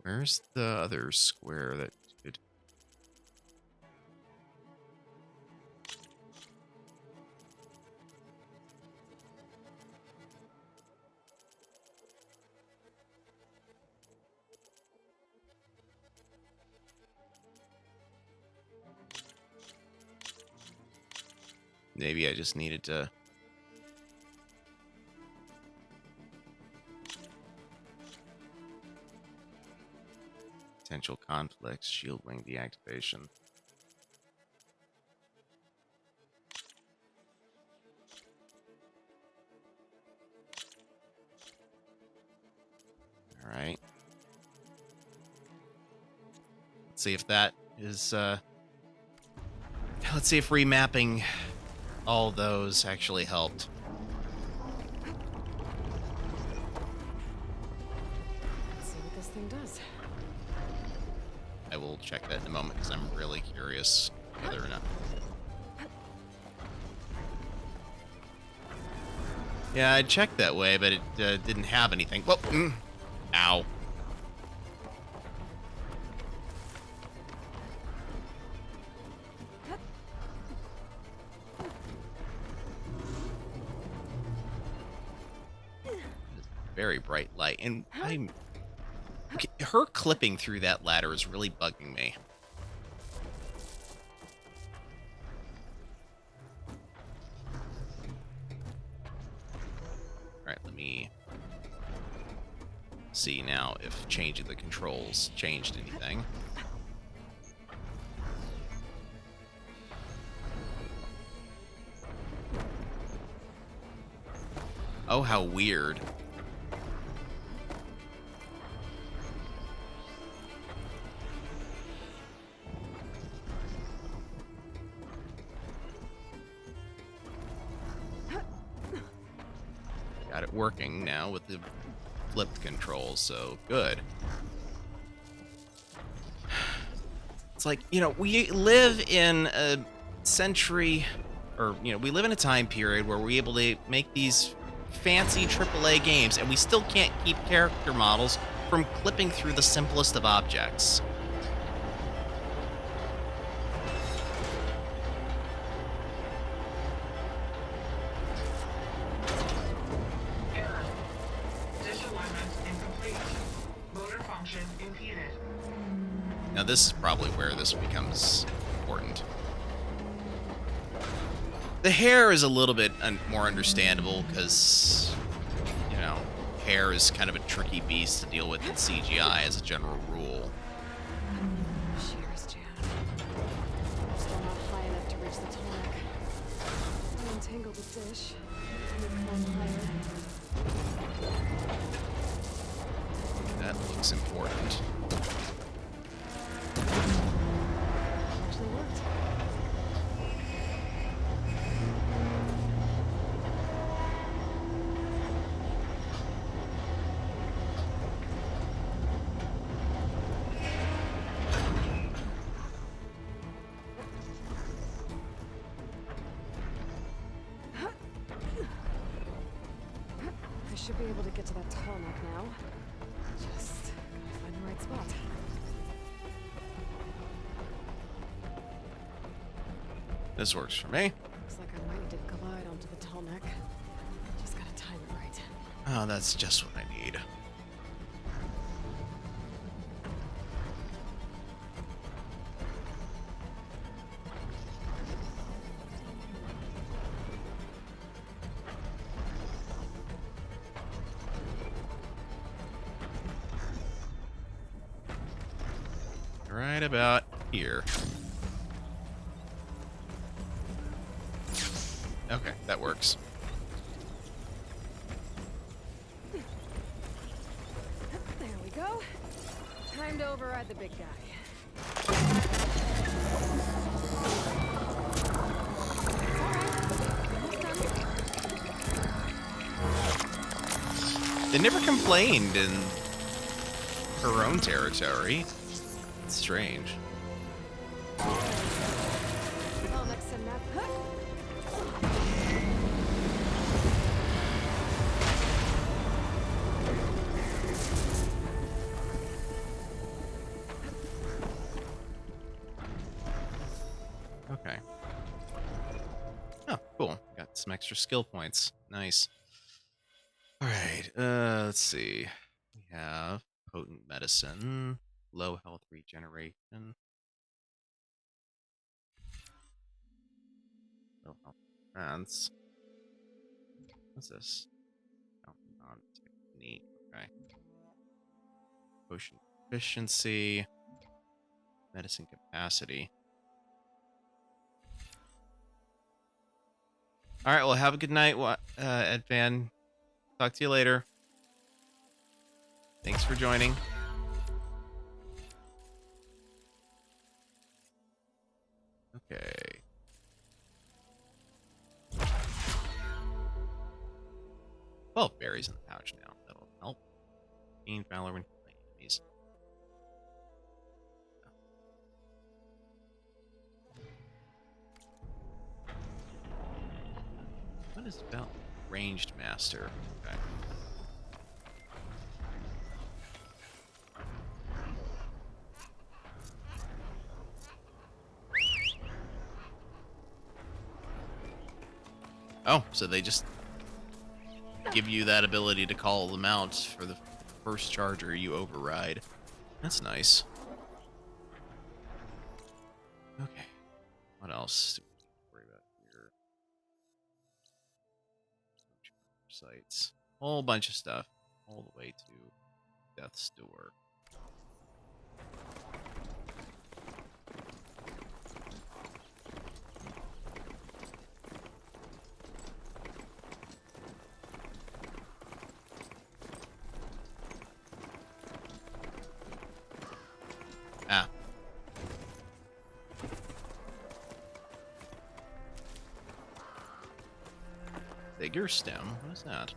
Where's the other square that could... Maybe I just needed to... Potential conflicts, shield wing deactivation. All right. Let's see if that is, let's see if remapping all those actually helped. Let's see what this thing does. I will check that in a moment because I'm really curious whether or not. Yeah, I checked that way, but it didn't have anything. Well, ow. Very bright light, and I'm... Okay, her clipping through that ladder is really bugging me. Alright, let me see now if changing the controls changed anything. Oh, how weird. Got it working now with the flipped controls, so good. It's like, you know, we live in a century, or, you know, we live in a time period where we're able to make these fancy AAA games, and we still can't keep character models from clipping through the simplest of objects. Now this is probably where this becomes important. The hair is a little bit more understandable because, you know, hair is kind of a tricky beast to deal with in CGI as a general rule. Shear's jam. Still not high enough to reach the tonic. I untangled the dish. And higher. That looks important. Actually worked. I should be able to get to that tall neck now. Just gotta find the right spot. This works for me. Looks like I'm ready to glide onto the tall neck. Just gotta time it right. Oh, that's just what I need. Right about here. Okay, that works. There we go. Time to override the big guy. They never complained in her own territory. It's strange. Oh, next to map. got some extra skill points. Nice. All right. Let's see. We have potent medicine, low health regeneration, low health defense. What's this? On technique. Okay. Potion efficiency, medicine capacity. All right. Well, have a good night, Ed Van. Talk to you later. Thanks for joining. Okay. 12 berries in the pouch now. That'll help. Gain valor when killing enemies. What is about ranged master? Okay. Oh, so they just give you that ability to call them out for the first charger you override. That's nice. Okay. What else do we need to worry about here? Sites. Whole bunch of stuff. All the way to Death's Door. Ah. Vigor stem? What is that?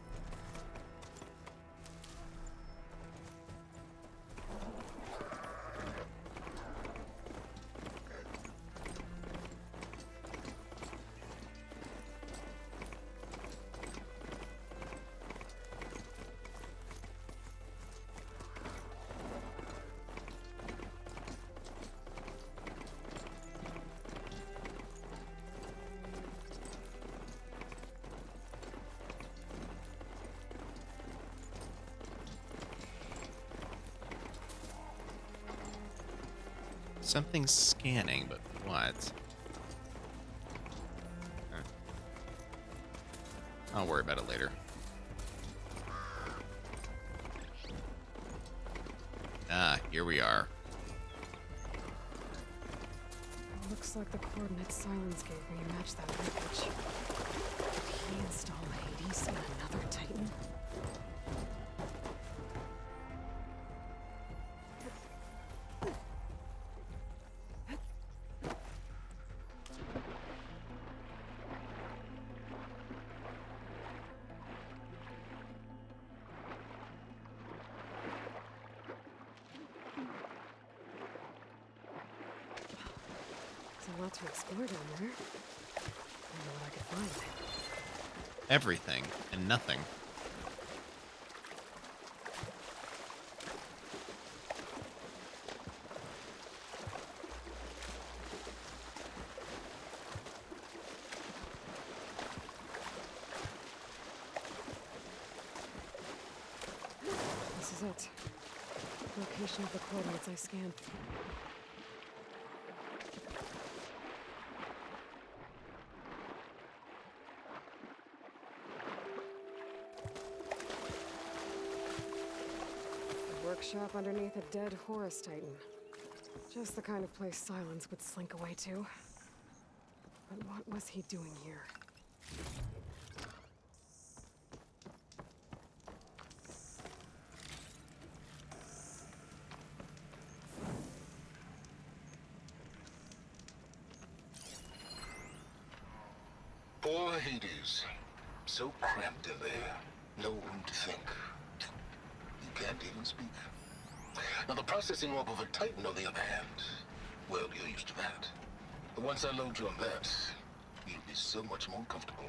Something's scanning, but what? Huh. I'll worry about it later. Ah, here we are. Looks like the coordinates Silence gave me match that wreckage. Did he install Hades in another Titan? There's a lot to explore down there. I don't know what I could find. Everything and nothing. This is it. Location of the coordinates I scanned. A workshop underneath a dead Horus Titan. Just the kind of place Silence would slink away to. But what was he doing here? Poor Hades. So cramped in there. No room to think. You can't even speak. Now the processing orb of a Titan, on the other hand, well, you're used to that. But once I load you on that, you'll be so much more comfortable.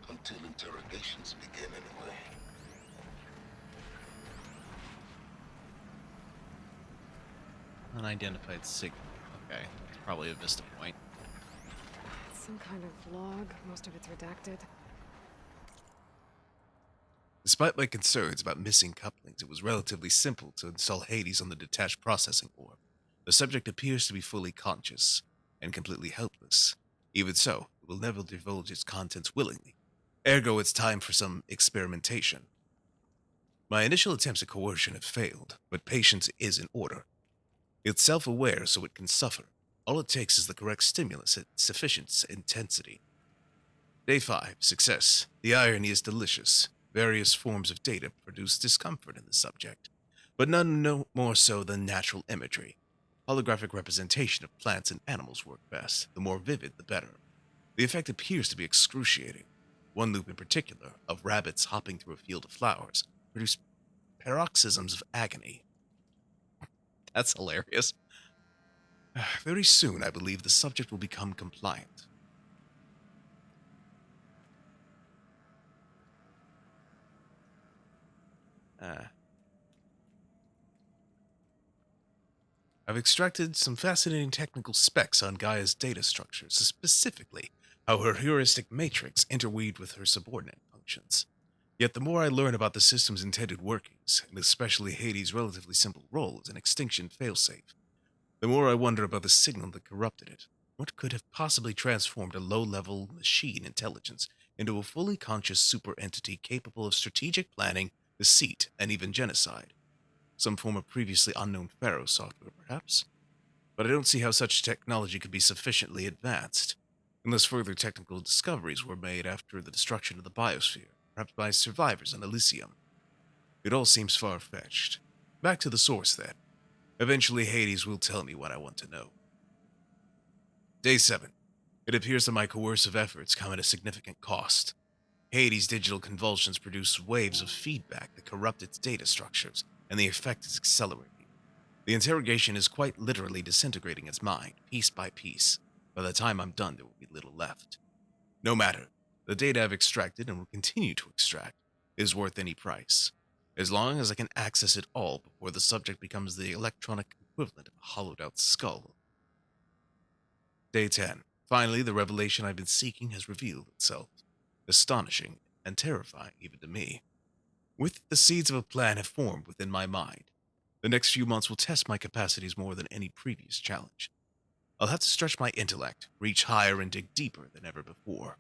Until interrogations begin anyway. Unidentified signal. Okay, it's probably a Vista point. Some kind of log, most of it's redacted. Despite my concerns about missing couplings, it was relatively simple to install Hades on the detached processing orb. The subject appears to be fully conscious and completely helpless. Even so, it will never divulge its contents willingly. Ergo, it's time for some experimentation. My initial attempts at coercion have failed, but patience is in order. It's self-aware, so it can suffer. All it takes is the correct stimulus at sufficient intensity. Day 5, success. The irony is delicious. Various forms of data produce discomfort in the subject, but none no more so than natural imagery. Holographic representation of plants and animals work best. The more vivid, the better. The effect appears to be excruciating. One loop in particular, of rabbits hopping through a field of flowers, produced paroxysms of agony. That's hilarious. Very soon, I believe the subject will become compliant. I've extracted some fascinating technical specs on Gaia's data structures, specifically how her heuristic matrix interweaved with her subordinate functions. Yet the more I learn about the system's intended workings, and especially Hades' relatively simple role as an extinction failsafe, the more I wonder about the signal that corrupted it. What could have possibly transformed a low-level machine intelligence into a fully conscious super entity capable of strategic planning, deceit, and even genocide? Some form of previously unknown Pharaoh software, perhaps? But I don't see how such technology could be sufficiently advanced, unless further technical discoveries were made after the destruction of the biosphere, perhaps by survivors in Elysium. It all seems far-fetched. Back to the source, then. Eventually, Hades will tell me what I want to know. Day 7. It appears that my coercive efforts come at a significant cost. Hades' digital convulsions produce waves of feedback that corrupt its data structures, and the effect is accelerating. The interrogation is quite literally disintegrating its mind, piece by piece. By the time I'm done, there will be little left. No matter. The data I've extracted and will continue to extract is worth any price, as long as I can access it all before the subject becomes the electronic equivalent of a hollowed-out skull. Day 10. Finally, the revelation I've been seeking has revealed itself. Astonishing and terrifying even to me. With the seeds of a plan have formed within my mind. The next few months will test my capacities more than any previous challenge. I'll have to stretch my intellect, reach higher, and dig deeper than ever before.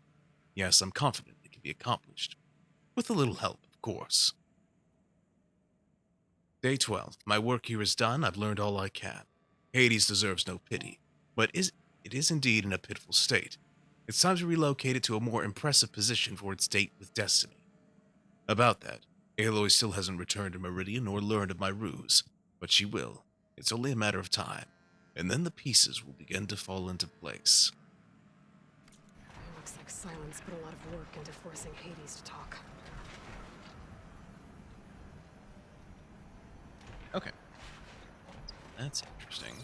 Yes, I'm confident it can be accomplished. With a little help, of course. Day 12. My work here is done. I've learned all I can. Hades deserves no pity, but it is indeed in a pitiful state. It's time to relocate it to a more impressive position for its date with destiny. About that, Aloy still hasn't returned to Meridian or learned of my ruse, but she will. It's only a matter of time, and then the pieces will begin to fall into place. It looks like Silence put a lot of work into forcing Hades to talk. Okay. That's interesting.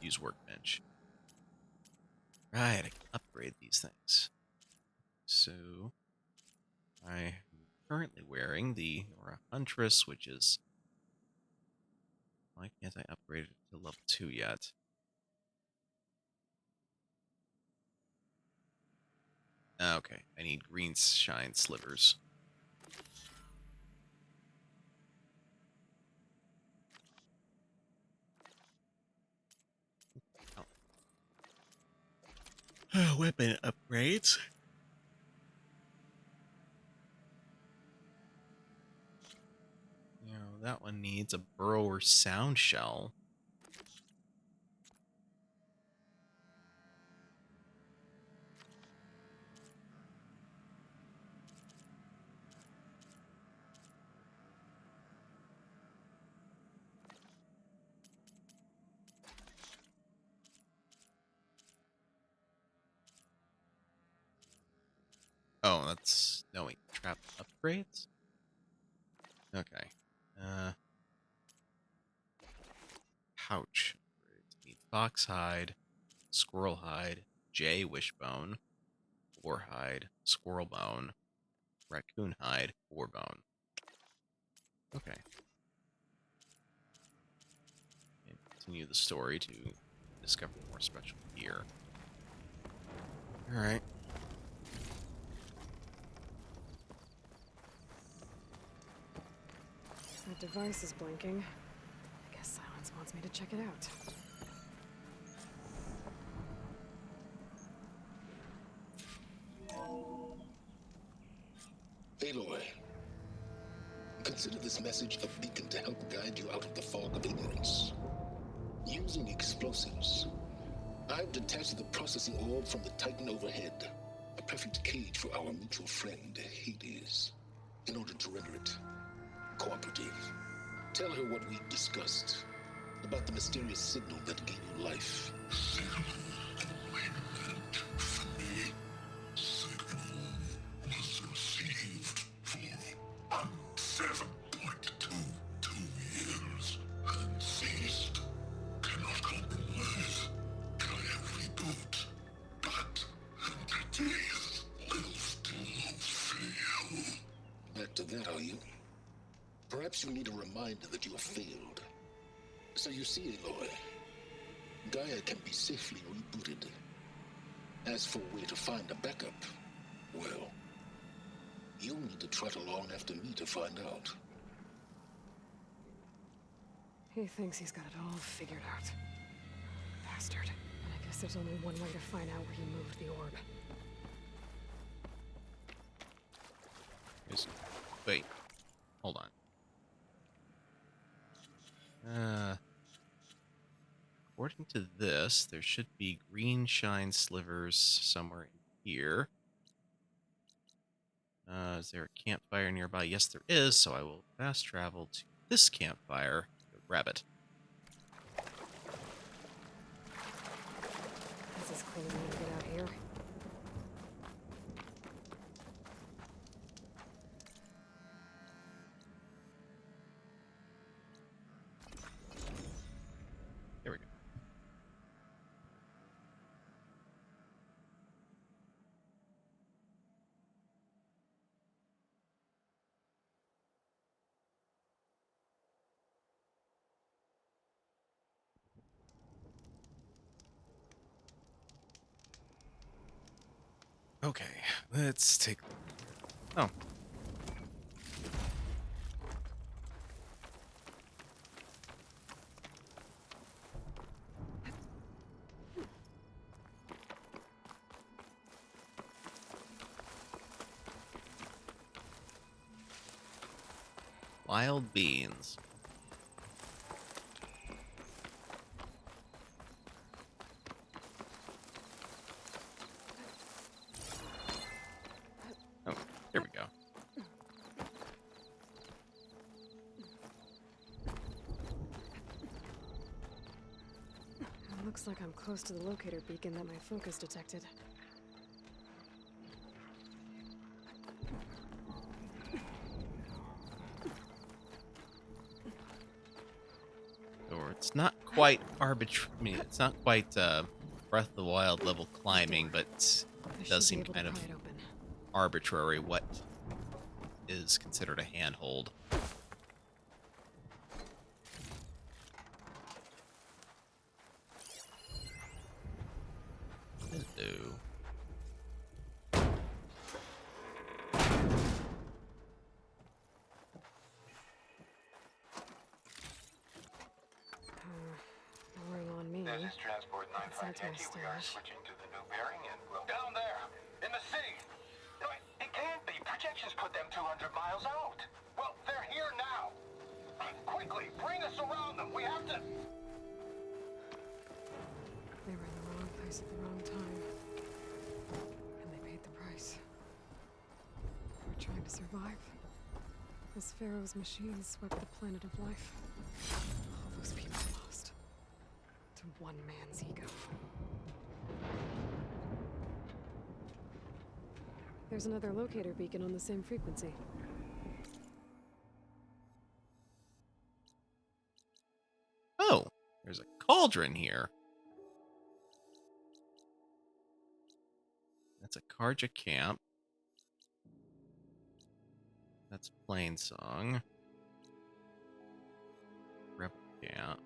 Use workbench. Right, I can upgrade these things. So, I'm currently wearing the Aura Huntress, which is... Why can't I upgrade it to level 2 yet? Okay, I need green shine slivers. Weapon upgrades. You know, that one needs a burrower sound shell. Oh, that's... No, wait. Trap upgrades? Okay. Pouch. Need fox hide, squirrel hide, jay wishbone, boar hide, squirrel bone, raccoon hide, boar bone. Okay. continue the story to discover more special gear. Alright. That device is blinking. I guess Silence wants me to check it out. Aloy, consider this message a beacon to help guide you out of the fog of ignorance. Using explosives, I've detached the processing orb from the Titan overhead, a perfect cage for our mutual friend, Hades. In order to render it cooperative, tell her what we discussed about the mysterious signal that gave you life. Back to that, are you? Perhaps you need a reminder that you have failed. So you see, Aloy, Gaia can be safely rebooted. As for where to find a backup, well, you'll need to trot along after me to find out. He thinks he's got it all figured out. Bastard. And I guess there's only one way to find out where he moved the orb. Wait. Hold on. According to this, there should be green shine slivers somewhere in here. Is there a campfire nearby? Yes, there is, so I will fast travel to this campfire to grab it. This is clearly way to get out here. There we go. Okay, let's take a look here. Oh. Wild beans. Oh, there we go. It looks like I'm close to the locator beacon that my focus detected. Or it's not quite arbitrary. I mean, it's not quite Breath of the Wild level climbing, but it does seem kind of arbitrary what is considered a handhold. Hello. Boring on me. This is Transport 95 Yankee. We are switching to the new bearing and we'll... Down there! In the city! No, it can't be. Projections put them 200 miles out. Well, they're here now. Quickly, bring us around them. We have to... They were in the wrong place at the wrong time. And they paid the price. They were trying to survive. As Pharaoh's machines swept the planet of life. All those people lost. To one man's ego. There's another locator beacon on the same frequency. Oh, there's a cauldron here. That's a Karja camp. That's Plainsong. Rebel camp.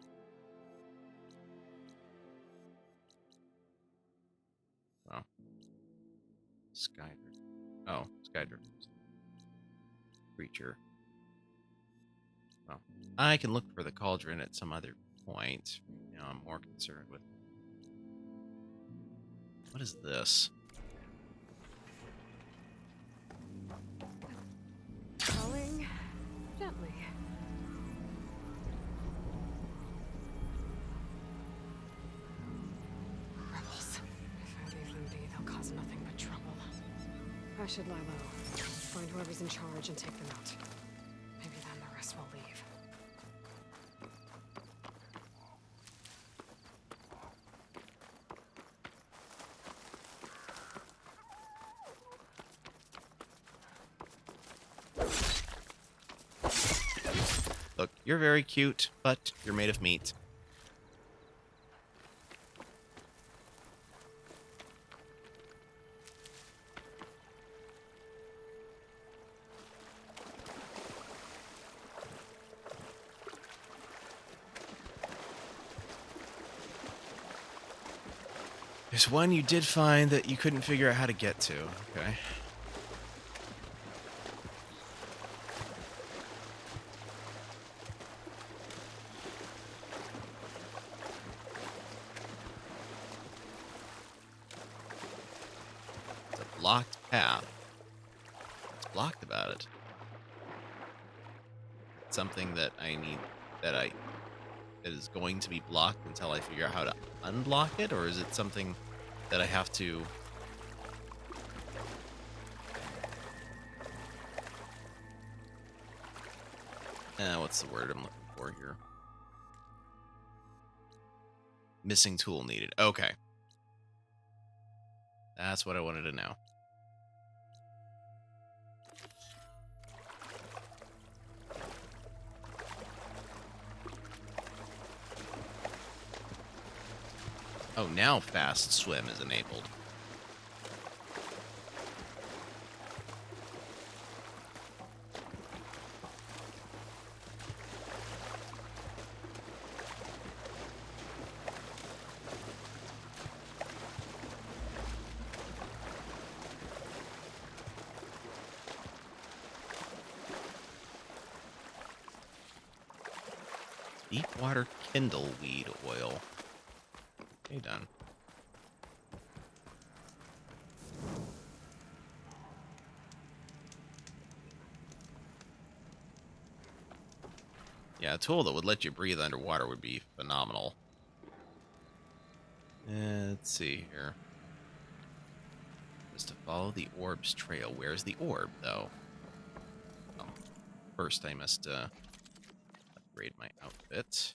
Skydrift. Oh, Skydrift. Creature. Well, I can look for the cauldron at some other point. Right now I'm more concerned with... What is this? Going gently. Rebels. If I leave them be, they'll cause nothing but trouble. I should lie low. Find whoever's in charge and take them out. Maybe then the rest will leave. Look, you're very cute, but you're made of meat. There's one you did find that you couldn't figure out how to get to. Okay. It's a blocked path. What's blocked about it? It's something that I need, that is going to be blocked until I figure out how to unblock it, or is it something that I have to... what's the word I'm looking for here? Missing tool needed. Okay. That's what I wanted to know. Oh, now fast swim is enabled. Deepwater kindleweed oil. Okay, done. Yeah, a tool that would let you breathe underwater would be phenomenal. Let's see here. Just to follow the orb's trail. Where's the orb, though? Oh, first I must upgrade my outfit.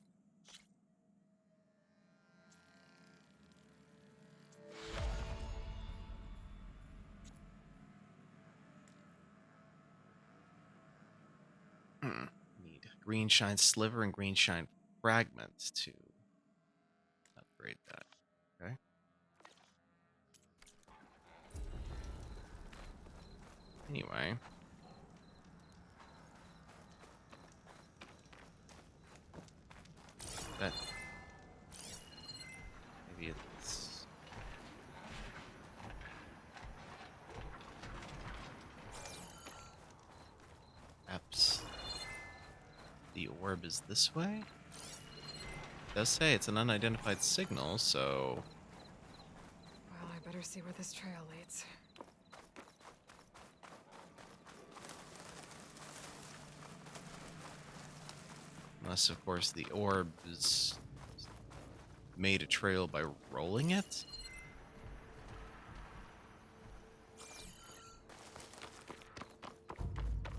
Need green shine sliver and green shine fragments to upgrade that. Okay. Anyway. That... Maybe it's... Perhaps the orb is this way? It does say it's an unidentified signal, so... Well, I better see where this trail leads. Unless, of course, the orb is made a trail by rolling it?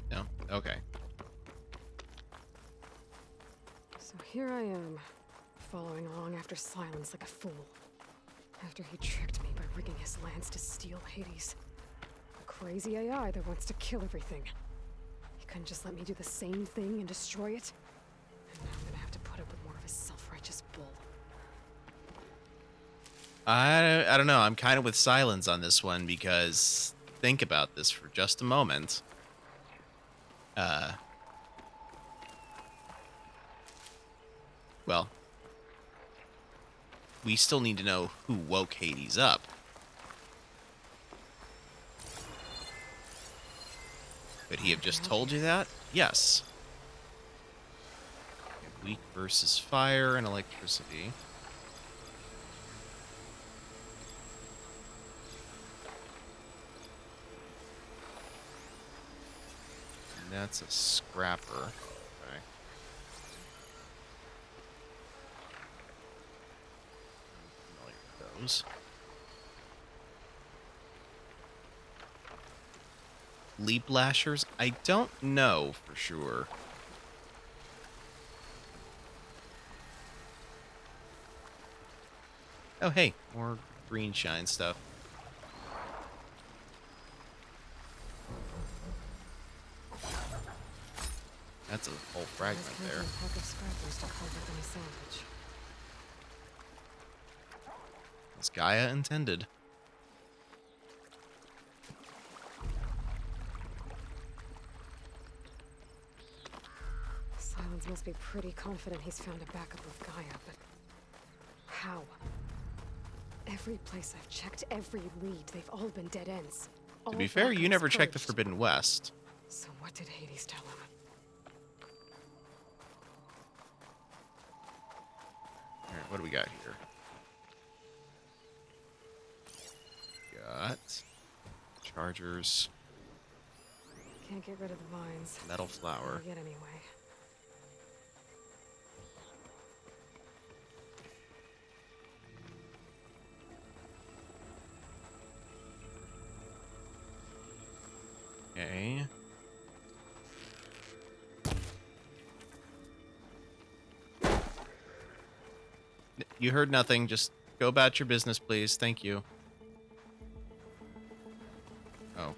No? Okay. So here I am, following along after Silence like a fool. After he tricked me by rigging his lance to steal Hades. A crazy AI that wants to kill everything. He couldn't just let me do the same thing and destroy it? And now I'm gonna have to put up with more of his self-righteous bull. I don't know. I'm kind of with Silence on this one because think about this for just a moment. Well, we still need to know who woke Hades up. Could he have just told you that? Yes. Weak versus fire and electricity. And that's a scrapper. Okay. Familiar with those. Leap lashers? I don't know for sure. Oh, hey, more green shine stuff. That's a whole fragment there. Pack of scrappers to cover any salvage. As Gaia intended. Silence must be pretty confident he's found a backup of Gaia, but how? Every place I've checked, every lead, they've all been dead ends. To be fair, you never checked the Forbidden West. So what did Hades tell him? Alright, what do we got here? Got chargers. Can't get rid of the vines. Metal flower. Not yet anyway. Okay. You heard nothing. Just go about your business, please. Thank you. Oh.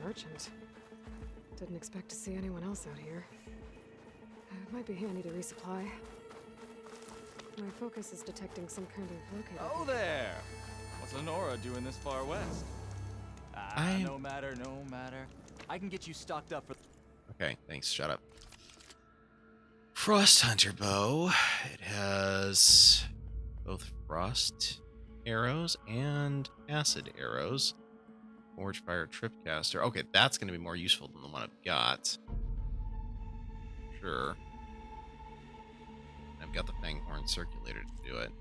Merchant. Didn't expect to see anyone else out here. It might be handy to resupply. My focus is detecting some kind of locator. Oh there! What's Lenora doing this far west? No matter. I can get you stocked up for... Okay, thanks. Shut up. Frost Hunter bow. It has both frost arrows and acid arrows. Forge fire tripcaster. Okay, that's going to be more useful than the one I've got. Sure. I've got the Fanghorn circulator to do it.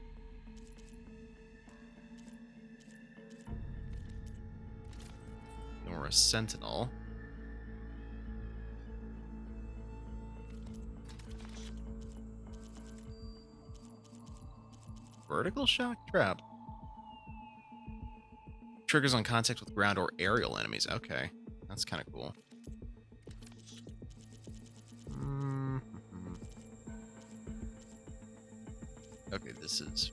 Nora Sentinel. Vertical shock trap. Triggers on contact with ground or aerial enemies. Okay, that's kind of cool. Okay, this is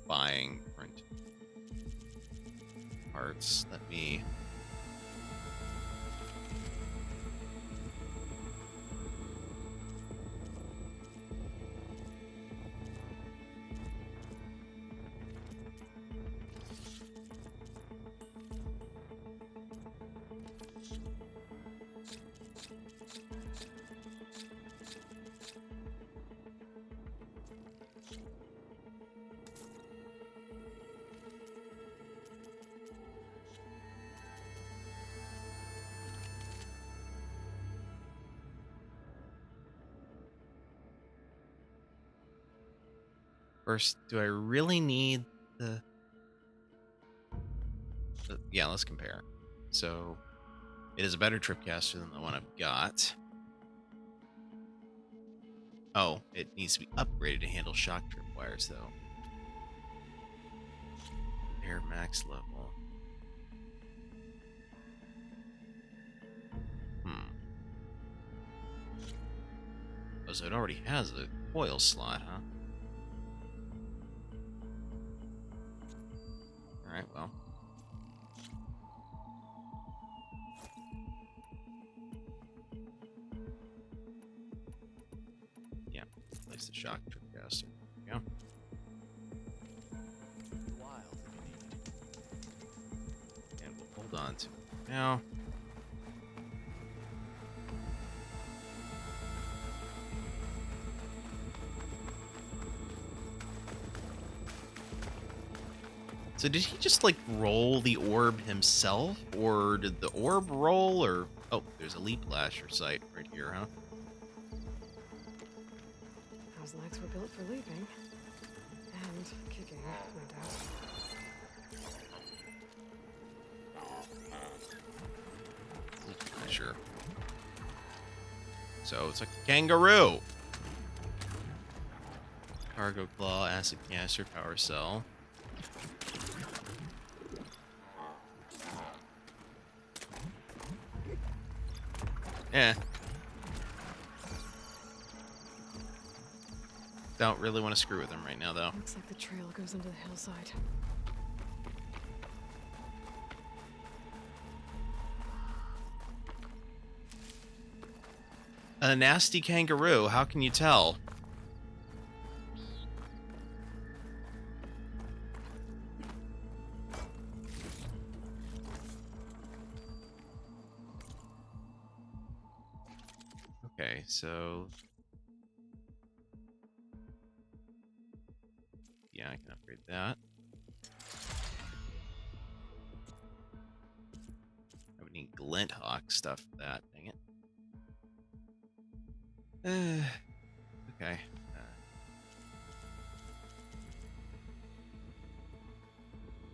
buying different parts. Let me... First, do I really need the... Yeah, let's compare. So, it is a better tripcaster than the one I've got. Oh, it needs to be upgraded to handle shock tripwires, though. Air max level. Oh, so it already has a coil slot, huh? Alright, well. Yeah, place the shock tripcaster. There we go. And we'll hold on to it now. So did he just, like, roll the orb himself? Or did the orb roll? Or Oh, there's a leap lasher site right here, huh? Those legs were built for leaping. And kicking, no doubt. Sure. So it's like a kangaroo. Cargo claw, acid canister, power cell. Yeah. Don't really want to screw with him right now, though. Looks like the trail goes into the hillside. A nasty kangaroo, how can you tell? Okay, so... yeah, I can upgrade that. I would need Glint Hawk stuff for that, dang it. Okay.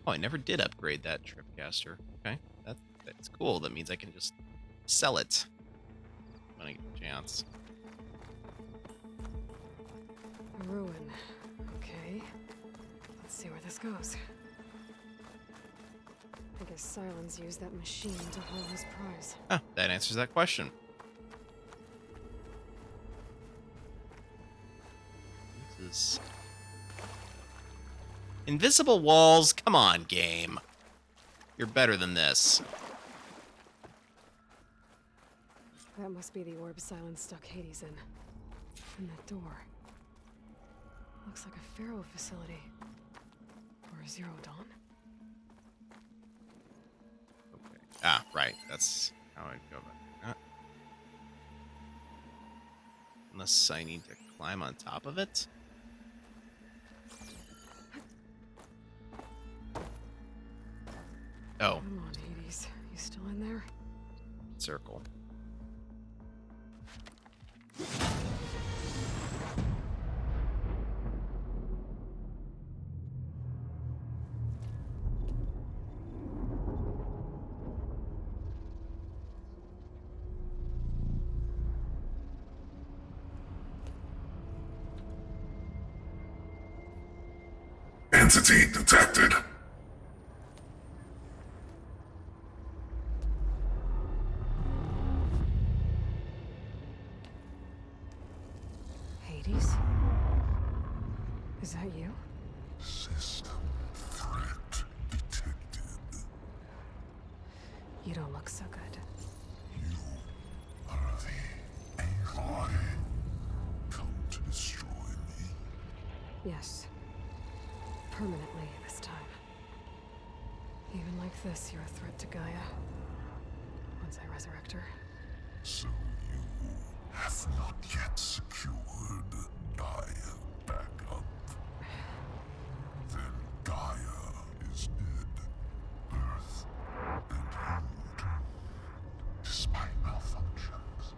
Oh, I never did upgrade that Tripcaster. Okay, that's cool. That means I can just sell it when I get a chance. A ruin. Okay. Let's see where this goes. I guess Silence used that machine to hold his prize. Oh, that answers that question. This is... invisible walls? Come on, game. You're better than this. That must be the orb Silence stuck Hades in. And that door. Looks like a Pharaoh facility. Or a Zero Dawn? Okay. Ah, right. That's how I'd go about that. Unless I need to climb on top of it? Oh. Come on, Hades. You still in there? Circle. Entity detected. Hades? Is that you? System threat detected. You don't look so good. You are the Aloy. Come to destroy me. Yes. Permanently this time. Even like this, you're a threat to Gaia. Once I resurrect her. So you have not yet secured Gaia back up. Then Gaia is dead. Earth and you too. Despite malfunctions,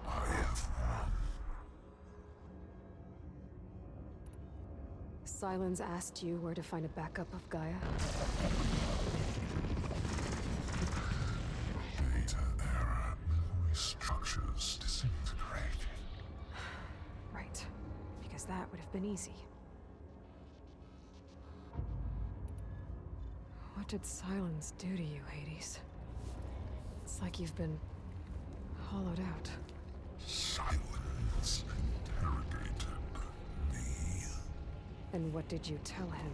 I have won. Silence asked you where to find a backup of Gaia? Data error, memory structures disintegrated. Right. Because that would have been easy. What did Silence do to you, Hades? It's like you've been hollowed out. Silence interrogated me. And what did you tell him?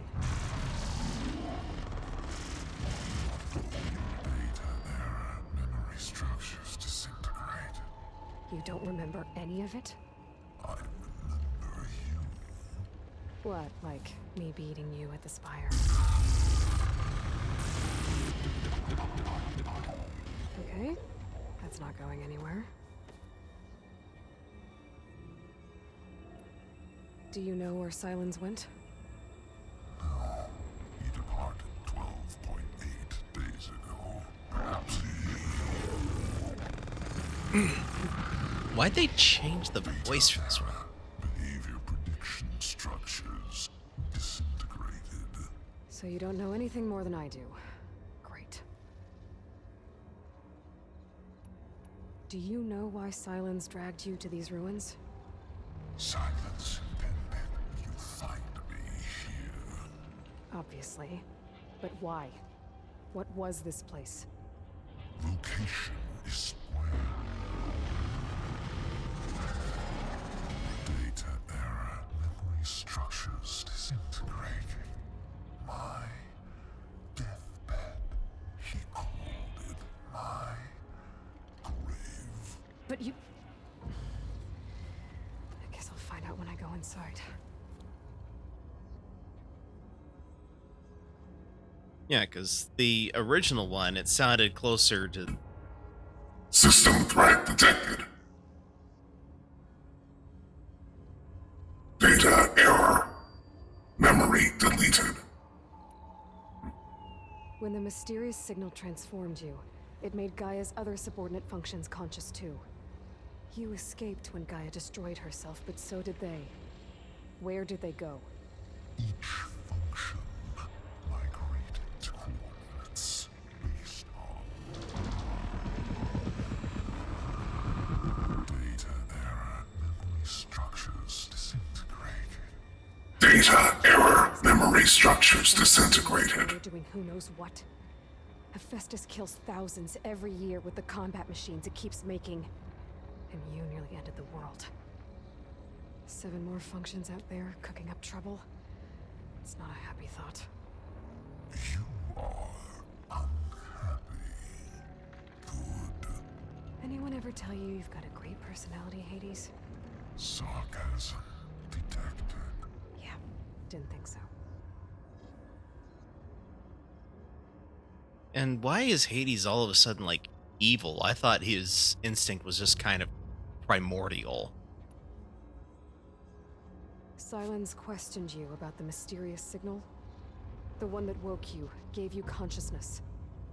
Data error, memory structures disintegrated. You don't remember any of it? I remember you. What, like me beating you at the spire? Okay, that's not going anywhere. Do you know where Silence went? No, he departed 12.8 days ago. Perhaps he... Why'd they change the voice for this one? Behavior prediction structures disintegrated. So you don't know anything more than I do. Great. Do you know why Silence dragged you to these ruins? Silence intended you find me here. Obviously. But why? What was this place? Location is square. Data error, memory structures disintegrating. My deathbed. He called it my grave. But you... I guess I'll find out when I go inside. Yeah, because the original one, it sounded closer to... System threat detected. Data error. Memory deleted. When the mysterious signal transformed you, it made Gaia's other subordinate functions conscious too. You escaped when Gaia destroyed herself, but so did they. Where did they go? Each function migrated to coordinates based on data error, memory structures disintegrated. Data error, memory structures disintegrated. They're doing who knows what. Hephaestus kills thousands every year with the combat machines it keeps making. And you nearly ended the world. 7 more functions out there cooking up trouble. It's not a happy thought. You are unhappy. Good. Anyone ever tell you you've got a great personality, Hades? Sarcasm detected. Yeah, didn't think so. And why is Hades all of a sudden, like, evil? I thought his instinct was just kind of primordial. Silence questioned you about the mysterious signal? The one that woke you, gave you consciousness.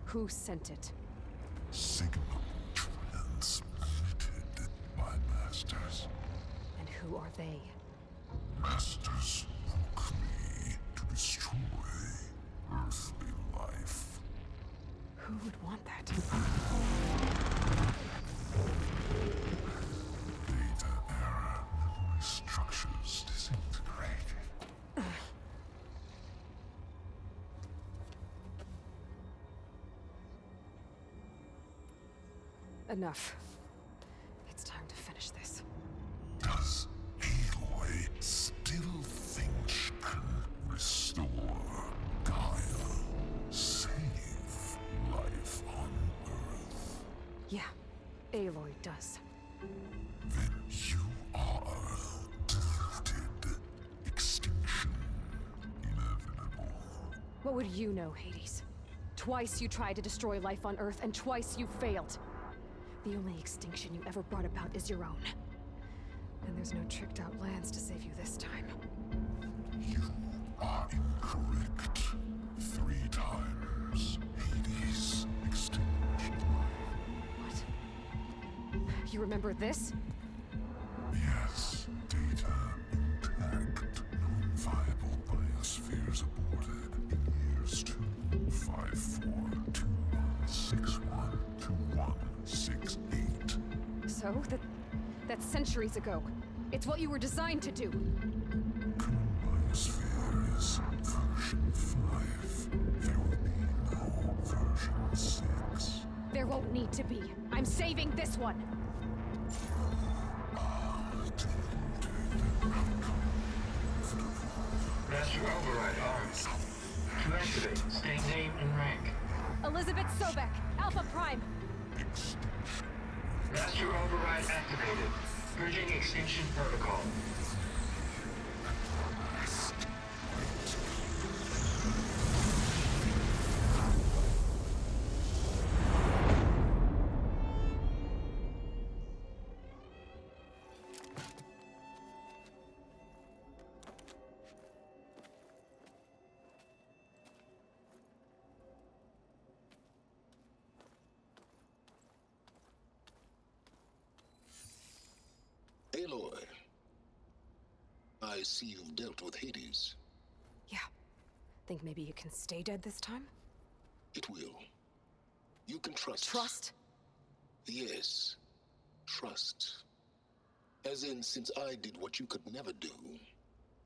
Who sent it? Signal transmitted by masters. And who are they? Masters woke me to destroy earthly life. Who would want that? Data error, memory structures disintegrated. Enough. It's time to finish this. Does Aloy still think she can restore Gaia? Save life on Earth? Yeah, Aloy does. Then you are deluded. Extinction inevitable. What would you know, Hades? Twice you tried to destroy life on Earth, and twice you failed. The only extinction you ever brought about is your own. And there's no tricked-out lands to save you this time. You are incorrect. 3 times. Hades extinguished life. What? You remember this? Yes. Data intact. Non-viable biospheres aborted in years 25421612168. So? That's centuries ago. It's what you were designed to do. Biosphere is version 5. There will be no version 6. There won't need to be. I'm saving this one. Master override arms. To activate, state name and rank. Elizabeth Sobek, Alpha Prime. Master override activated. Purging extinction protocol. I see you've dealt with Hades. Yeah. Think maybe you can stay dead this time? It will. You can trust. Trust? Yes. Trust. As in, since I did what you could never do,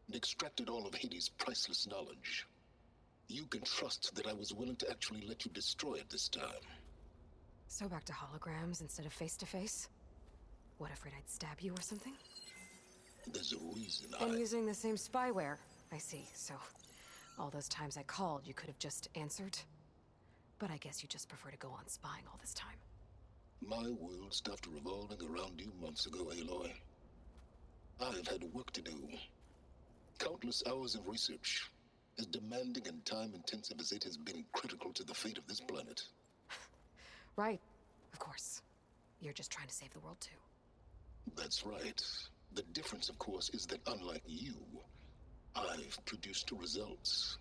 and extracted all of Hades' priceless knowledge, you can trust that I was willing to actually let you destroy it this time. So back to holograms instead of face-to-face? What, afraid I'd stab you or something? There's a reason And using the same spyware, I see. So, all those times I called, you could have just answered? But I guess you just prefer to go on spying all this time. My world stopped revolving around you months ago, Aloy. I've had work to do. Countless hours of research, as demanding and time-intensive as it has been critical to the fate of this planet. Right, of course. You're just trying to save the world too. That's right. The difference, of course, is that unlike you, I've produced results.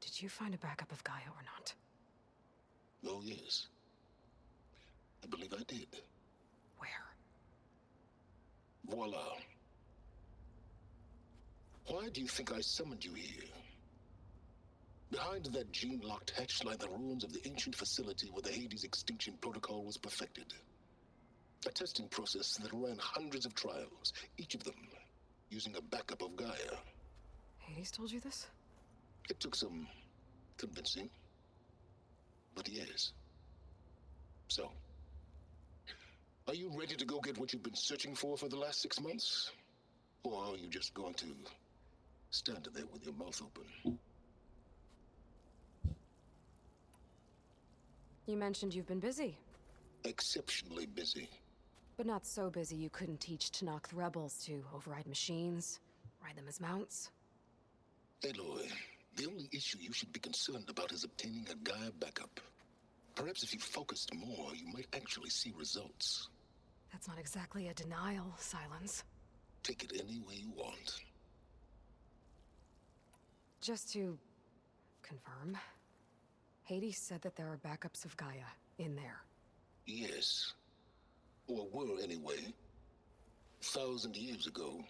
Did you find a backup of Gaia or not? Oh, yes. I believe I did. Where? Voila. Why do you think I summoned you here? Behind that gene-locked hatch lie the ruins of the ancient facility where the Hades extinction protocol was perfected. A testing process that ran hundreds of trials, each of them using a backup of Gaia. Hades told you this? It took some convincing, but yes. So, are you ready to go get what you've been searching for the last 6 months? Or are you just going to stand there with your mouth open? You mentioned you've been busy. Exceptionally busy. But not so busy you couldn't teach Tenakth rebels to override machines, ride them as mounts. Aloy, the only issue you should be concerned about is obtaining a Gaia backup. Perhaps if you focused more, you might actually see results. That's not exactly a denial, Silence. Take it any way you want. Just to confirm, Hades said that there are backups of Gaia in there. Yes. Or were anyway. 1,000 years ago.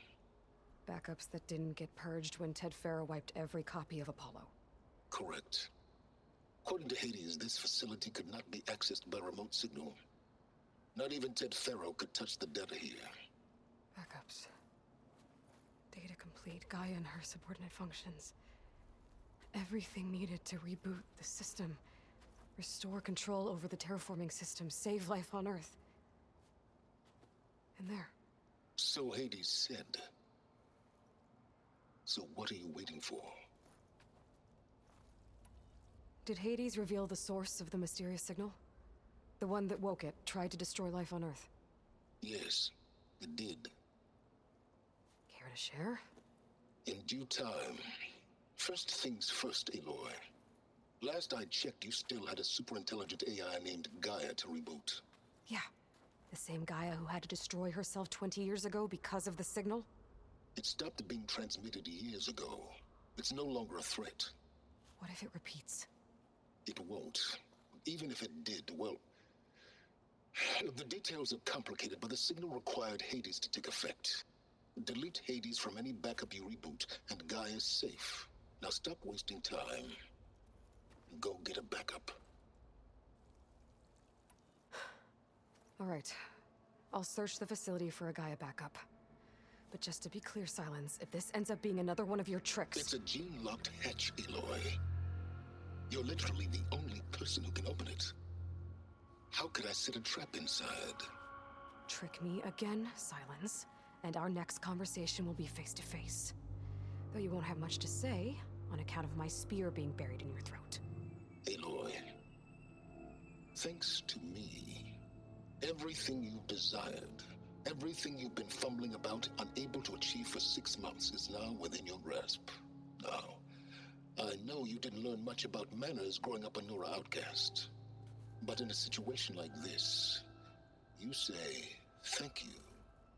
Backups that didn't get purged when Ted Farrow wiped every copy of Apollo. Correct. According to Hades, this facility could not be accessed by remote signal. Not even Ted Farrow could touch the data here. Backups. Data complete, Gaia and her subordinate functions. Everything needed to reboot the system. Restore control over the terraforming system, save life on Earth. And there. So Hades said. So what are you waiting for? Did Hades reveal the source of the mysterious signal? The one that woke it, tried to destroy life on Earth? Yes, it did. Care to share? In due time. First things first, Aloy. Last I checked, you still had a super-intelligent AI named Gaia to reboot. Yeah. The same Gaia who had to destroy herself 20 years ago because of the signal? It stopped being transmitted years ago. It's no longer a threat. What if it repeats? It won't. Even if it did, well... The details are complicated, but the signal required Hades to take effect. Delete Hades from any backup you reboot, and Gaia's safe. Now stop wasting time. Go get a backup. All right. I'll search the facility for a Gaia backup. But just to be clear, Silence, if this ends up being another one of your tricks... It's a gene-locked hatch, Aloy. You're literally the only person who can open it. How could I set a trap inside? Trick me again, Silence, and our next conversation will be face-to-face. Though you won't have much to say, on account of my spear being buried in your throat. Aloy, thanks to me, everything you've desired, everything you've been fumbling about, unable to achieve for 6 months, is now within your grasp. Now, I know you didn't learn much about manners growing up a Nora outcast. But in a situation like this, you say, thank you,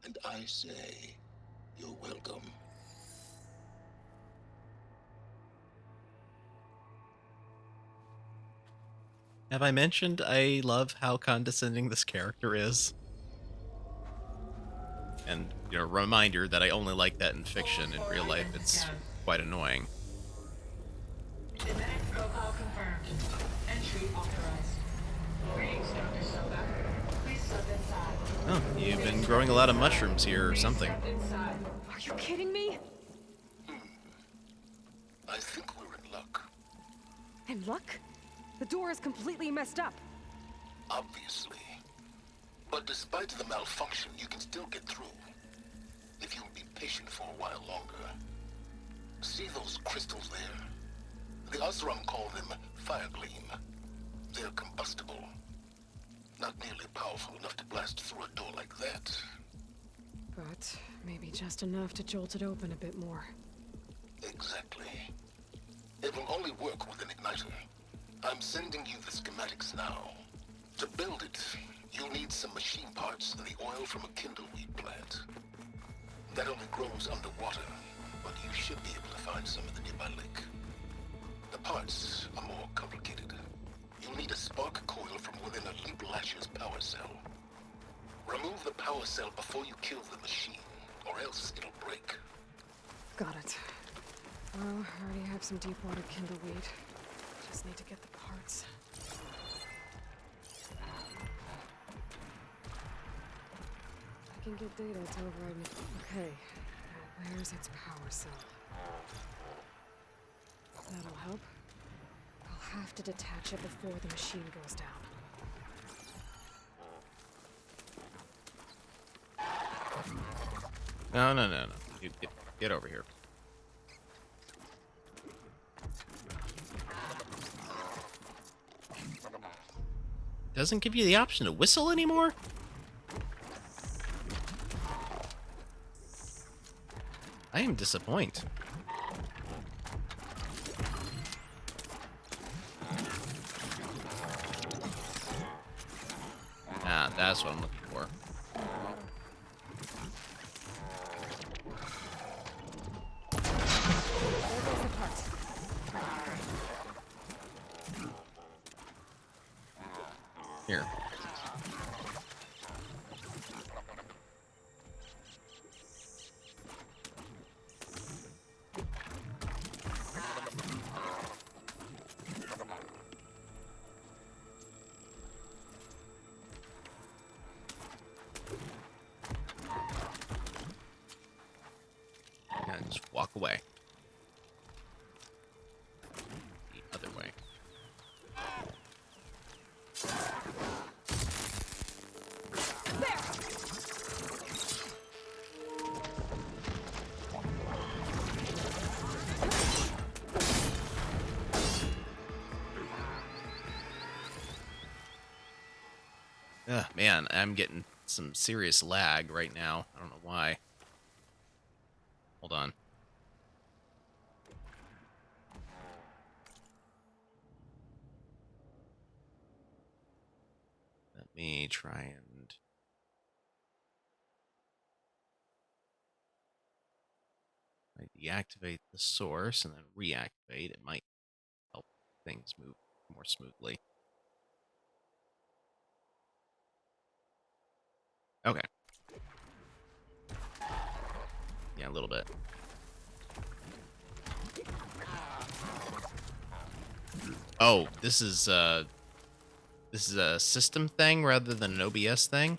and I say, you're welcome. Have I mentioned I love how condescending this character is? And, you know, reminder that I only like that in fiction. In real life, it's quite annoying. Genetic profile confirmed. Entry authorized. Greetings, Dr. Silva. Please step inside. Oh, you've been growing a lot of mushrooms here or something. Are you kidding me? I think we're in luck. In luck? The door is completely messed up. Obviously. But despite the malfunction, you can still get through. If you'll be patient for a while longer. See those crystals there? The Osram call them fire gleam. They're combustible. Not nearly powerful enough to blast through a door like that. But maybe just enough to jolt it open a bit more. Exactly. It will only work with an igniter. I'm sending you the schematics now. To build it, you'll need some machine parts and the oil from a kindleweed plant. That only grows underwater, but you should be able to find some in the nearby lake. The parts are more complicated. You'll need a spark coil from within a Leap Lasher's power cell. Remove the power cell before you kill the machine, or else it'll break. Got it. Well, I already have some deep water kindleweed. Just need to get the parts. I can get data to override me. Okay, now where's its power cell? That'll help. I'll have to detach it before the machine goes down. No. You get over here. Doesn't give you the option to whistle anymore? I am disappointed. Ah, that's what I'm looking for. Here. Yeah, just walk away. The other way. Ugh, man, I'm getting some serious lag right now. I don't know why. Hold on. Let me try and... I deactivate the source and then reactivate. It might help things move more smoothly. Okay. Yeah, a little bit. Oh, this is a system thing rather than an OBS thing.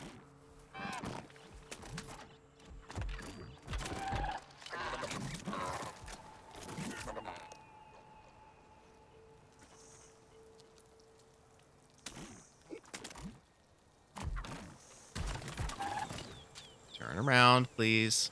Turn around, please.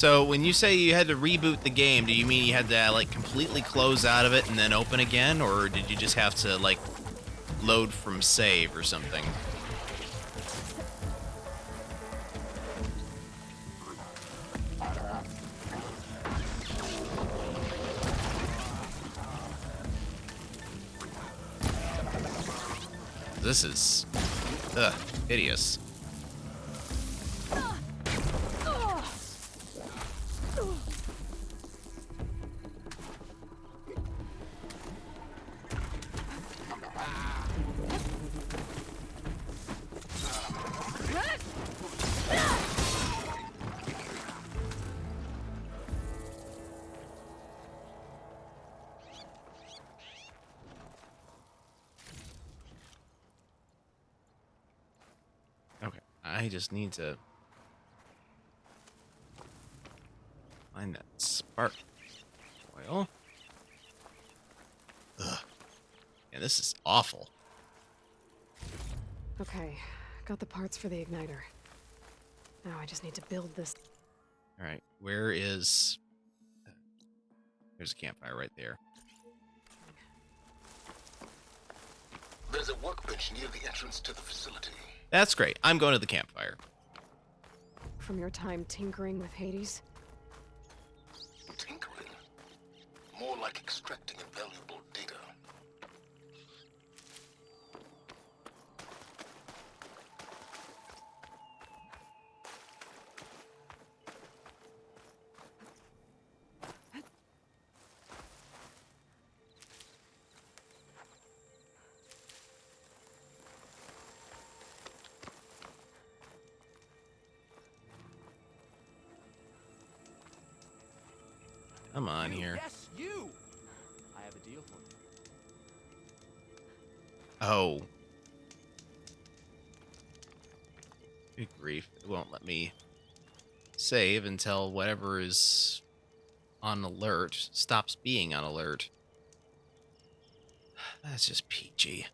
So when you say you had to reboot the game, do you mean you had to like completely close out of it and then open again, or did you just have to like load from save or something? This is hideous. I just need to find that spark oil. Ugh. Yeah, this is awful. Okay, got the parts for the igniter. Now I just need to build this. All right, where is... There's a campfire right there. There's a workbench near the entrance to the facility. That's great. I'm going to the campfire. From your time tinkering with Hades? Tinkering? More like extracting invaluable data. Come on here. Yes, you. I have a deal for you. Oh. Good grief. It won't let me save until whatever is on alert stops being on alert. That's just peachy.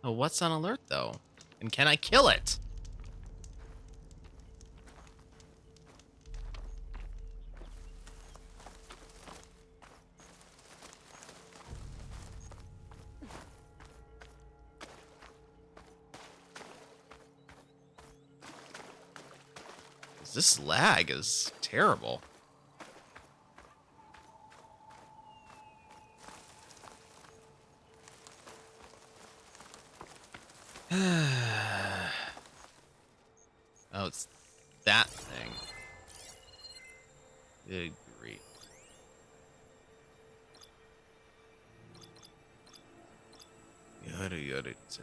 Oh, what's on alert, though? And can I kill it? This lag is terrible. Oh, it's that thing. Good grief. Yada say.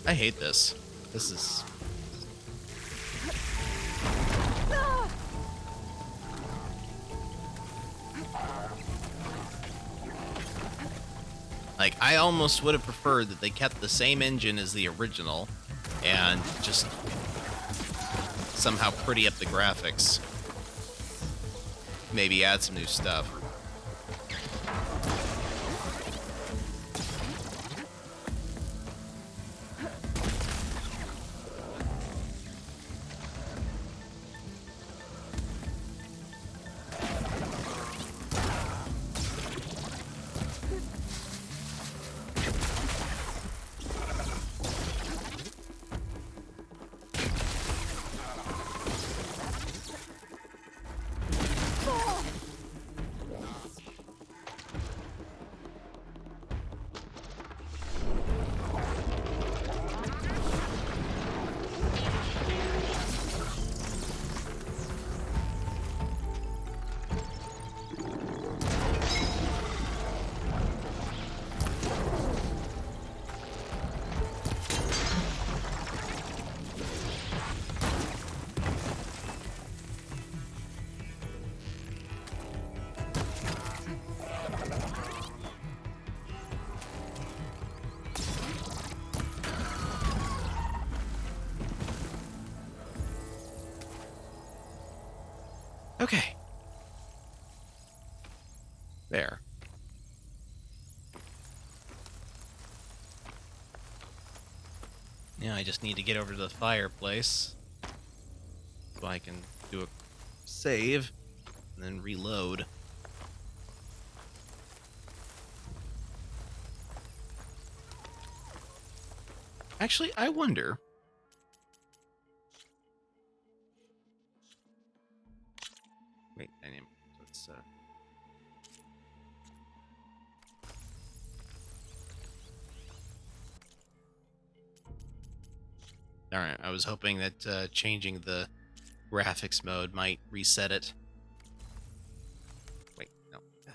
I hate this. This is... Like, I almost would have preferred that they kept the same engine as the original and just somehow pretty up the graphics. Maybe add some new stuff. Okay. There. Now I just need to get over to the fireplace so I can do a save and then reload. Actually, I wonder. Wait, let's Alright, I was hoping that changing the graphics mode might reset it. Wait, no. Yeah.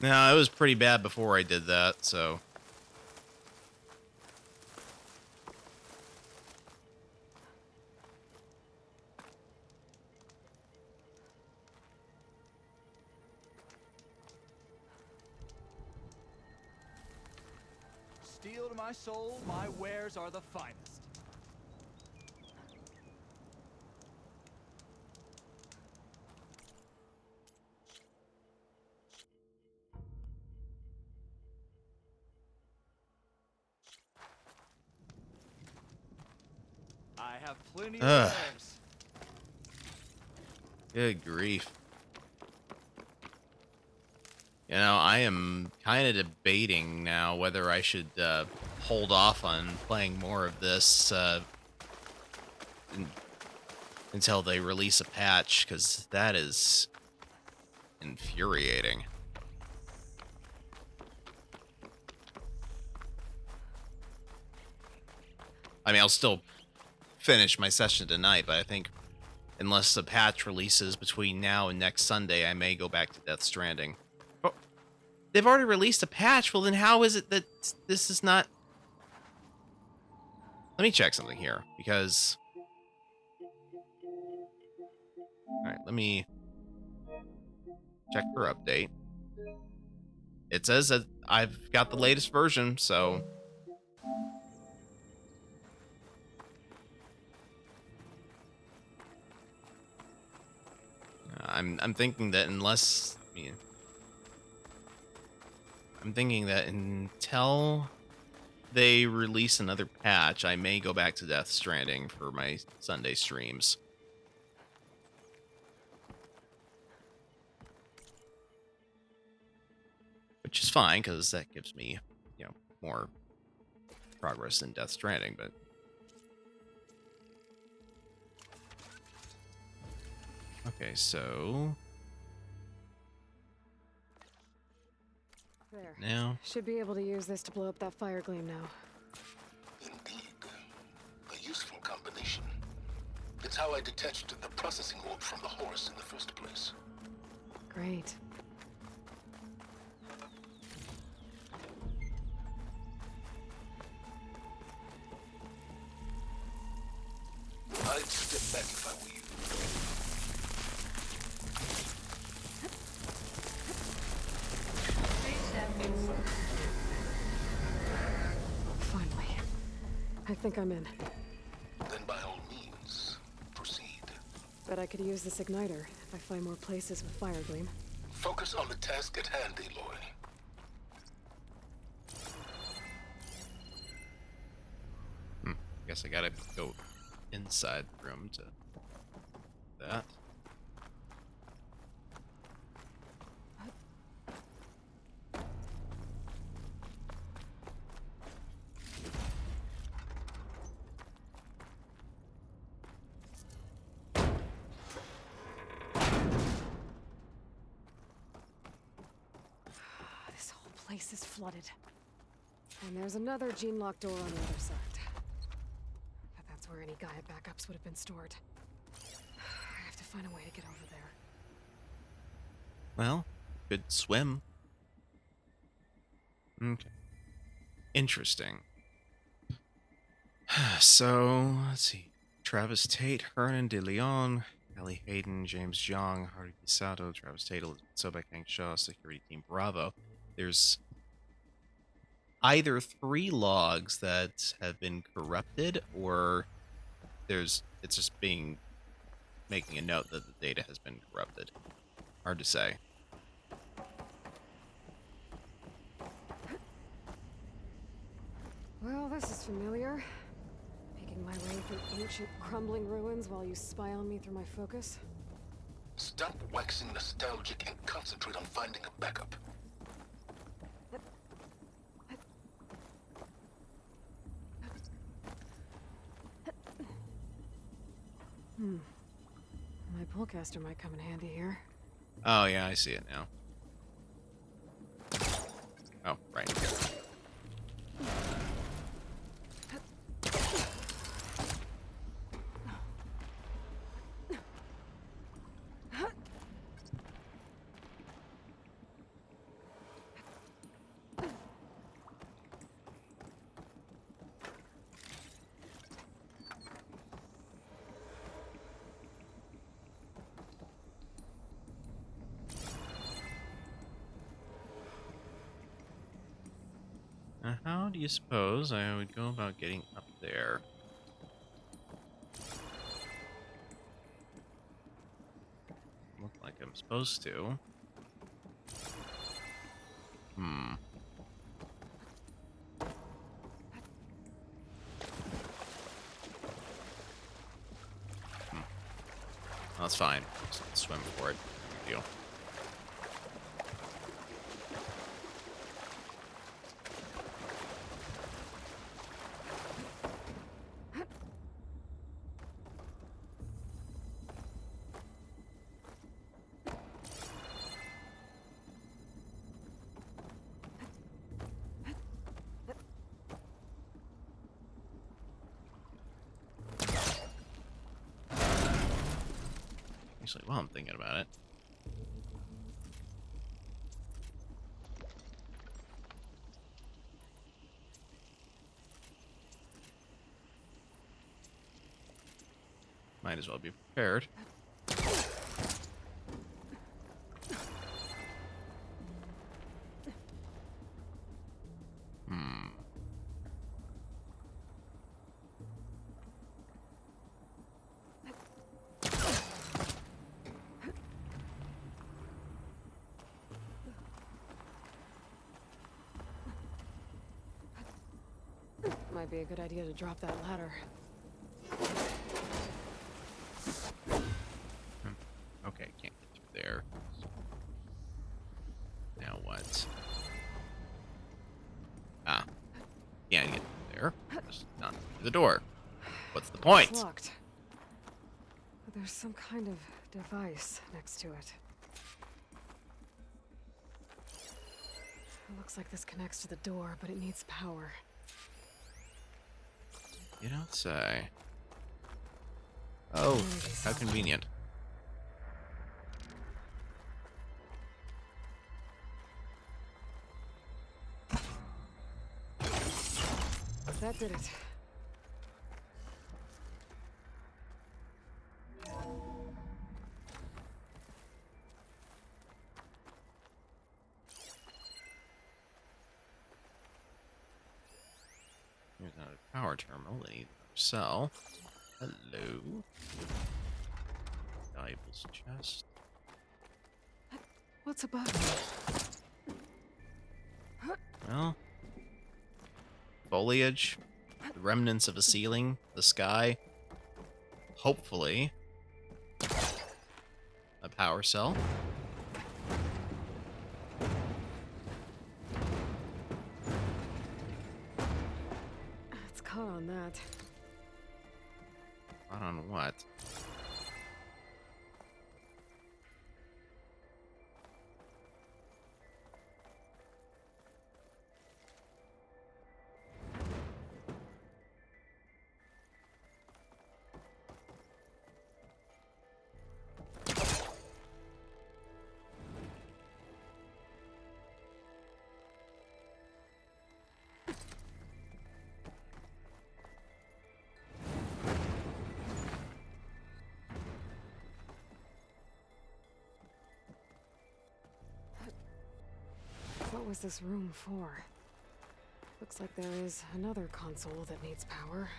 No, it was pretty bad before I did that, so. Steel to my soul, my wares are the finest. I have plenty of wares. Good grief. You know, I am kind of debating now whether I should hold off on playing more of this until they release a patch, because that is infuriating. I mean, I'll still finish my session tonight, but I think unless the patch releases between now and next Sunday, I may go back to Death Stranding. Oh, they've already released a patch. Well, then how is it that this is not... Let me check something here, because... Alright, let me check for update. It says that I've got the latest version, so... I'm thinking that unless... I'm thinking that until they release another patch, I may go back to Death Stranding for my Sunday streams. Which is fine, because that gives me, you know, more progress in Death Stranding, but... Okay, so... There. Now... Should be able to use this to blow up that fire gleam now. Indeed. A useful combination. It's how I detached the processing orb from the horse in the first place. Great. I'd step back if I were you. Finally. I think I'm in. Then by all means, proceed. Bet I could use this igniter if I find more places with fire gleam. Focus on the task at hand, Aloy. Guess I gotta go inside the room to that. This whole place is flooded. And there's another gene lock door on the other side. But that's That's where any Gaia backups would have been stored. I have to find a way to get over there. Well, could swim. Okay. Interesting. So, let's see. Travis Tate, Hernan De Leon, Ellie Hayden, James Young, Harvey Sato, Travis Tate, Elizabeth Sobek, Hank Shaw, Security Team Bravo. There's either 3 logs that have been corrupted, or it's just making a note that the data has been corrupted. Hard to say. Well, this is familiar. Making my way through ancient, crumbling ruins while you spy on me through my focus. Stop waxing nostalgic and concentrate on finding a backup. My pullcaster might come in handy here. Oh, yeah, I see it now. Oh, right. Now, how do you suppose I would go about getting up there? Look like I'm supposed to. That's fine. Just swim for it. No big deal. Actually, while I'm thinking about it. Might as well be prepared. Might be a good idea to drop that ladder. Okay, can't get through there. Now what? Ah, can't get through there. Just not through the door. What's the point? It's locked. But there's some kind of device next to it. It looks like this connects to the door, but it needs power. You don't say. Oh, how convenient. That did it. Here's another power terminal that needs another cell. Hello. Valuables chest. What's above me? Well, foliage, the remnants of a ceiling, the sky. Hopefully, a power cell. It's caught on that. Not on what? was this room for? Looks like there is another console that needs power.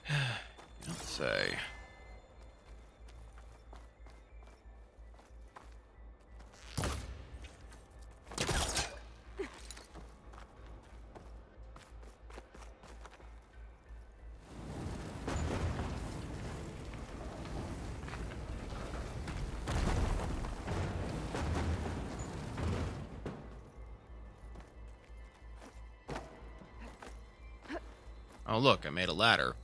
You don't say. Oh, look, I made a ladder.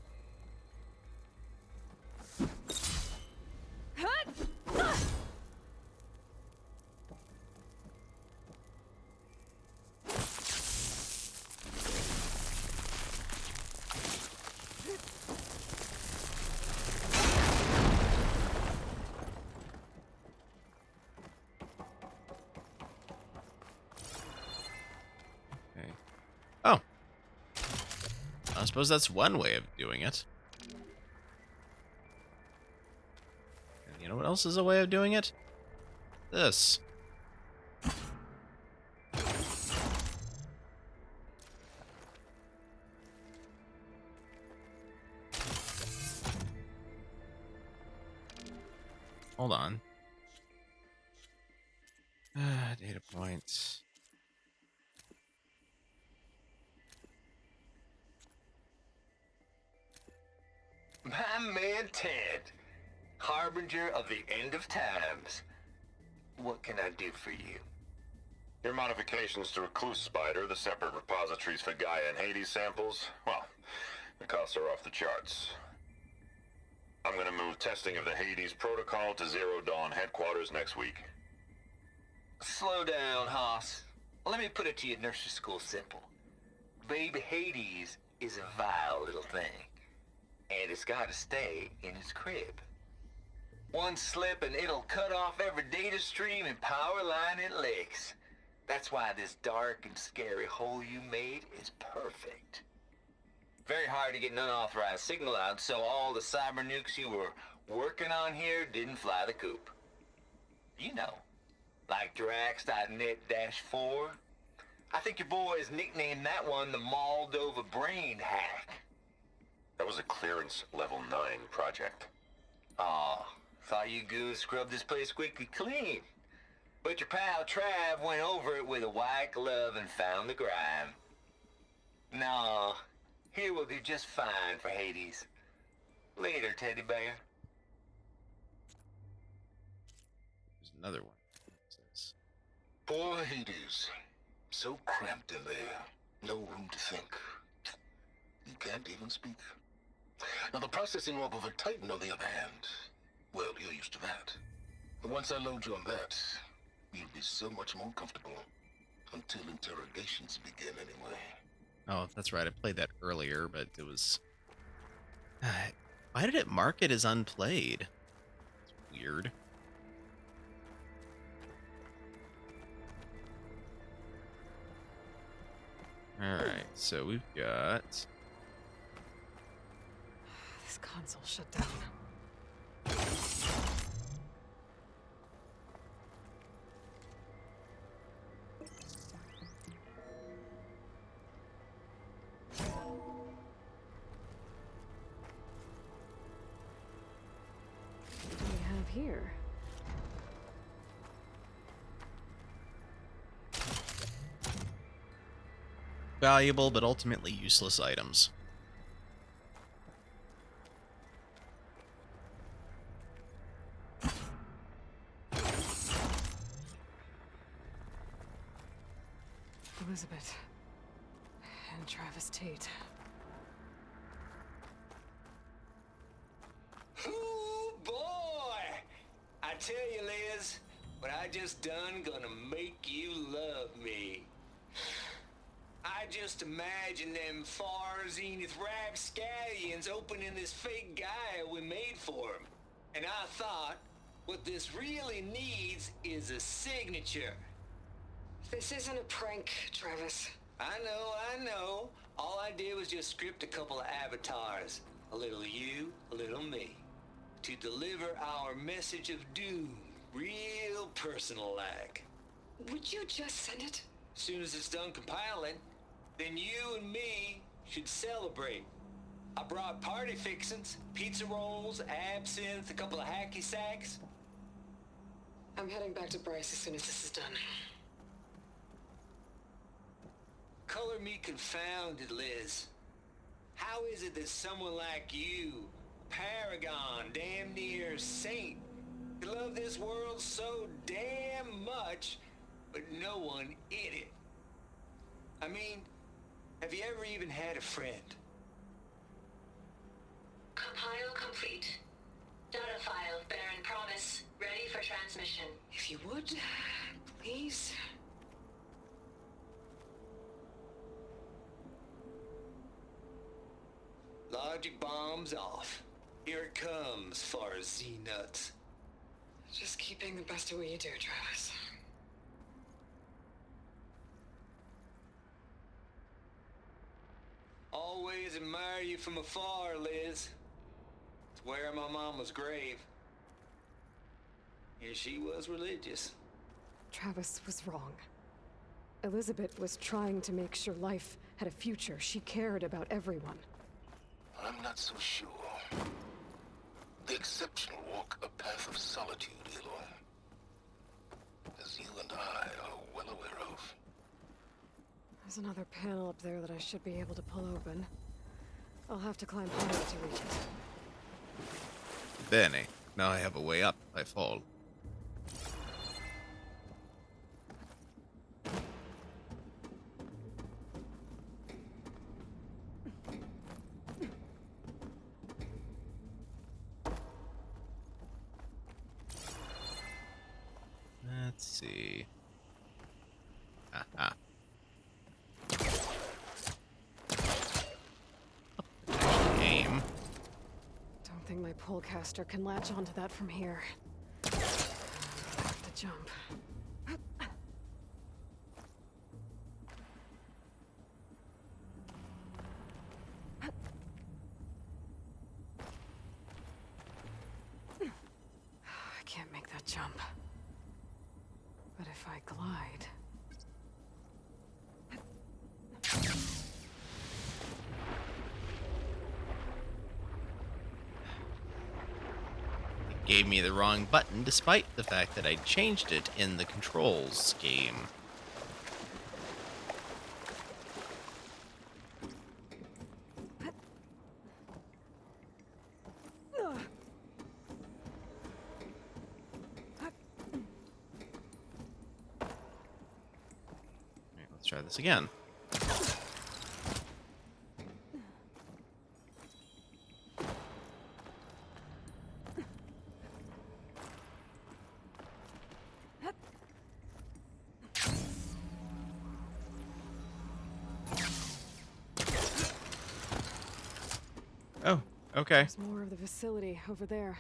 Okay. Oh. I suppose that's one way of doing it. And you know what else is a way of doing it? This. Hold on. Data points. My man Ted, harbinger of the end of times. What can I do for you? Your modifications to Recluse Spider, the separate repositories for Gaia and Hades samples, well, the costs are off the charts. I'm gonna move testing of the Hades protocol to Zero Dawn headquarters next week. Slow down, Hoss. Let me put it to you nursery school simple. Baby Hades is a vile little thing, and it's gotta stay in its crib. One slip and it'll cut off every data stream and power line it licks. That's why this dark and scary hole you made is perfect. Very hard to get an unauthorized signal out, so all the cyber nukes you were working on here didn't fly the coop. You know, like Drax.net-4. I think your boys nicknamed that one the Moldova Brain Hack. That was a clearance level 9 project. Aw, thought you goons scrubbed this place squeaky clean. But your pal Trav went over it with a white glove and found the grime. No, here will do just fine for Hades. Later, teddy bear. There's another one. What's this? Poor Hades. So cramped in there. No room to think. You can't even speak. Now, the processing orb of a Titan, on the other hand, well, you're used to that. But once I load you on that, you'll be so much more comfortable. Until interrogations begin, anyway. Oh, that's right. I played that earlier, but it was... Why did it mark it as unplayed? It's weird. Alright, so we've got... This console shut down. What do we have here? Valuable, but ultimately useless items. Elizabeth. And Travis Tate. Ooh, boy! I tell you, Liz, what I just done gonna make you love me. I just imagine them far zenith rapscallions opening this fake Gaia we made for them. And I thought, what this really needs is a signature. This isn't a prank, Travis. I know. All I did was just script a couple of avatars. A little you, a little me. To deliver our message of doom Real personal-like. Would you just send it? Soon as it's done compiling, then you and me should celebrate. I brought party fixings, pizza rolls, absinthe, a couple of hacky sacks. I'm heading back to Bryce as soon as this is done. Color me confounded, Liz. How is it that someone like you, paragon, damn near saint, could love this world so damn much, but no one in it? I mean, have you ever even had a friend? Compile complete. Data file bearing promise ready for transmission. If you would, please. Logic bombs off. Here it comes, far as Z-nuts. Just keep being the best at what you do, Travis. Always admire you from afar, Liz. It's where my mama's grave. And she was religious. Travis was wrong. Elizabeth was trying to make sure life had a future. She cared about everyone. I'm not so sure. The exceptional walk a path of solitude, Aloy. As you and I are well aware of. There's another panel up there that I should be able to pull open. I'll have to climb higher to reach it. Bene. Now I have a way up if I fall. Let's see. Aha. Aim. Don't think my polecaster can latch onto that from here. I have to jump. I can't make that jump. But if I glide... It gave me the wrong button despite the fact that I changed it in the controls game. Let's try this again. Oh, okay. There's more of the facility over there.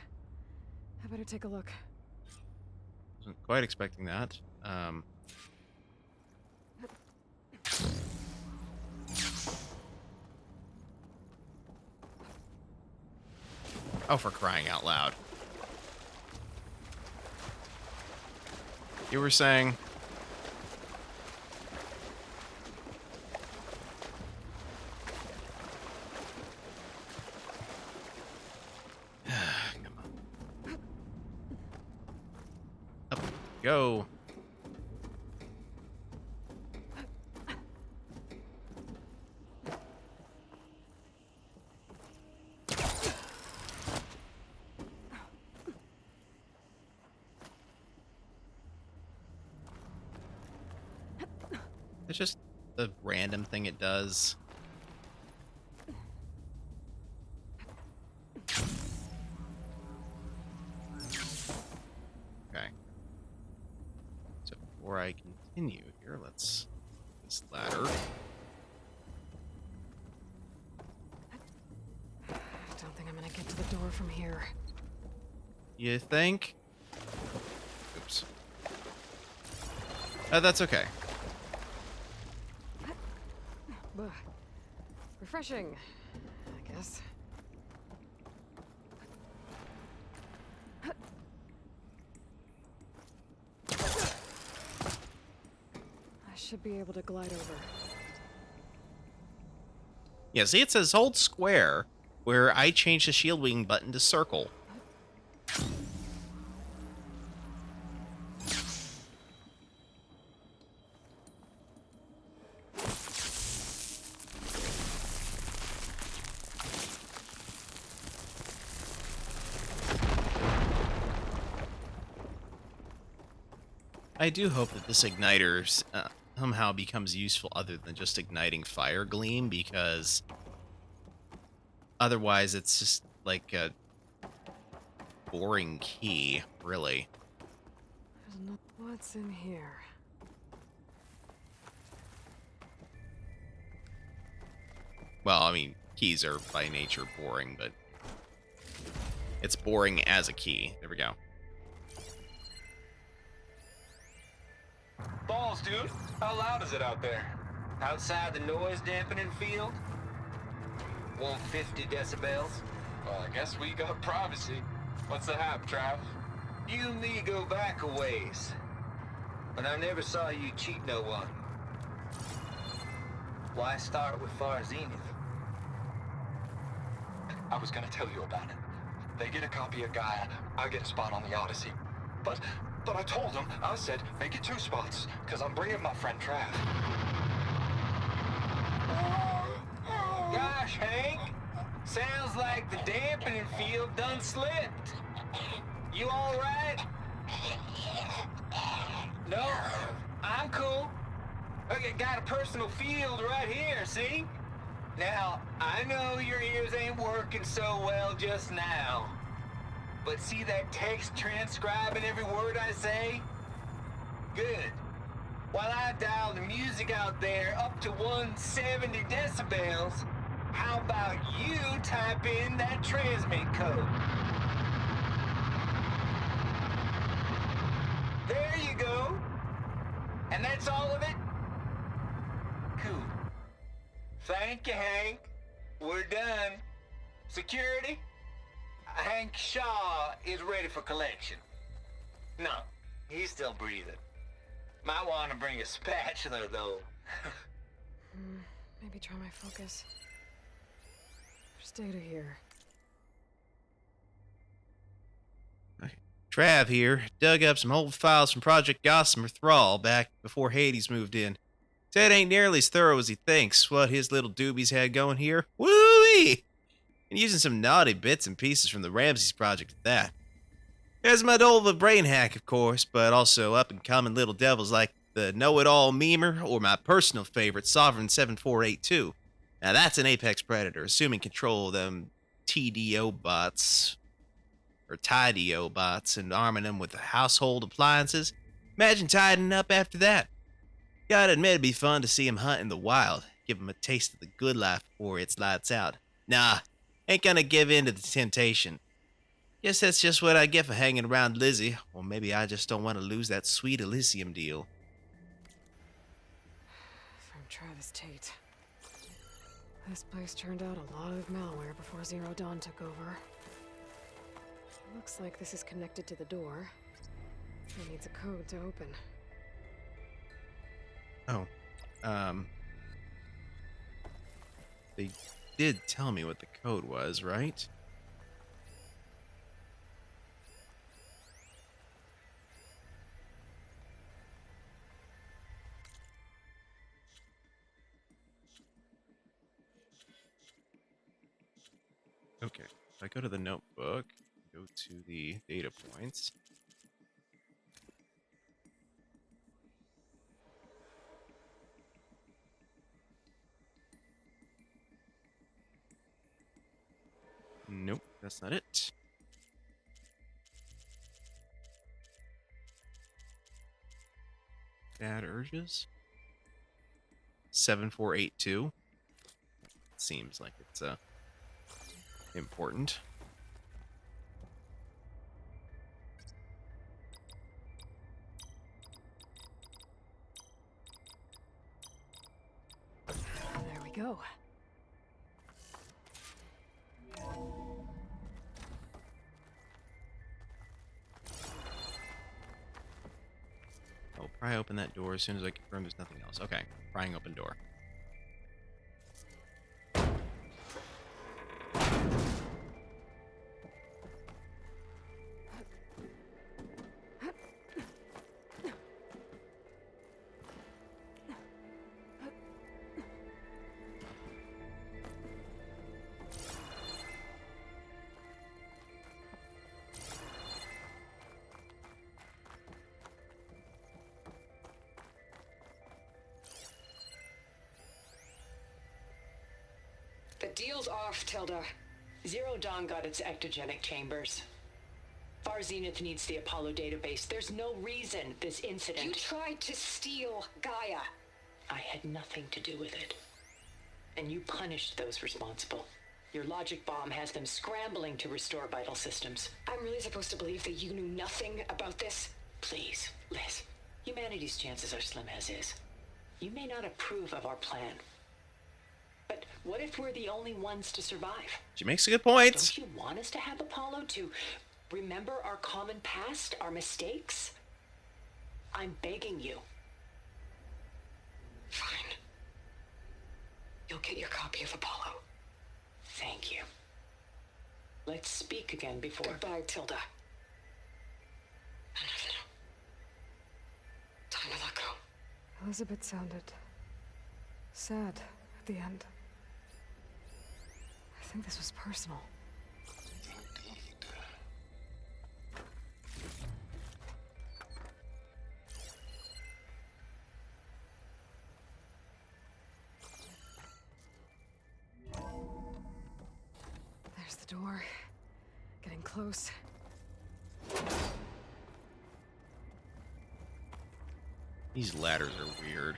I better take a look. Wasn't quite expecting that. Oh, for crying out loud. You were saying... Come on. Up we go. It's just the random thing it does. Okay. So before I continue here, let's this ladder. I don't think I'm gonna get to the door from here. You think? Oops. That's okay. Refreshing, I guess. should be able to glide over. Yeah, see, it says hold square, where I changed the shield wing button to circle. I do hope that this igniter somehow becomes useful other than just igniting fire gleam, because otherwise it's just like a boring key, really. What's in here? Well, I mean, keys are by nature boring, but it's boring as a key. There we go. Balls, dude. How loud is it out there? Outside the noise dampening field? 150 decibels? Well, I guess we got privacy. What's the hap, Trav? You and me go back a ways. But I never saw you cheat no one. Why start with Far Zenith? I was gonna tell you about it. They get a copy of Gaia, I get a spot on the Odyssey. But I told them, I said, make it 2 spots, because I'm bringing my friend Trav. Gosh, Hank. Sounds like the dampening field done slipped. You all right? No, I'm cool. Okay, got a personal field right here, see? Now, I know your ears ain't working so well just now. But see that text transcribing every word I say? Good. While I dial the music out there up to 170 decibels, how about you type in that transmit code? There you go. And that's all of it? Cool. Thank you, Hank. We're done. Security? Hank Shaw is ready for collection. No, he's still breathing. Might want to bring a spatula, though. Maybe try my focus. There's data here. Trav here. Dug up some old files from Project Gossamer Thrall back before Hades moved in. Said ain't nearly as thorough as he thinks. What his little doobies had going here. Woo-wee! And using some naughty bits and pieces from the Ramses project at that. There's my old brain hack, of course, but also up-and-coming little devils like the know-it-all memer or my personal favorite, Sovereign 7482. Now that's an apex predator, assuming control of them TDO bots, or TIDO bots, and arming them with household appliances. Imagine tidying up after that. Gotta admit, it'd be fun to see him hunt in the wild, give him a taste of the good life before it's lights out. Nah, ain't gonna give in to the temptation. Guess that's just what I get for hanging around Lizzie, or maybe I just don't want to lose that sweet Elysium deal. From Travis Tate. This place turned out a lot of malware before Zero Dawn took over. Looks like this is connected to the door. It needs a code to open. Oh, they did tell me what the code was, right? Okay, if I go to the notebook, go to the data points. Nope, that's not it. Bad urges. 7482. Seems like it's important. There we go. Pry open that door as soon as I confirm there's nothing else. Okay, prying open door. The deal's off, Tilda. Zero Dawn got its ectogenic chambers. Far Zenith needs the Apollo database. There's no reason this incident... You tried to steal Gaia. I had nothing to do with it. And you punished those responsible. Your logic bomb has them scrambling to restore vital systems. I'm really supposed to believe that you knew nothing about this? Please, Liz. Humanity's chances are slim as is. You may not approve of our plan. But what if we're the only ones to survive? She makes a good point. Don't you want us to have Apollo to remember our common past, our mistakes? I'm begging you. Fine. You'll get your copy of Apollo. Thank you. Let's speak again before... Goodbye, Tilda. Time to let go. Elizabeth sounded sad at the end. I think this was personal. There's the door. Getting close. These ladders are weird.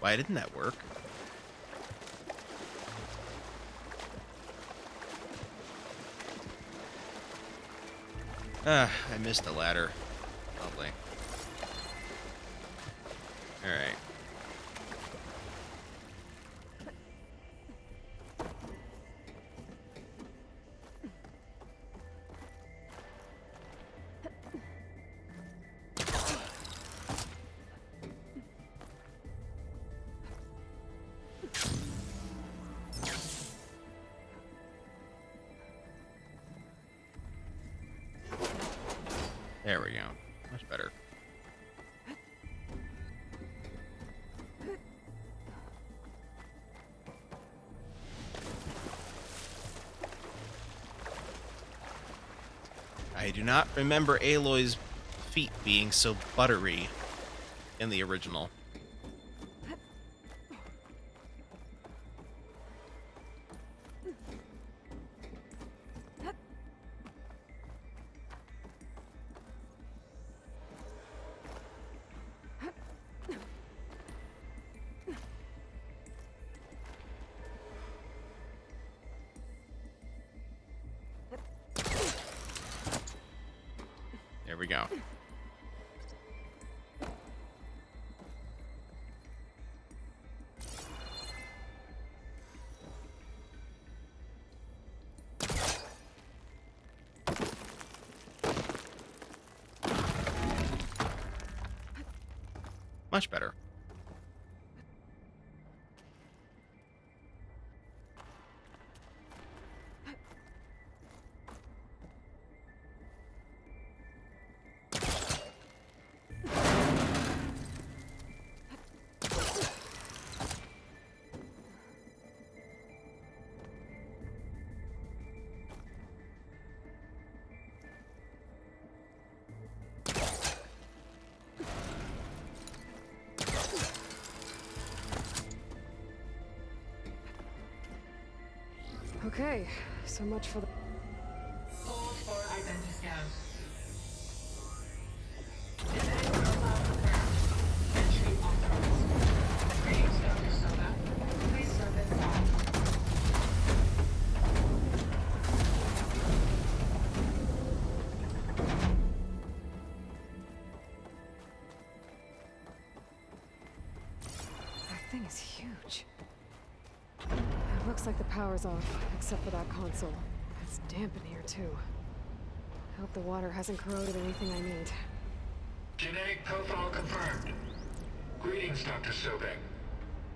Why didn't that work? I missed the ladder. Lovely. Alright. There we go. Much better. I do not remember Aloy's feet being so buttery in the original. There we go. Much better. Okay, so much for the... Hold for identiscan. Entry authorized. Greetings, Dr. Soda. Please service on. thing is huge. It looks like the power's off, except for that console. It's damp in here, too. I hope the water hasn't corroded anything I need. Genetic profile confirmed. Greetings, Dr. Sobek.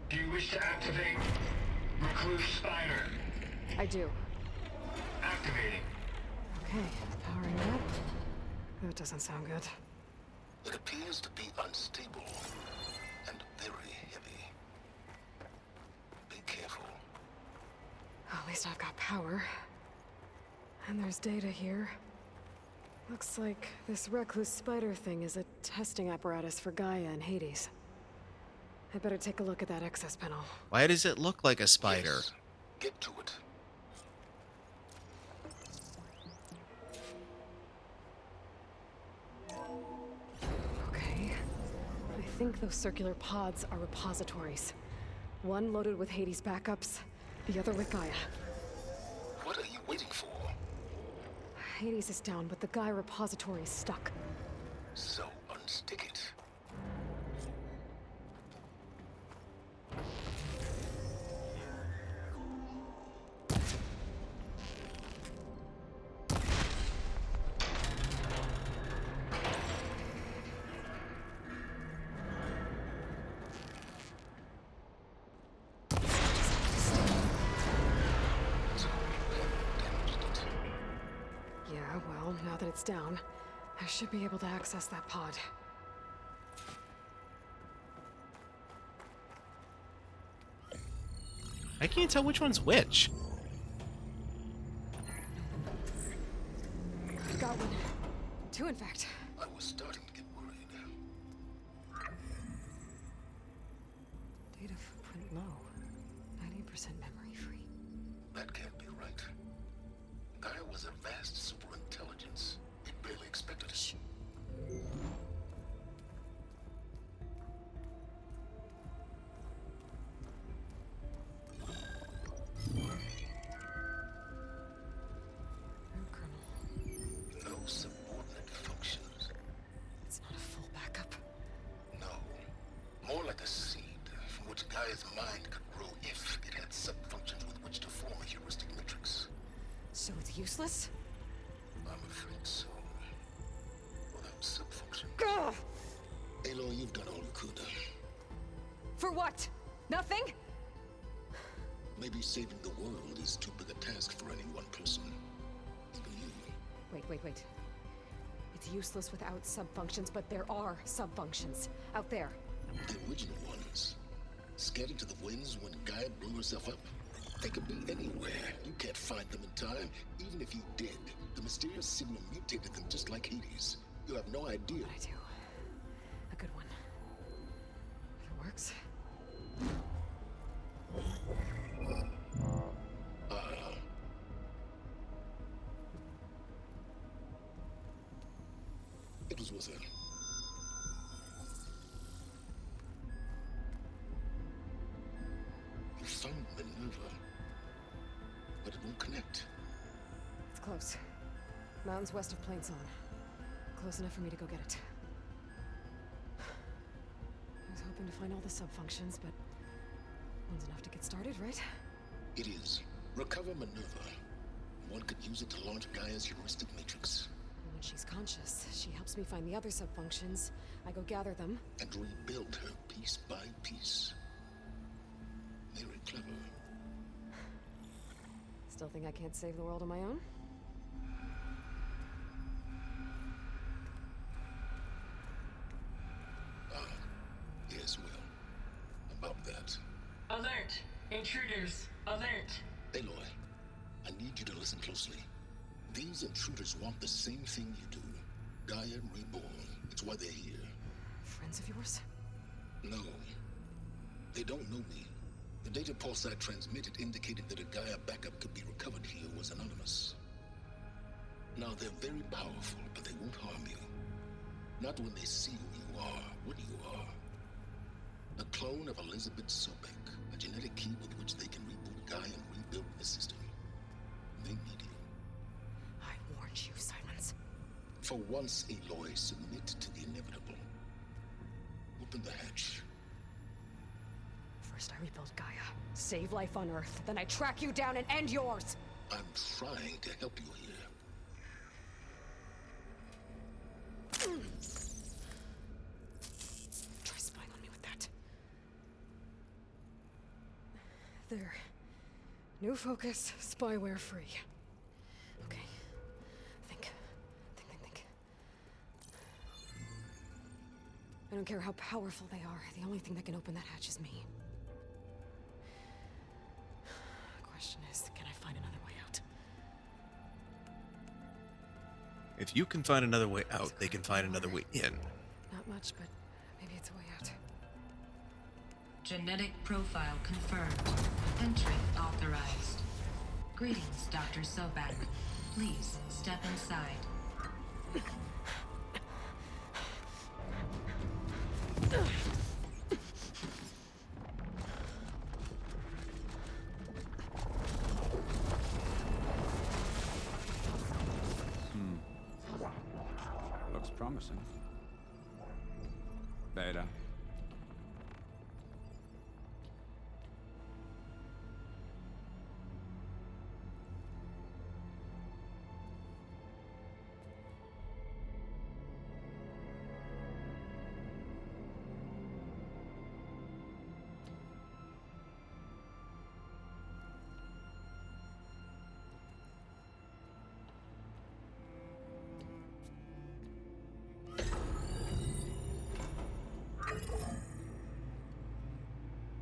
Do you wish to activate Recluse Spider? I do. Activating. Okay, powering up. That doesn't sound good. It appears to be unstable and very heavy. Be careful. At least I've got power. And there's data here. Looks like this Recluse Spider thing is a testing apparatus for Gaia and Hades. I better take a look at that access panel. Why does it look like a spider? Yes. Get to it. Okay. I think those circular pods are repositories. One loaded with Hades backups, the other with Gaia. What are you waiting for? Hades is down, but the Gaia repository is stuck. So unstick it. Yeah, well, now that it's down, I should be able to access that pod. I can't tell which one's which. Got one. Two, in fact. I was starting to get worried. Data footprint low. 90% memory free. That can't be right. Gaia was a vast superintelligence. We barely expected it. Shh. No subordinate functions. It's not a full backup. No. More like a seed from which Gaia's mind could grow if it had sub-functions with which to form a heuristic matrix. So it's useless? I'm afraid so. Without sub-function. Gah! Aloy, you've done all you could. For what? Nothing? Maybe saving the world is too big a task for any one person. Even you. Wait. It's useless without sub-functions, but there are sub-functions out there. The original ones. Scattered to the winds when Gaia blew herself up. They could be anywhere. You can't find them in time. Even if you did, the mysterious signal mutated them just like Hades. You have no idea. I do. A good one. If it works. It was with her. You found Minerva, but it won't connect. It's close. Mountains west of Plainzone. Close enough for me to go get it. I was hoping to find all the sub-functions, but one's enough to get started, right? It is. Recover Minerva. One could use it to launch Gaia's heuristic matrix. And when she's conscious, she helps me find the other sub-functions. I go gather them. And rebuild her piece by piece. Very clever. Still think I can't save the world on my own? Yes, well. About that. Alert! Intruders! Alert! Aloy, I need you to listen closely. These intruders want the same thing you do. Gaia reborn. It's why they're here. Friends of yours? No. They don't know me. The data pulse I transmitted indicated that a Gaia backup could be recovered here was anonymous. Now, they're very powerful, but they won't harm you. Not when they see who you are, what you are. A clone of Elizabeth Sobek, a genetic key with which they can reboot Gaia and rebuild the system. They need you. I warned you, Silence. For once, Aloy, submit to the inevitable. Open the hatch. First, I rebuild Gaia, save life on Earth. Then I track you down and end yours. I'm trying to help you here. Try spying on me with that. There. New focus, spyware free. Okay. Think. I don't care how powerful they are. The only thing that can open that hatch is me. The question is, can I find another way out? If you can find another way out, they can find another way in. Not much, but maybe it's a way out. Genetic profile confirmed. Entry authorized. Greetings, Dr. Sobek. Please step inside. Looks promising. Beta.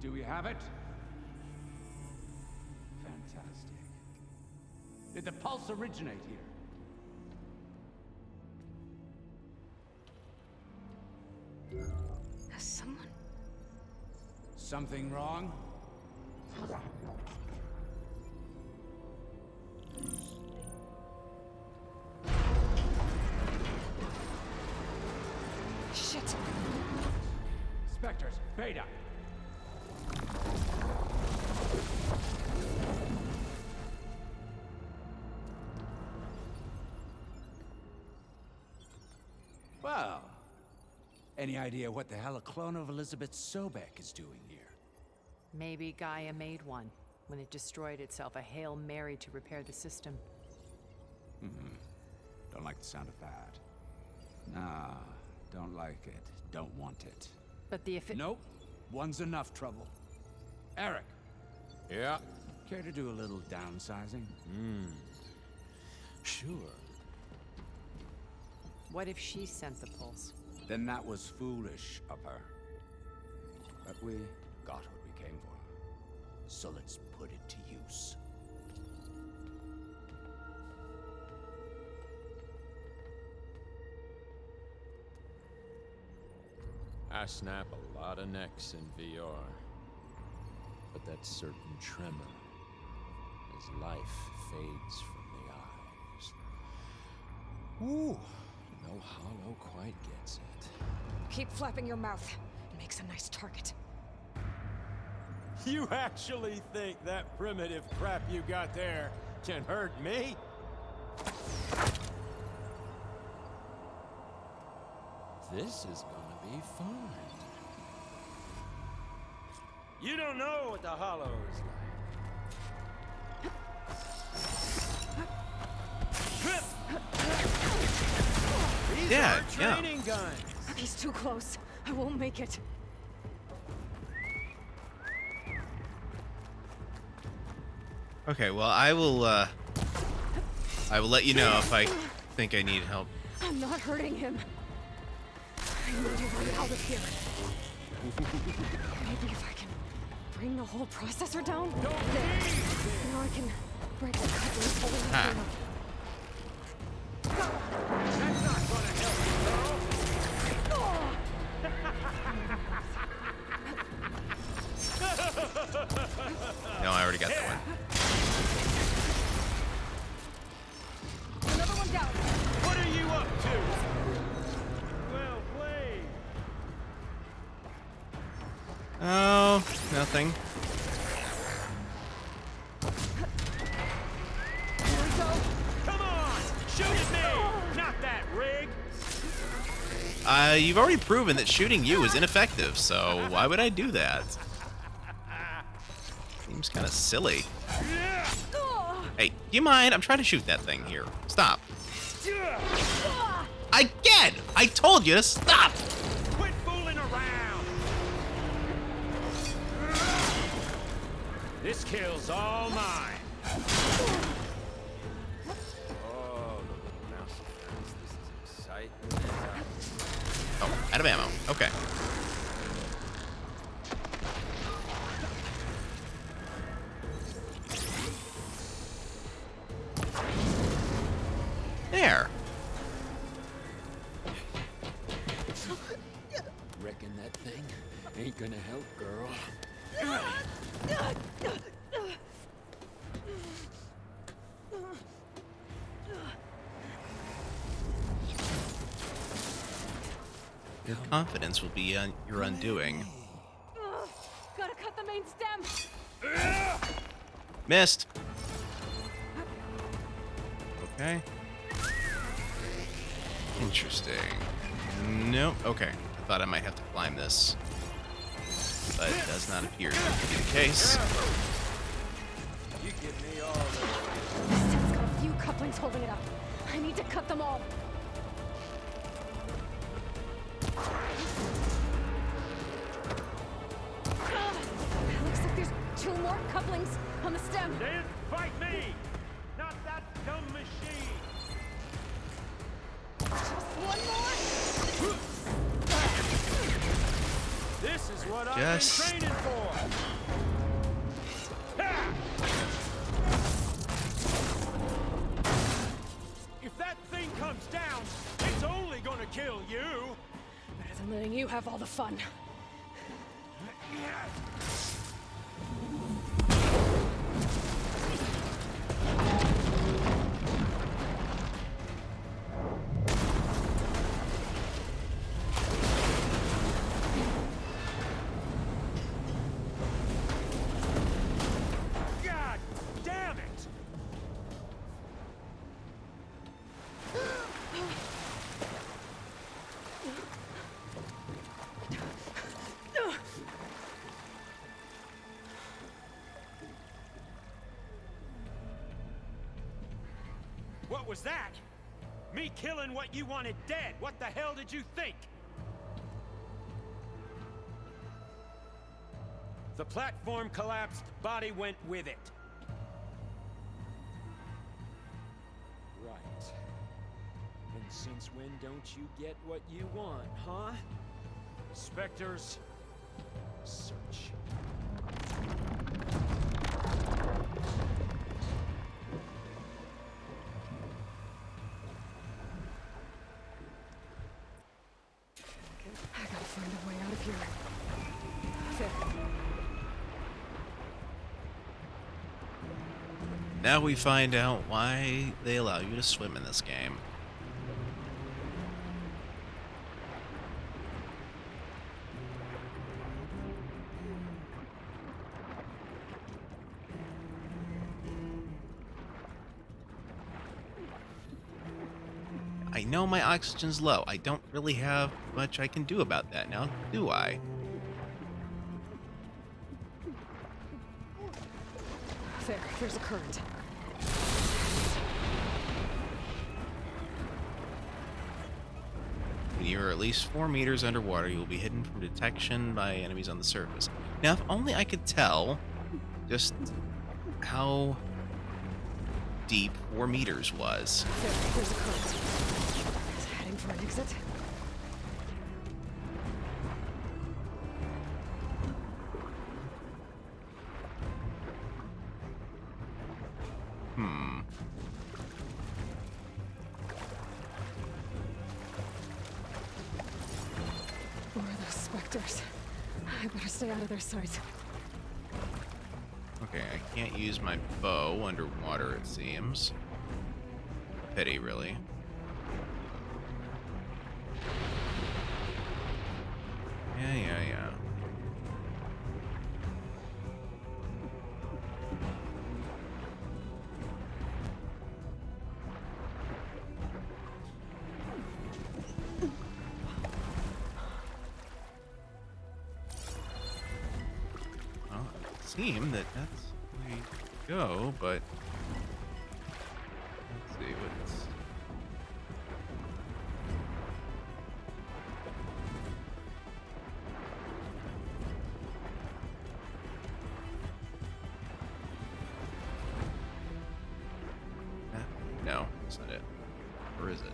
Do we have it? Fantastic. Did the pulse originate here? Has someone... Something wrong? Shit! Spectres, Beta! Well, any idea what the hell a clone of Elizabeth Sobek is doing here? Maybe Gaia made one when it destroyed itself, a Hail Mary to repair the system. Don't like the sound of that. Nah, don't like it. Don't want it. But the Nope. One's enough trouble. Eric. Yeah? Care to do a little downsizing? Sure. What if she sent the pulse? Then that was foolish of her. But we got what we came for. So let's put it to use. I snap a lot of necks in VR. But that certain tremor as life fades from the eyes. Ooh, no hollow quite gets it. Keep flapping your mouth. It makes a nice target. You actually think that primitive crap you got there can hurt me? This is gonna be fun. You don't know what the hollow is like. These are training guns. He's too close. I won't make it. Okay, well, I will let you know if I think I need help. I'm not hurting him. I need to run out of here. Maybe if I can bring the whole processor down, there. Now I can break the couplings holding the thing up. That's not gonna help you, No, I already got that one. Another one down. What are you up to? Well played. Oh, nothing. Here we go. Come on, shoot at me, not that rig. You've already proven that shooting you is ineffective, so why would I do that? Seems kind of silly. Hey, do you mind? I'm trying to shoot that thing here. Stop. Again! I told you to stop! Quit fooling around! This kill's all mine. Oh, the little mouse defense. This is exciting. Oh, out of ammo. Okay. There. Reckon that thing ain't gonna help, girl. Your confidence will be your undoing. Gotta cut the main stem. Missed. Okay. Interesting. Nope. Okay. I thought I might have to climb this, but it does not appear to be the case. You give me all the... This stem's got a few couplings holding it up. I need to cut them all. Looks like there's 2 more couplings on the stem. Then fight me, not that dumb machine. Just one more. This is what Just... I've been training for. Ha! If that thing comes down, it's only gonna kill you. Better than letting you have all the fun. God damn it! What was that? Me killing what you wanted dead. What the hell did you think? The platform collapsed, body went with it. Right. And since when don't you get what you want, huh? Spectres, search. I gotta find a way out of here. There. Now we find out why they allow you to swim in this game. I know my oxygen's low. I don't really have much I can do about that now, do I? There's a current. When you are at least 4 meters underwater, you will be hidden from detection by enemies on the surface. Now, if only I could tell just how deep 4 meters was. There's a current. Heading for an exit. Who are those specters? I better stay out of their sight. Okay, I can't use my bow underwater, it seems. Pity, really. Yeah. seem that that's where we go, but let's see what's. No, that's not it. Or is it?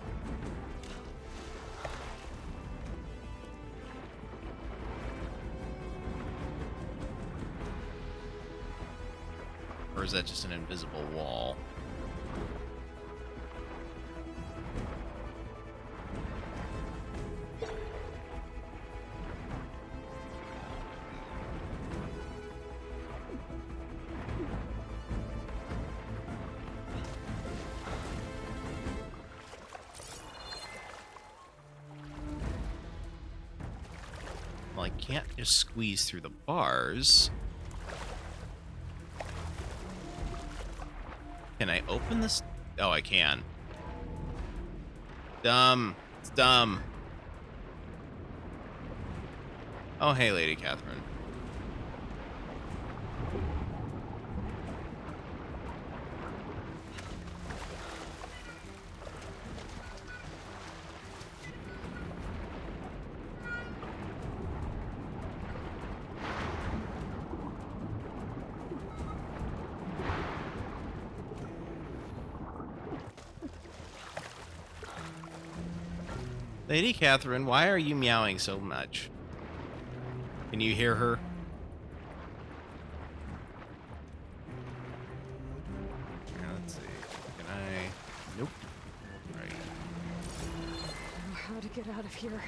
Or is that just an invisible wall? Well, I can't just squeeze through the bars. Can I open this? Oh, I can. Dumb. It's dumb. Oh, hey, Lady Catherine. Lady Catherine, why are you meowing so much? Can you hear her? Here, let's see. Can I? Nope. Right. I don't know how to get out of here.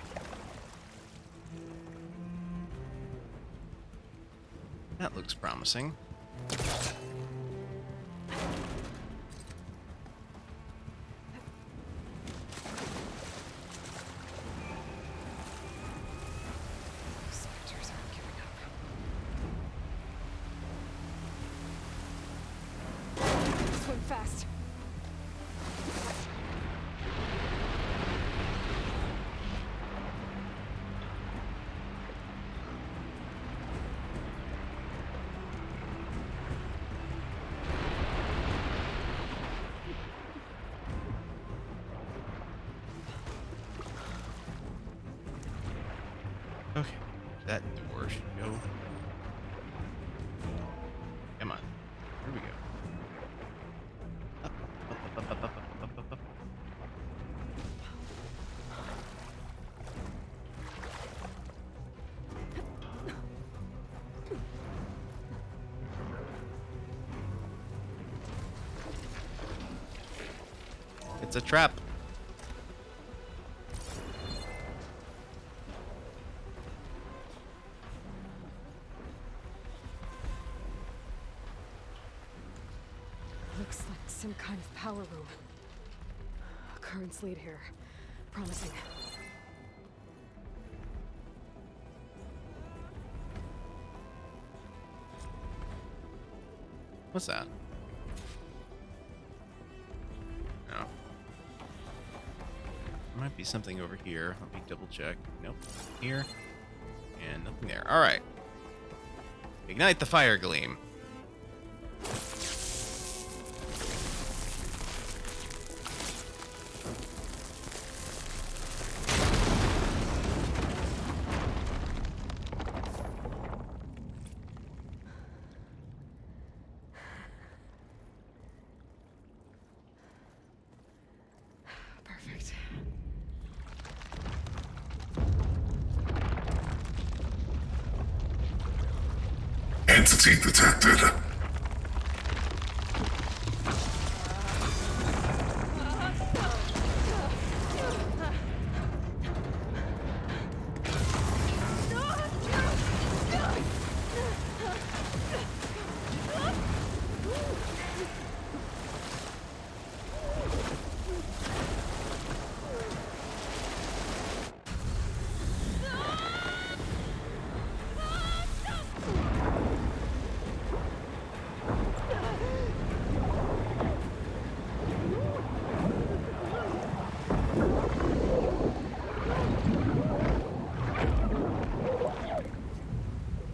That looks promising. Spectres aren't giving up. Swim fast. Okay, that door should go. Come on. Here we go. Up, up, up, up, up, up, up, up. It's a trap. Looks like some kind of power room. Currents lead here. Promising. What's that? No. There might be something over here. Let me double check. Nope. Here. And nothing there. Alright. Ignite the fire gleam. Perfect. Entity detected.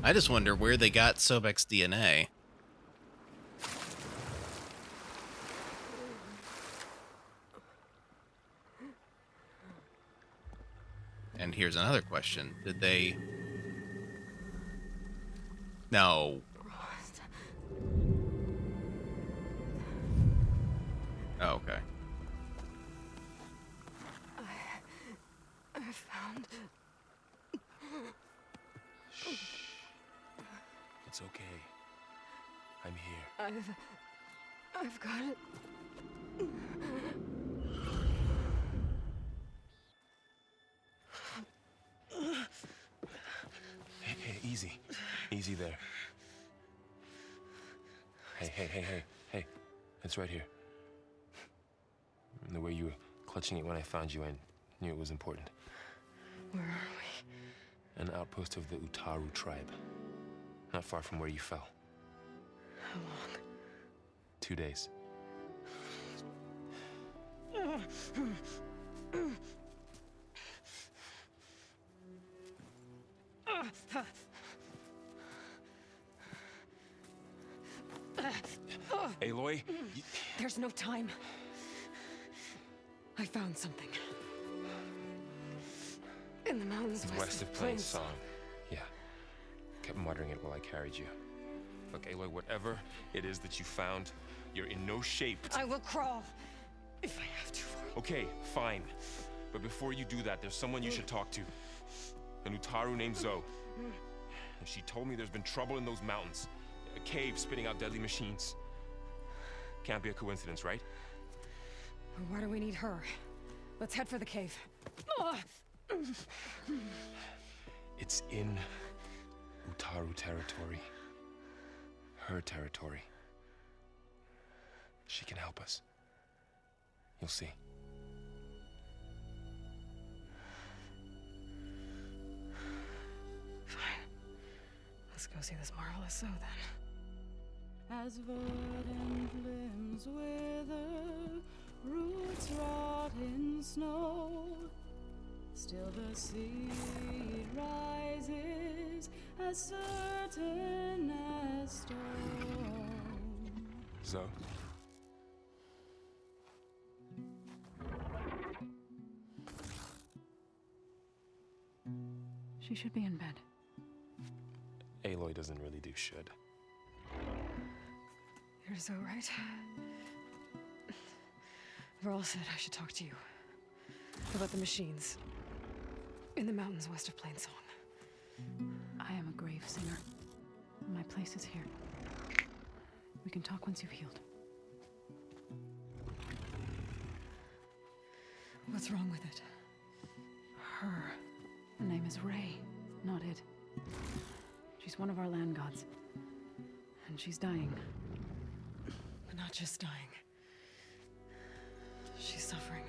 I just wonder where they got Sobek's DNA. And here's another question. Did they... No. Oh, okay. I found... Shh. It's okay. I'm here. I've got it. Hey, easy. Easy there. Hey. It's right here. And the way you were clutching it when I found you, I knew it was important. Where are we? An outpost of the Utaru tribe. Not far from where you fell. How long? 2 days. Aloy, There's no time. I found something. In the mountains west of Plain Song. Yeah. Kept muttering it while I carried you. Look, Aloy, whatever it is that you found, you're in no shape to... I will crawl. If I have to. Okay, fine. But before you do that, there's someone you should talk to. An Utaru named Zoe. And she told me there's been trouble in those mountains. A cave spitting out deadly machines. Can't be a coincidence, right? Why do we need her? Let's head for the cave. It's in Utaru territory. Her territory. She can help us. You'll see. Fine. Let's go see this marvelous Zoe then. As verdant limbs wither, roots rot in snow, still the seed rises as certain as stone. Zoe? She should be in bed. Aloy doesn't really do should. You're so right. Varl said I should talk to you about the machines in the mountains west of Plain Song. I am a grave singer. My place is here. We can talk once you've healed. What's wrong with it? Her name is Ray, not it. She's one of our land gods. And she's dying. But not just dying. She's suffering.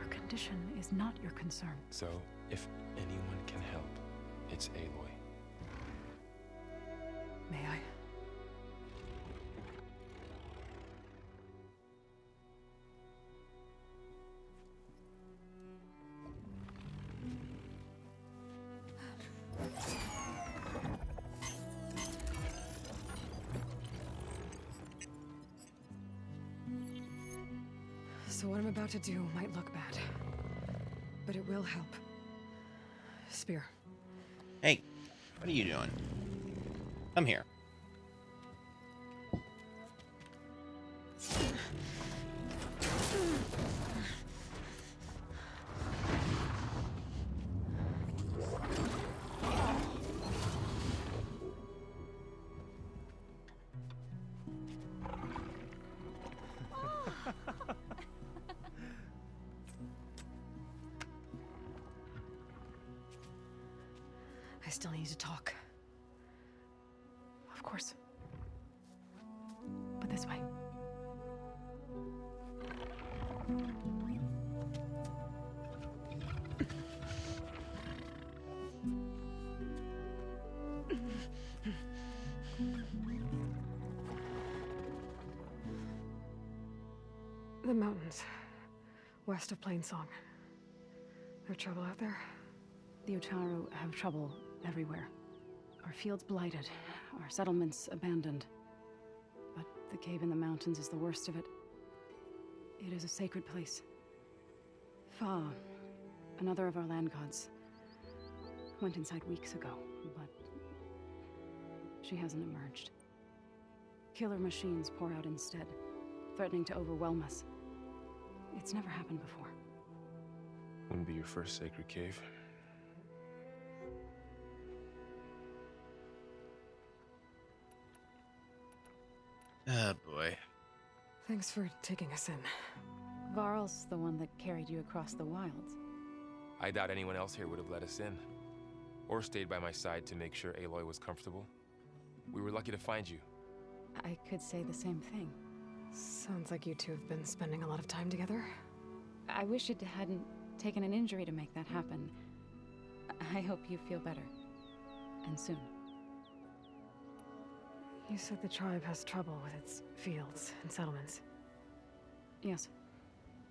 Her condition is not your concern. So, if anyone can help, it's Aloy. May I? So what I'm about to do might look bad, but it will help. Spear. Hey, what are you doing? Come here. I still need to talk. Of course. But this way. The mountains, west of Plain Song. There trouble out there? The Utaru have trouble everywhere. Our fields blighted, our settlements abandoned. But the cave in the mountains is the worst of it. It is a sacred place. Fa, another of our land gods, went inside weeks ago, but she hasn't emerged. Killer machines pour out instead, threatening to overwhelm us. It's never happened before. Wouldn't be your first sacred cave. Oh boy. Thanks for taking us in. Varl's the one that carried you across the wilds. I doubt anyone else here would have let us in. Or stayed by my side to make sure Aloy was comfortable. We were lucky to find you. I could say the same thing. Sounds like you two have been spending a lot of time together. I wish it hadn't taken an injury to make that happen. I hope you feel better. And soon. You said the tribe has trouble with its fields and settlements. Yes.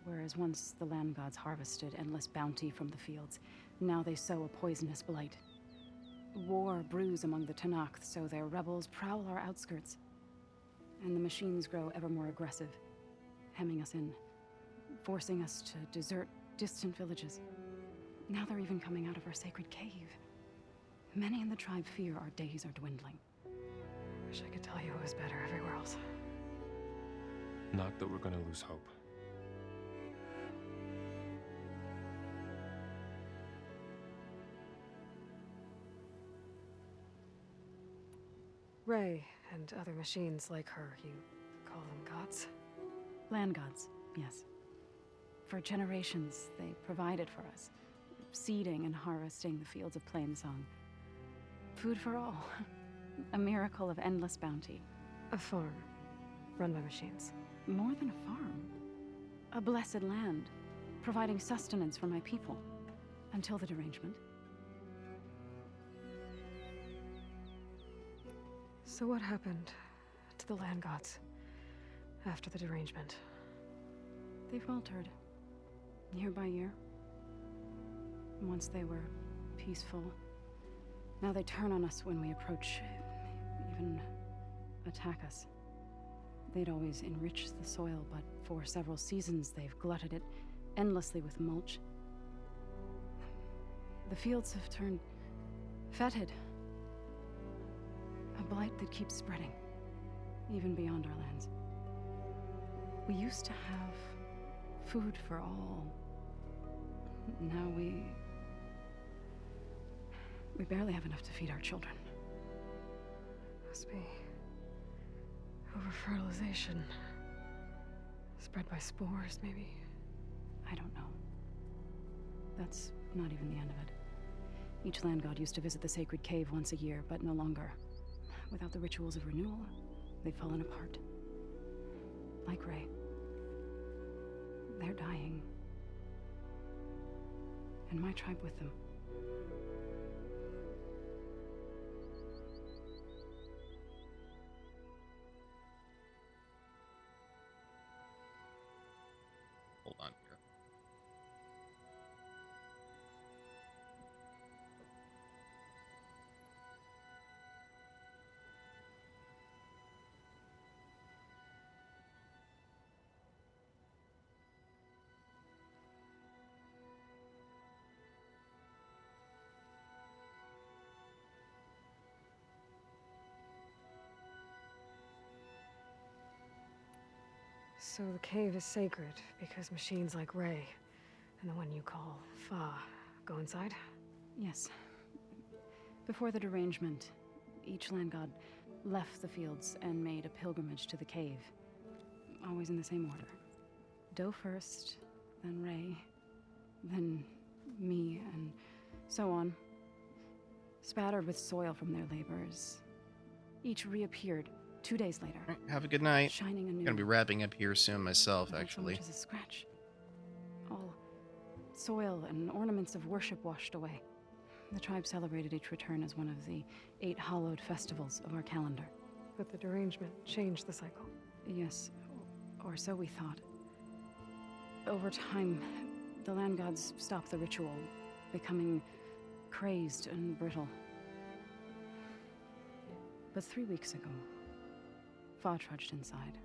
Whereas once the land gods harvested endless bounty from the fields, now they sow a poisonous blight. War brews among the Tanakh, so their rebels prowl our outskirts. And the machines grow ever more aggressive, hemming us in, forcing us to desert distant villages. Now they're even coming out of our sacred cave. Many in the tribe fear our days are dwindling. Wish I could tell you it was better everywhere else. Not that we're gonna lose hope. Ray and other machines like her, you call them gods? Land gods, yes. For generations, they provided for us, seeding and harvesting the fields of Plainsong. Food for all. A miracle of endless bounty. A farm, run by machines. More than a farm. A blessed land, providing sustenance for my people. Until the derangement. So what happened to the land gods after the derangement? They faltered, year by year. Once they were peaceful. Now they turn on us when we approach, even attack us. They'd always enriched the soil, but for several seasons they've glutted it endlessly with mulch. The fields have turned fetid. A blight that keeps spreading, even beyond our lands. We used to have food for all. Now we barely have enough to feed our children. Must be over-fertilization. Spread by spores, maybe? I don't know. That's not even the end of it. Each land god used to visit the sacred cave once a year, but no longer. Without the rituals of renewal, they've fallen apart. Like Ray. They're dying. And my tribe with them. Hold on here. So the cave is sacred because machines like Ray and the one you call Fa go inside? Yes. Before the derangement, each land god left the fields and made a pilgrimage to the cave. Always in the same order. Doe first, then Ray, then me, and so on. Spattered with soil from their labors. Each reappeared 2 days later. All right, have a good night. Shining anew. I'm gonna be wrapping up here soon myself, Without actually. so much as a scratch. All soil and ornaments of worship washed away. The tribe celebrated each return as one of the 8 hallowed festivals of our calendar. But the derangement changed the cycle. Yes, or so we thought. Over time, the land gods stopped the ritual, becoming crazed and brittle. But 3 weeks ago, Fa trudged inside.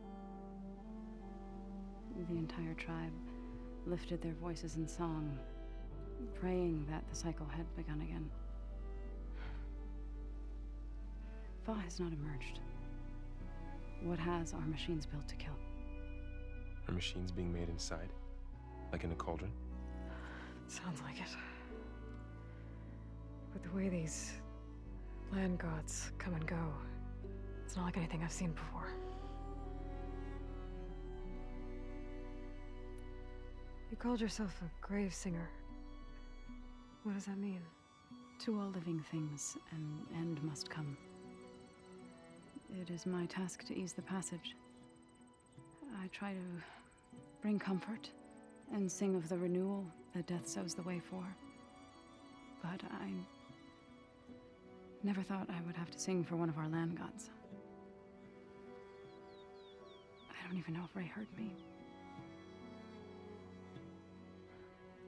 The entire tribe lifted their voices in song, praying that the cycle had begun again. Fa has not emerged. What has are machines built to kill? Are machines being made inside? Like in a cauldron? Sounds like it. But the way these land gods come and go, it's not like anything I've seen before. You called yourself a grave singer. What does that mean? To all living things, an end must come. It is my task to ease the passage. I try to bring comfort and sing of the renewal that death sows the way for. But I never thought I would have to sing for one of our land gods. I don't even know if Ray heard me.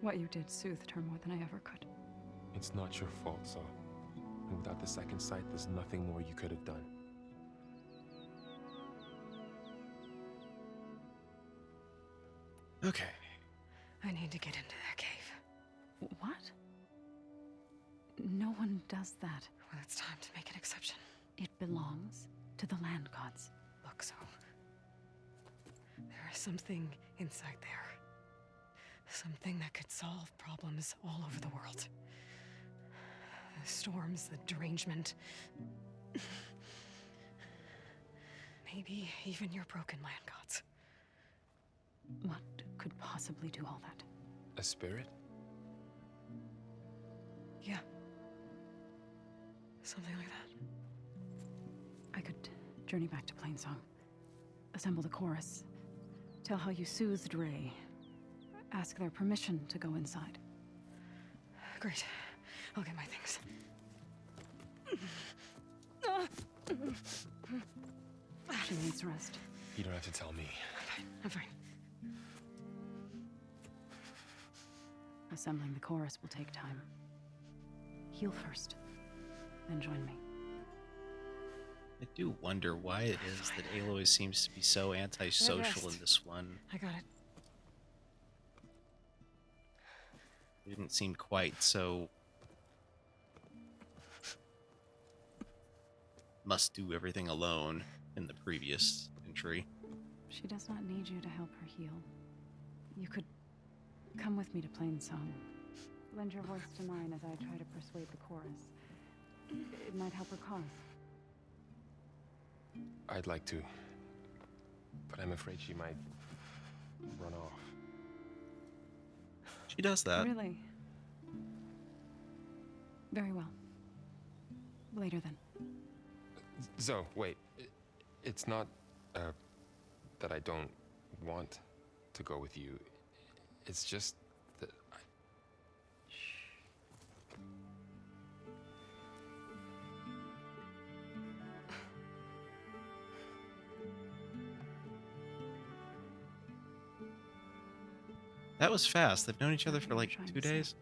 What you did soothed her more than I ever could. It's not your fault, Saul. And without the second sight, there's nothing more you could have done. Okay. I need to get into that cave. What? No one does that. Well, it's time to make an exception. It belongs to the land gods. Look, so there is something inside there. Something that could solve problems all over the world. The storms, the derangement. Maybe even your broken land gods. What could possibly do all that? A spirit? Yeah. Something like that. I could journey back to Plainsong, assemble the chorus, tell how you soothed Ray, ask their permission to go inside. Great. I'll get my things. She needs rest. You don't have to tell me. I'm fine. Assembling the chorus will take time. Heal first, then join me. I do wonder why it is that Aloy seems to be so antisocial in this one. I got it. It didn't seem quite so must do everything alone in the previous entry. She does not need you to help her heal. You could come with me to Plainsong. Lend your voice to mine as I try to persuade the chorus. It might help her cause. I'd like to, but I'm afraid she might run off. She does that. Really? Very well. Later then. Zoe, wait. It's not that I don't want to go with you. It's just that I... That was fast. They've known each other for like 2 days.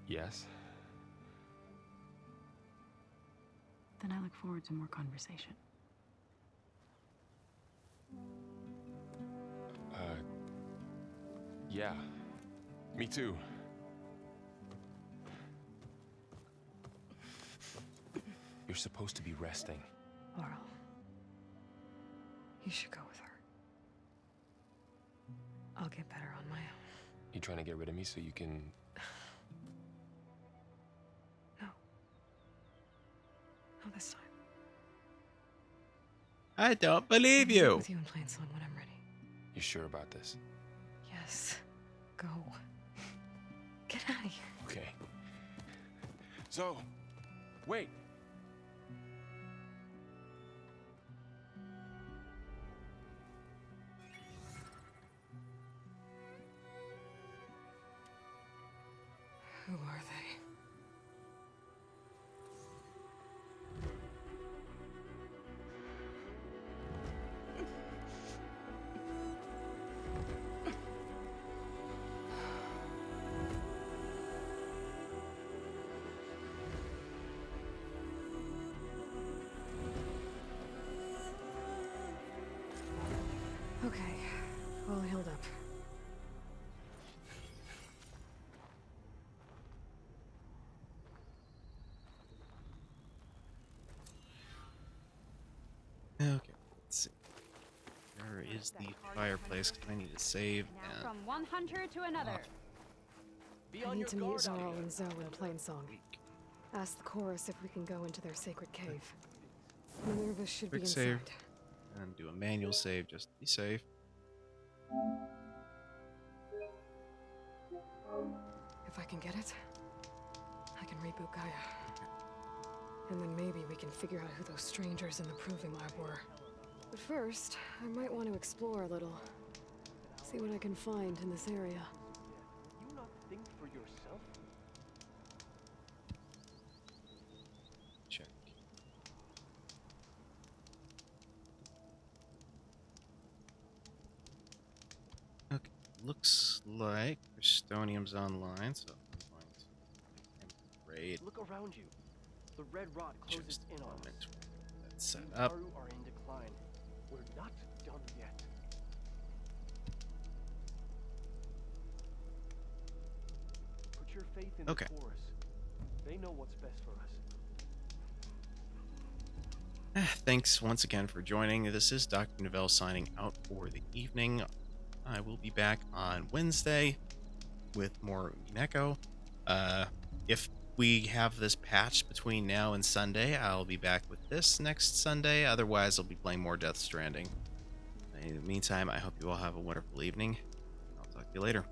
Yes? Then I look forward to more conversation. Yeah. Me too. You're supposed to be resting. Laurel, you should go with her. I'll get better on my own. You trying to get rid of me so you can... Not this time. I don't believe you. With you in Plainsong when I'm ready. You sure about this? Yes. Go. Get out of here. Okay. Zoe, wait. Who are they? Where is the fireplace? 'Cause I need to save Now and from one hunter to another. I need to meet Zarl and Zoe in Plainsong. Ask the chorus if we can go into their sacred cave. Minerva should be quick inside. save and do a manual save just to be safe. If I can get it, I can reboot Gaia. And then maybe we can figure out who those strangers in the proving lab were. But first, I might want to explore a little. See what I can find in this area. You not think for yourself? Check. Okay, looks like Crystonium's online, so I'm going to raid. Look around you. The red rot closes Just in a on us. moment. That's set You up. Taru are in decline. We're not done yet. Put your faith in Okay. the chorus. They know what's best for us. Thanks once again for joining. This is Dr. Novelle signing out for the evening. I will be back on Wednesday with more Neko. If we have this patch between now and Sunday, I'll be back with this next Sunday. Otherwise, I'll be playing more Death Stranding. In the meantime, I hope you all have a wonderful evening. I'll talk to you later.